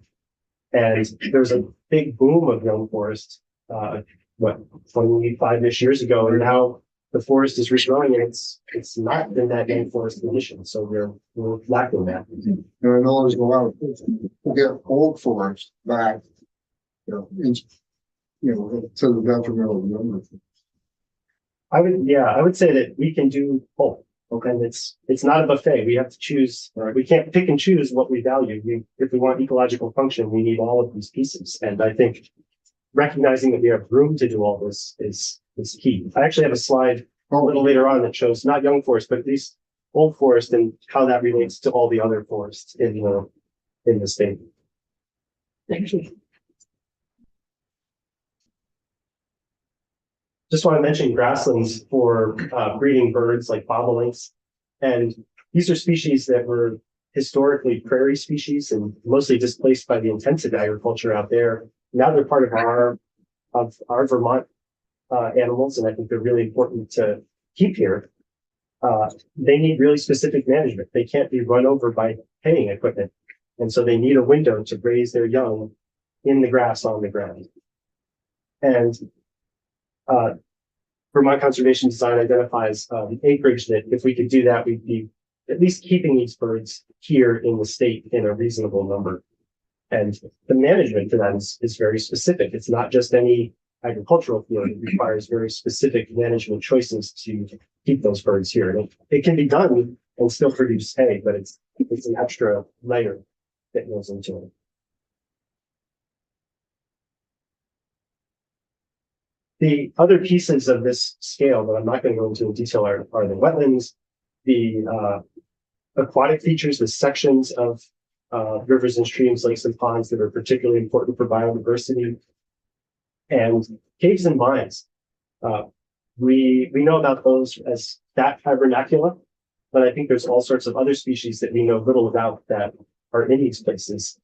And there's a big boom of young forest, 25-ish years ago. And now the forest is regrowing and it's not in that young forest condition. So we're lacking that. And I know there's a lot of to get old forest back, to the detriment of the younger. I would say that we can do both. Okay, and it's not a buffet. We have to choose. We can't pick and choose what we value. If we want ecological function, we need all of these pieces. And I think recognizing that we have room to do all this is key. I actually have a slide a little later on that shows not young forest, but at least old forest and how that relates to all the other forests in the state. just want to mention grasslands for breeding birds like bobolinks. And these are species that were historically prairie species and mostly displaced by the intensive agriculture out there. Now they're part of our Vermont animals, and I think they're really important to keep here. They need really specific management. They can't be run over by haying equipment. And so they need a window to raise their young in the grass on the ground. And Vermont Conservation Design identifies acreage that if we could do that, we'd be at least keeping these birds here in the state in a reasonable number. And the management for that is very specific. It's not just any agricultural field. It requires very specific management choices to keep those birds here. And it can be done and still produce hay, but it's an extra layer that goes into it. The other pieces of this scale that I'm not going to go into in detail are the wetlands, the aquatic features, the sections of rivers and streams, lakes and ponds that are particularly important for biodiversity, and caves and mines. We know about those as that hibernacula, but I think there's all sorts of other species that we know little about that are in these places.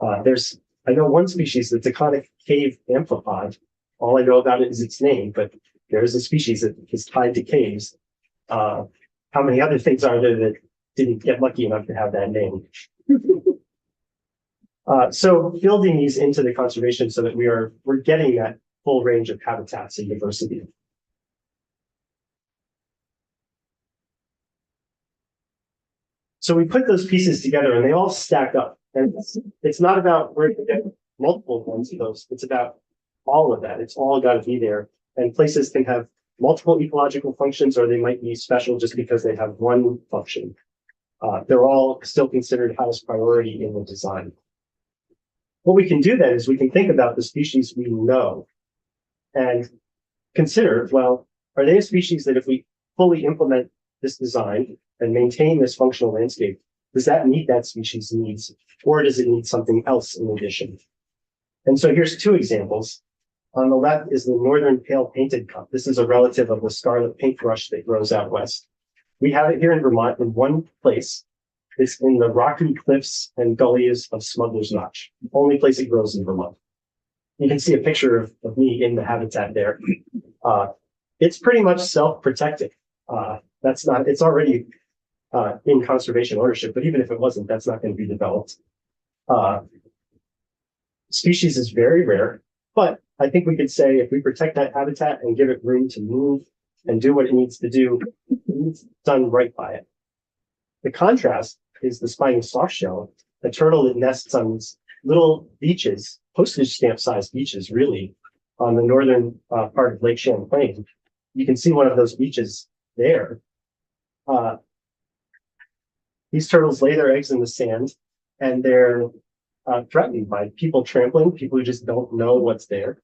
I know one species, the taconic cave amphipod. All I know about it is its name, but there is a species that is tied to caves. How many other things are there that didn't get lucky enough to have that name? So building these into the conservation so that we're getting that full range of habitats and diversity. So we put those pieces together and they all stack up. And it's not about where to get multiple ones of those. It's about all of that. It's all got to be there. And places can have multiple ecological functions, or they might be special just because they have one function. They're all still considered highest priority in the design. What we can do then is we can think about the species we know and consider, well, are they a species that if we fully implement this design and maintain this functional landscape, does that meet that species' needs, or does it need something else in addition? And so here's two examples. On the left is the northern pale painted cup. This is a relative of the scarlet paintbrush that grows out west. We have it here in Vermont in one place. It's in the rocky cliffs and gullies of Smuggler's Notch, the only place it grows in Vermont. You can see a picture of me in the habitat there. It's pretty much self-protecting. It's already in conservation ownership, but even if it wasn't, that's not going to be developed. Species is very rare, but I think we could say if we protect that habitat and give it room to move and do what it needs to do, it's done right by it. The contrast is the spiny softshell, a turtle that nests on these little beaches, postage stamp sized beaches, really, on the northern part of Lake Champlain. You can see one of those beaches there. These turtles lay their eggs in the sand, and they're threatened by people trampling, people who just don't know what's there.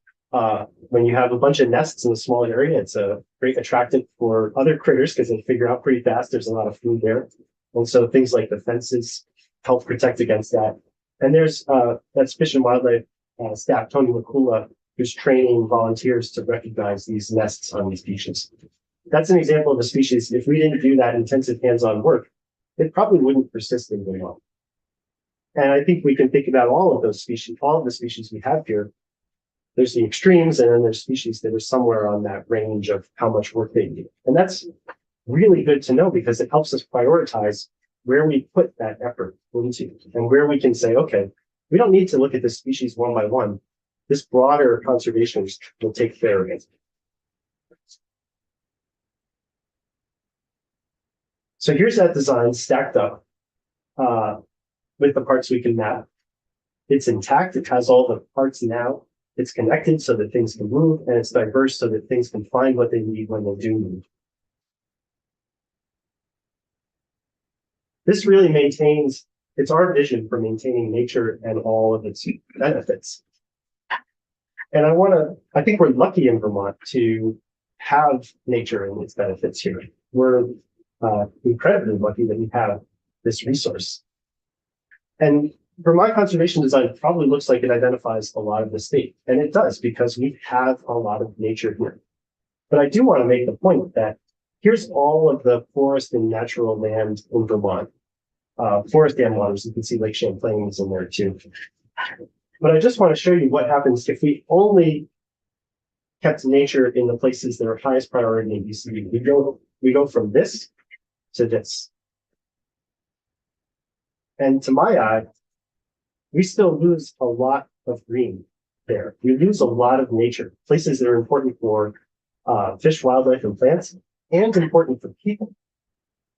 When you have a bunch of nests in a small area, it's a great attractant for other critters because they figure out pretty fast there's a lot of food there. And so things like the fences help protect against that. And there's that's Fish and Wildlife staff, Tony McCullough, who's training volunteers to recognize these nests on these beaches. That's an example of a species. If we didn't do that intensive hands-on work, it probably wouldn't persist in very long. And I think we can think about all of those species, all of the species we have here. There's the extremes, and then there's species that are somewhere on that range of how much work they need. And that's really good to know because it helps us prioritize where we put that effort into and where we can say, okay, we don't need to look at this species one by one. This broader conservation will take care of it. So here's that design stacked up with the parts we can map. It's intact. It has all the parts now. It's connected so that things can move, and it's diverse so that things can find what they need when they do move. This really maintains, it's our vision for maintaining nature and all of its benefits. And I think we're lucky in Vermont to have nature and its benefits here. We're incredibly lucky that we have this resource. And Vermont conservation design probably looks like it identifies a lot of the state, and it does because we have a lot of nature here. But I do want to make the point that here's all of the forest and natural land in Vermont. Forest dam waters, you can see Lake Champlain is in there too. But I just want to show you what happens if we only kept nature in the places that are highest priority in BC. We go from this to this. And to my eye, we still lose a lot of green there. We lose a lot of nature, places that are important for fish, wildlife, and plants, and important for people.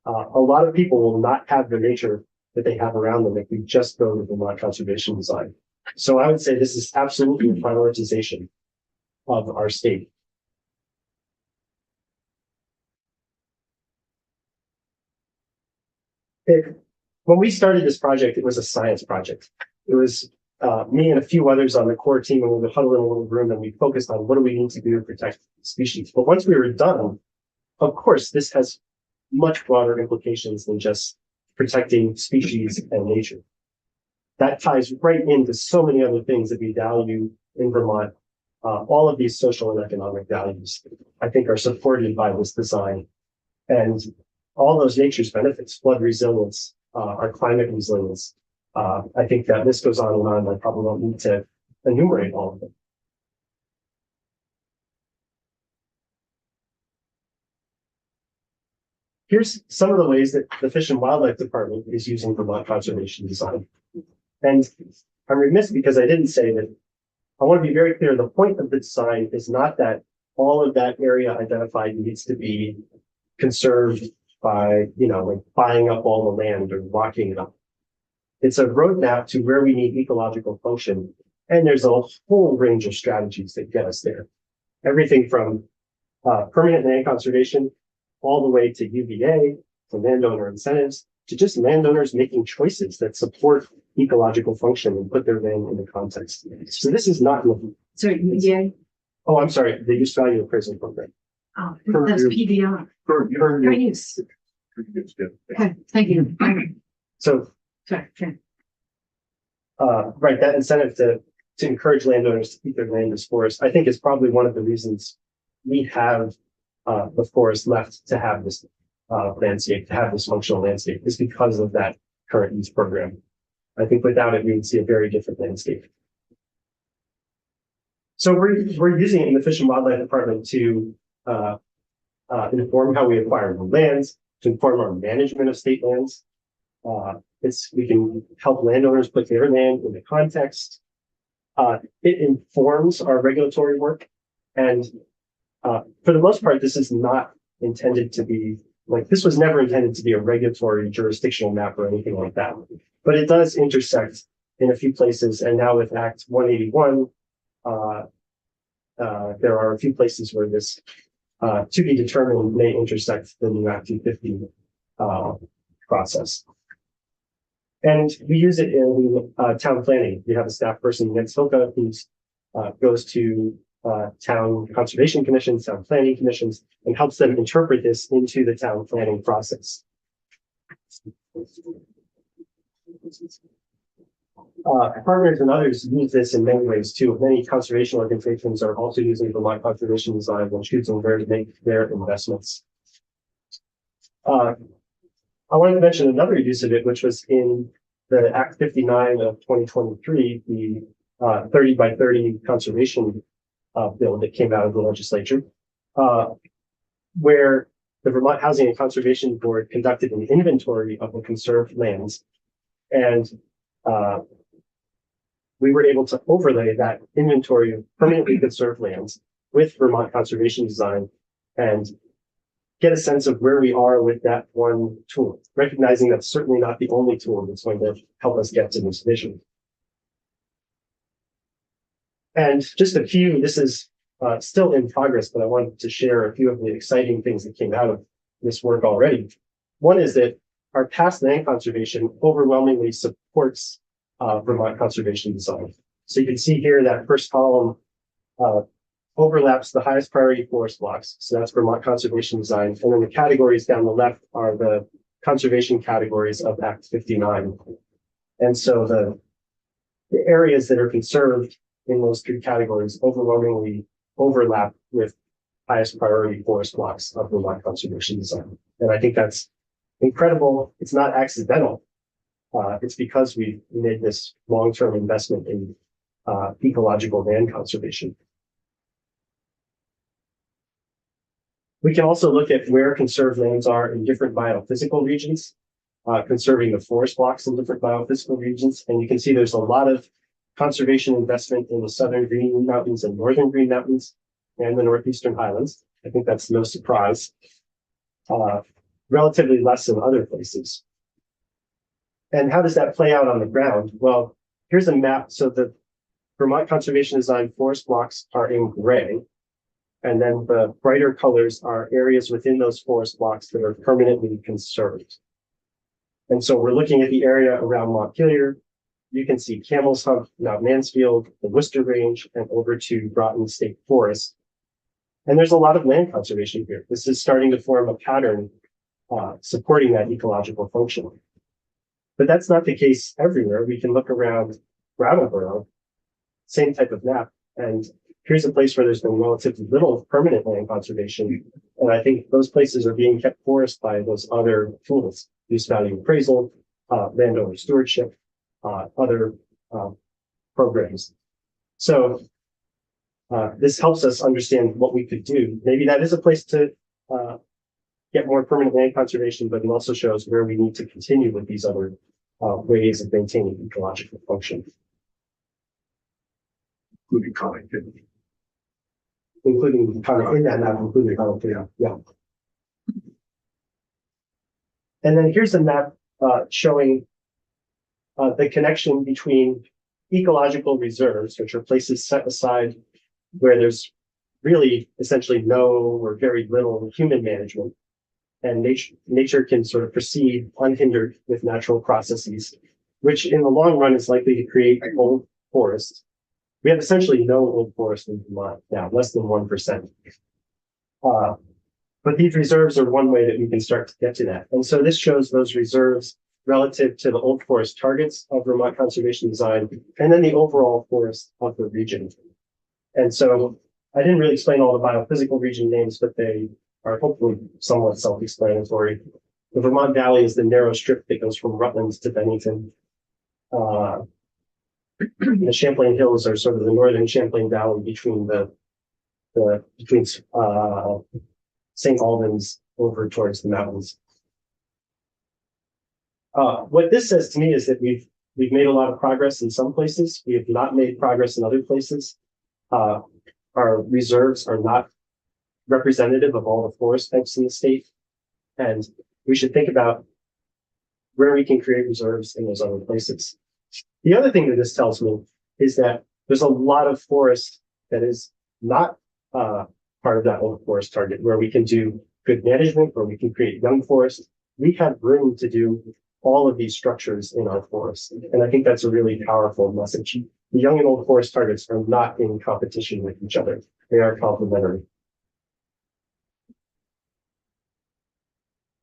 A lot of people will not have the nature that they have around them if we just go to Vermont conservation design. So I would say this is absolutely a prioritization of our state. When we started this project, it was a science project. It was me and a few others on the core team, and we would huddle in a little room and we focused on what do we need to do to protect species. But once we were done, of course, this has much broader implications than just protecting species and nature. That ties right into so many other things that we value in Vermont. All of these social and economic values, I think, are supported by this design. And all those nature's benefits, flood resilience, our climate resilience. I think that this goes on and on. I probably don't need to enumerate all of them. Here's some of the ways that the Fish and Wildlife Department is using Vermont conservation design. And I'm remiss because I didn't say that. I want to be very clear. The point of the design is not that all of that area identified needs to be conserved by, like buying up all the land or locking it up. It's a roadmap to where we need ecological function. And there's a whole range of strategies that get us there. Everything from permanent land conservation all the way to UVA, to landowner incentives, to just landowners making choices that support ecological function and put their land into context. So this is not. Sorry, UVA? Oh, I'm sorry, the use value appraisal program. Oh, that's PVR. For use. Okay, thank you. So, Sorry, okay. right, that incentive to encourage landowners to keep their land as forest, I think is probably one of the reasons we have the forest left to have this landscape, to have this functional landscape, is because of that current use program. I think without it, we would see a very different landscape. So we're using it in the Fish and Wildlife Department to inform how we acquire new lands, to inform our management of state lands. We can help landowners put their land into context. It informs our regulatory work. And for the most part, this is not intended to be this was never intended to be a regulatory jurisdictional map or anything like that. But it does intersect in a few places. And now with Act 181, there are a few places where this to be determined may intersect the new Act 250 process. And we use it in town planning. We have a staff person, Jens Hilke, who goes to town conservation commissions, town planning commissions, and helps them interpret this into the town planning process. Partners and others use this in many ways too. Many conservation organizations are also using Vermont conservation design when choosing where to make their investments. I wanted to mention another use of it, which was in the Act 59 of 2023, the 30 by 30 conservation bill that came out of the legislature, where the Vermont Housing and Conservation Board conducted an inventory of the conserved lands. And we were able to overlay that inventory of permanently conserved lands with Vermont conservation design and get a sense of where we are with that one tool, recognizing that's certainly not the only tool that's going to help us get to this vision. And just a few, this is still in progress, but I wanted to share a few of the exciting things that came out of this work already. One is that our past land conservation overwhelmingly supports Vermont conservation design. So you can see here that first column overlaps the highest priority forest blocks. So that's Vermont conservation design. And then the categories down the left are the conservation categories of Act 59. And so the areas that are conserved in those three categories overwhelmingly overlap with highest priority forest blocks of Vermont conservation design. And I think that's incredible. It's not accidental. It's because we made this long-term investment in ecological land conservation. We can also look at where conserved lands are in different biophysical regions, conserving the forest blocks in different biophysical regions. And you can see there's a lot of conservation investment in the southern Green Mountains and northern Green Mountains and the northeastern highlands. I think that's no surprise. Relatively less in other places. And how does that play out on the ground? Well, here's a map. So the Vermont Conservation Design forest blocks are in gray. And then the brighter colors are areas within those forest blocks that are permanently conserved. And so we're looking at the area around Montpelier. You can see Camel's Hump, Mount Mansfield, the Worcester Range, and over to Groton State Forest. And there's a lot of land conservation here. This is starting to form a pattern supporting that ecological function. But that's not the case everywhere. We can look around Brattleboro, same type of map, and here's a place where there's been relatively little permanent land conservation. And I think those places are being kept forest by those other tools, use value appraisal, landowner stewardship, other programs. So this helps us understand what we could do. Maybe that is a place to get more permanent land conservation, but it also shows where we need to continue with these other ways of maintaining ecological function. Including connectivity. Including in that map, including connectivity, yeah. And then here's a map showing the connection between ecological reserves, which are places set aside where there's really essentially no or very little human management. And nature can sort of proceed unhindered with natural processes, which in the long run is likely to create old forests. We have essentially no old forest in Vermont now, less than 1%. But these reserves are one way that we can start to get to that. And so this shows those reserves relative to the old forest targets of Vermont Conservation Design, and then the overall forest of the region. And so I didn't really explain all the biophysical region names, but they are hopefully somewhat self-explanatory. The Vermont Valley is the narrow strip that goes from Rutland to Bennington. The Champlain Hills are sort of the northern Champlain Valley between between St. Albans over towards the mountains. What this says to me is that we've made a lot of progress in some places. We have not made progress in other places. Our reserves are not representative of all the forest types in the state. And we should think about where we can create reserves in those other places. The other thing that this tells me is that there's a lot of forest that is not part of that old forest target, where we can do good management, where we can create young forest. We have room to do all of these structures in our forest. And I think that's a really powerful message. The young and old forest targets are not in competition with each other. They are complementary.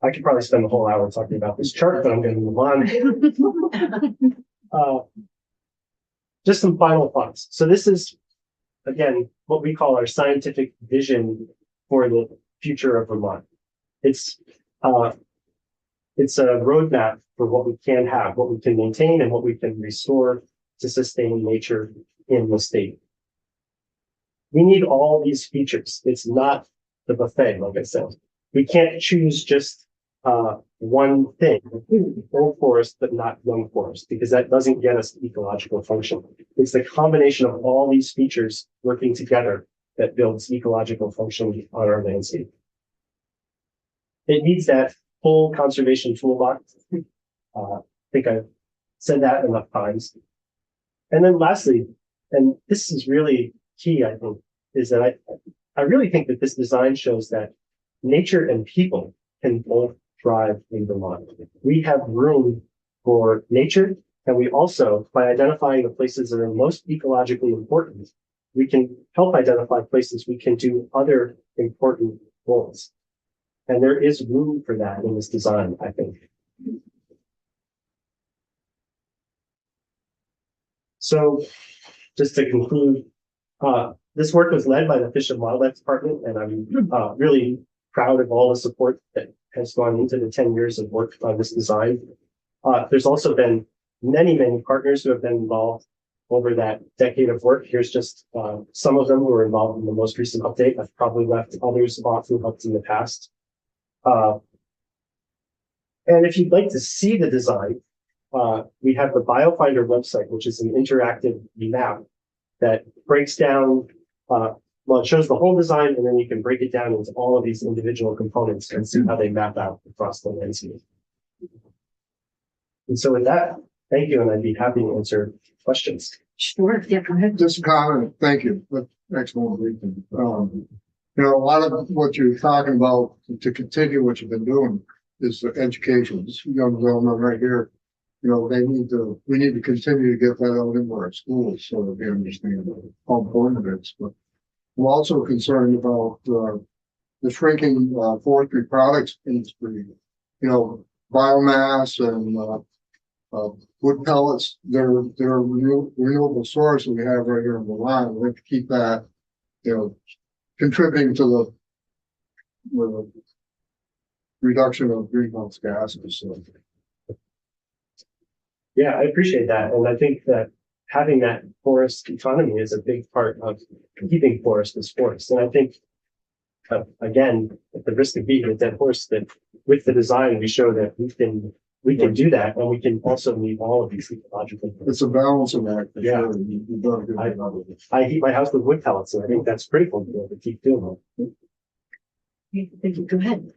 I could probably spend the whole hour talking about this chart, but I'm going to move on. Just some final thoughts. So this is, again, what we call our scientific vision for the future of Vermont. It's a roadmap for what we can have, what we can maintain, and what we can restore to sustain nature in the state. We need all these features. It's not the buffet, like I said. We can't choose just one thing, old forest, but not young forest, because that doesn't get us ecological function. It's the combination of all these features working together that builds ecological function on our landscape. It needs that full conservation toolbox. I think I've said that enough times. And then lastly, and this is really key, I think, is that I really think that this design shows that nature and people can both thrive in Vermont. We have room for nature, and we also, by identifying the places that are most ecologically important, we can help identify places we can do other important goals. And there is room for that in this design, I think. So just to conclude, This work was led by the Fish and Wildlife Department, and I'm really proud of all the support that has gone into the 10 years of work on this design. There's also been many, many partners who have been involved over that decade of work. Here's just some of them who were involved in the most recent update. I've probably left others off who helped in the past. And if you'd like to see the design, we have the BioFinder website, which is an interactive map that breaks down, well, it shows the whole design, and then you can break it down into all of these individual components and see how they map out across the landscape. And so with that, thank you, and I'd be happy to answer questions. Sure, yeah, go ahead. Just a comment, thank you, that's excellent briefing. You know, a lot of what you're talking about to continue what you've been doing is the education. This young gentleman right here, you know, we need to continue to get that out into our schools so that they understand how important it is. But I'm also concerned about the shrinking forestry products industry. You know, biomass and wood pellets, they're a renewable source that we have right here in Vermont. We have to keep that, you know, contributing to the reduction of greenhouse gases. So. Yeah, I appreciate that. And I think that having that forest economy is a big part of keeping forest as forest. And I think, again, at the risk of beating a dead horse, that with the design, we show that we can do that, and we can also meet all of these ecological. It's a balancing act. Yeah. Sure. You've done a good job of it. I heat my house with wood pellets, and I think that's critical to be able to keep doing that. Thank you, go ahead.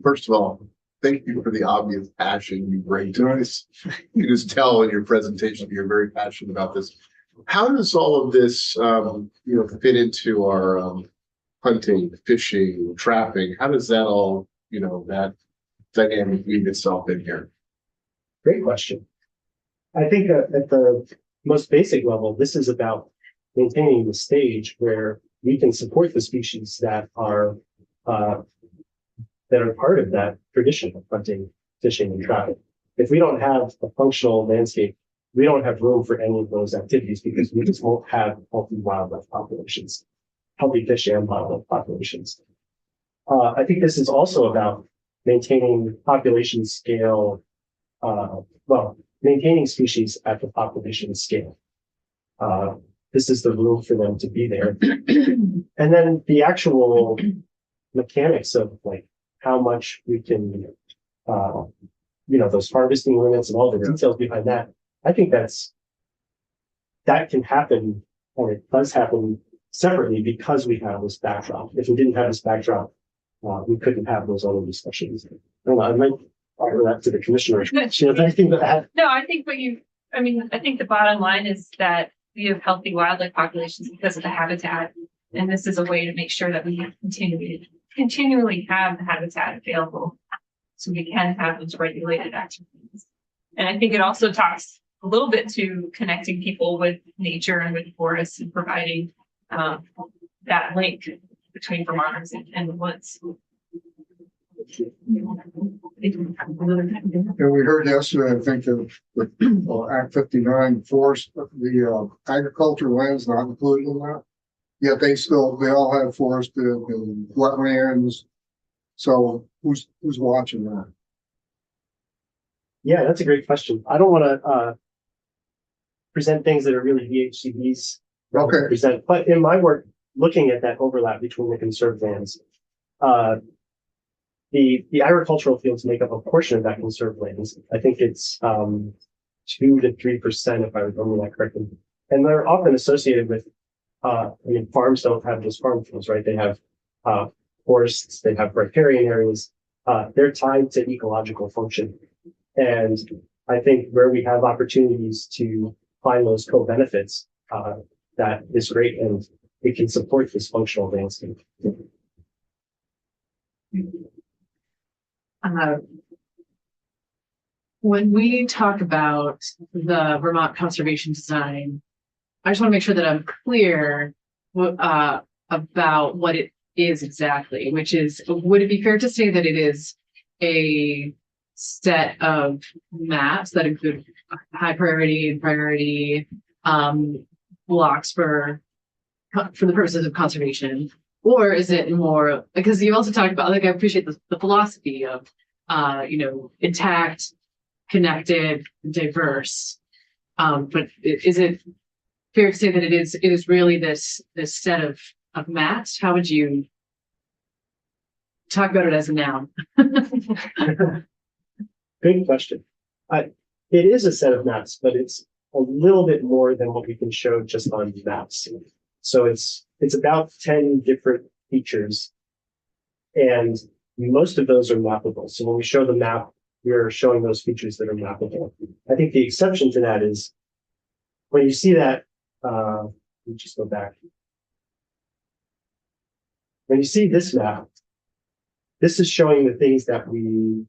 First of all, thank you for the obvious passion you bring to us. You just tell in your presentation you're very passionate about this. How does all of this, fit into our hunting, fishing, trapping? How does that all, that dynamic weave itself in here? Great question. I think that at the most basic level, this is about maintaining the stage where we can support the species that are part of that tradition of hunting, fishing, and trapping. If we don't have a functional landscape, we don't have room for any of those activities because we just won't have healthy wildlife populations, healthy fish and wildlife populations. I think this is also about maintaining population scale, maintaining species at the population scale. This is the room for them to be there. And then the actual mechanics of like how much we can, those harvesting limits and all the details behind that. I think that can happen, and it does happen separately because we have this backdrop. If we didn't have this backdrop, we couldn't have those other discussions. I don't know, I might offer that to the commissioner. She has anything to add? No, I think I think the bottom line is that we have healthy wildlife populations because of the habitat. And this is a way to make sure that we continually have the habitat available so we can have those regulated activities. And I think it also talks a little bit to connecting people with nature and with forests and providing that link between Vermonters and the woods. And we heard yesterday, I think, that Act 59 forced the agriculture lands not included in that. Yet they all have forested and wetlands. So who's watching that? Yeah, that's a great question. I don't want to present things that are really VHCBs Okay. present, but in my work, looking at that overlap between the conserved lands, the agricultural fields make up a portion of that conserved lands. I think it's 2 to 3%, if I remember that correctly, and they're often associated with. Farms don't have just farm fields, right? They have forests, they have riparian areas. They're tied to ecological function. And I think where we have opportunities to find those co-benefits, that is great. And it can support this functional landscape. When we talk about the Vermont conservation design, I just want to make sure that I'm clear about what it is exactly, which is, would it be fair to say that it is a set of maps that include high priority and priority blocks for for the purposes of conservation? Or is it more, because you also talked about, like, I appreciate the philosophy of, intact, connected, diverse. But is it fair to say that it is really this set of mats? How would you talk about it as a noun? Good question. It is a set of maps, but it's a little bit more than what we can show just on maps. So it's about 10 different features, and most of those are mappable. So when we show the map, we're showing those features that are mappable. I think the exception to that is when you see that, let me just go back. When you see this map, this is showing the things that we,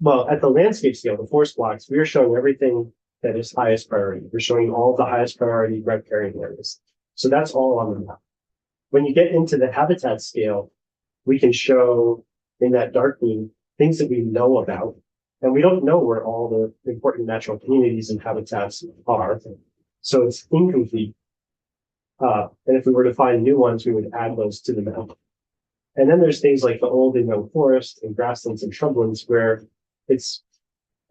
well, at the landscape scale, the forest blocks, we are showing everything that is highest priority. We're showing all the highest priority riparian areas. So that's all on the map. When you get into the habitat scale, we can show in that dark green things that we know about, and we don't know where all the important natural communities and habitats are. So it's incomplete. And if we were to find new ones, we would add those to the map. And then there's things like the old and young forest and grasslands and shrublands where it's,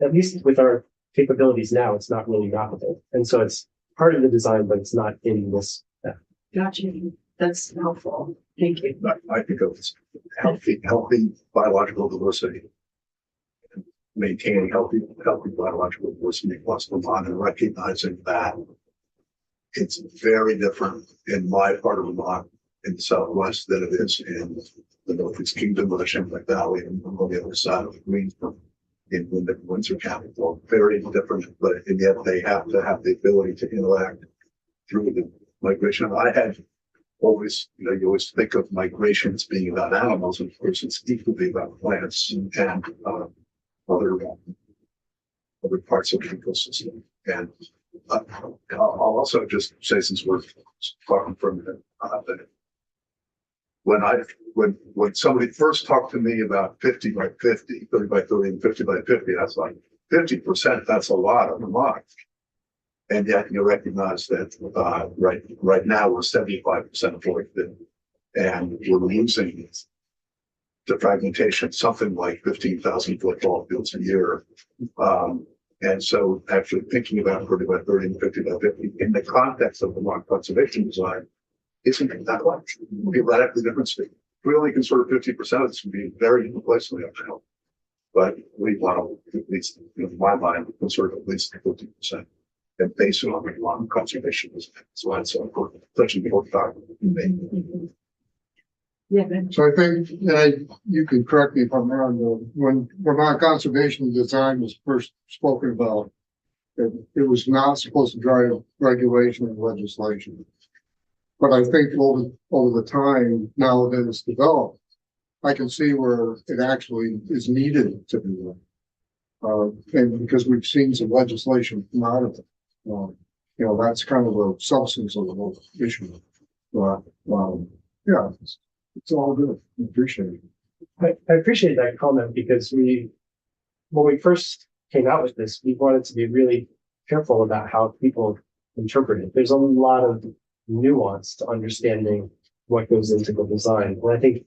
at least with our capabilities now, it's not really mappable. And so it's part of the design, but it's not in this. Gotcha. That's helpful. Thank you. I think of healthy biological diversity. Maintaining healthy biological diversity across Vermont and recognizing that it's very different in my part of Vermont in the Southwest than it is in the Northeast Kingdom or the Champlain Valley and on the other side of Greensboro in the Windsor County. Well, very different, but and yet they have to have the ability to interact through the migration. I had always, you always think of migration as being about animals, and of course it's equally about plants and other parts of the ecosystem. And I'll also just say, since we're talking for a minute, that when somebody first talked to me about 50 by 50, 30 by 30, and 50 by 50, that's like 50%. That's a lot of Vermont. And yet you recognize that right now we're 75% forested, and we're losing the fragmentation, something like 15,000 football fields a year. And so actually thinking about 30 by 30 and 50 by 50 in the context of the Vermont conservation design isn't that much. It would be radically different speed. We only can sort of 50% of this would be very complacently uphill. But we want to, at least in my mind, conserve at least 50%. And based on the Vermont conservation design. That's why it's so important. Such an important document. Yeah. So I think, you can correct me if I'm wrong, though, when Vermont conservation design was first spoken about, it was not supposed to drive regulation and legislation. But I think over the time, now that it's developed, I can see where it actually is needed to be done. And because we've seen some legislation come out of it, that's kind of the substance of the whole issue. Yeah, it's all good. I appreciate it. I appreciate that comment because when we first came out with this, we wanted to be really careful about how people interpret it. There's a lot of nuance to understanding what goes into the design. And I think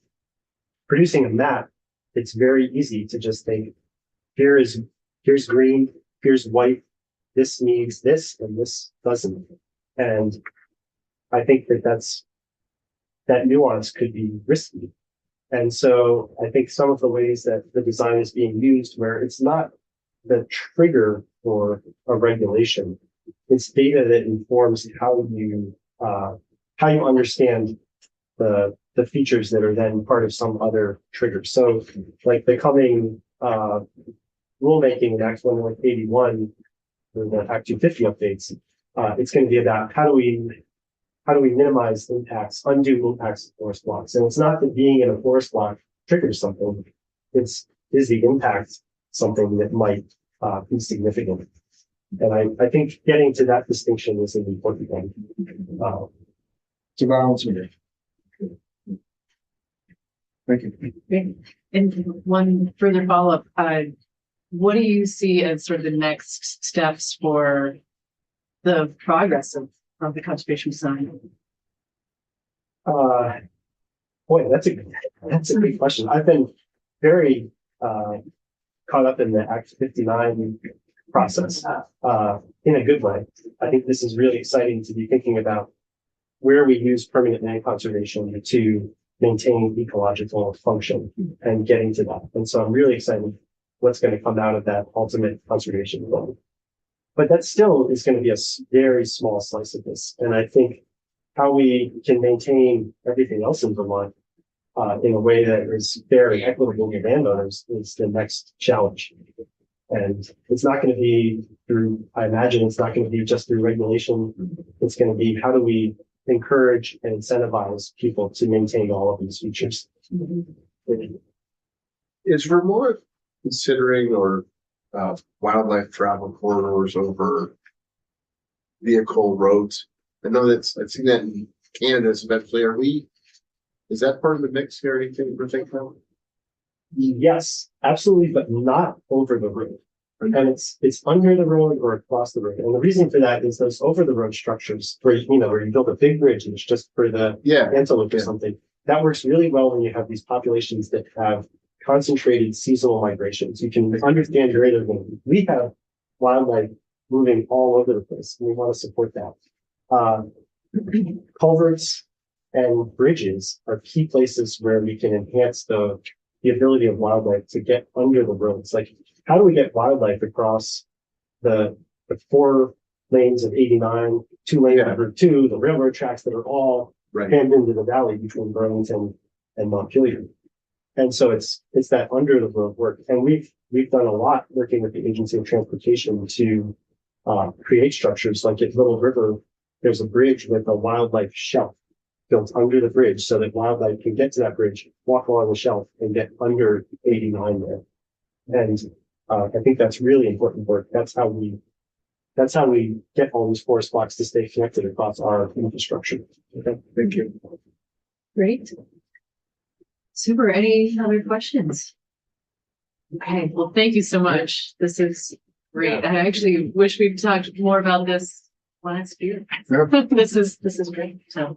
producing a map, it's very easy to just think, here's green, here's white, this needs this, and this doesn't. And I think that nuance could be risky. And so I think some of the ways that the design is being used where it's not the trigger for a regulation, it's data that informs how you understand the features that are then part of some other trigger. So like the coming rulemaking in Act 181, the Act 250 updates, it's going to be about how do we minimize impacts, undue impacts of forest blocks. And it's not that being in a forest block triggers something, is the impact something that might be significant. And I think getting to that distinction is an important thing. It's a balancing act. Thank you. Great. And one further follow-up, what do you see as sort of the next steps for the progress of from the conservation side? Boy, that's a big question. I've been very caught up in the Act 59 process in a good way. I think this is really exciting to be thinking about where we use permanent land conservation to maintain ecological function and getting to that. And so I'm really excited what's going to come out of that ultimate conservation goal. But that still is going to be a very small slice of this. And I think how we can maintain everything else in Vermont in a way that is fair and equitable to landowners is the next challenge. And it's not going to be through, I imagine it's not going to be just through regulation. It's going to be how do we encourage and incentivize people to maintain all of these features. Is Vermont considering or wildlife travel corridors over vehicle roads? I know I've seen that in Canada especially. Is that part of the mix here? Anything we're thinking of? Yes, absolutely, but not over the road. And it's under the road or across the road. And the reason for that is those over the road structures where you build a big bridge and it's just for the antelope or something. That works really well when you have these populations that have concentrated seasonal migrations. You can understand where they're going to be. We have wildlife moving all over the place, and we want to support that. Culverts and bridges are key places where we can enhance the ability of wildlife to get under the roads. Like, how do we get wildlife across the 4 lanes of 89, 2 lanes of Route 2, the railroad tracks that are all penned into the valley between Burlington and Montpelier? And so it's that under the road work. And we've done a lot working with the Agency of Transportation to create structures. Like at Little River, there's a bridge with a wildlife shelf built under the bridge so that wildlife can get to that bridge, walk along the shelf and get under 89 there. And I think that's really important work. That's how we get all these forest blocks to stay connected across our infrastructure. Okay, thank you. Great. Super. Any other questions? Okay, well, thank you so much. This is great. I actually wish we'd talked more about this last year. This is great. So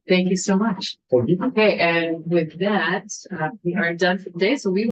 thank you so much. Thank you. Okay, and with that, we are done for today. So we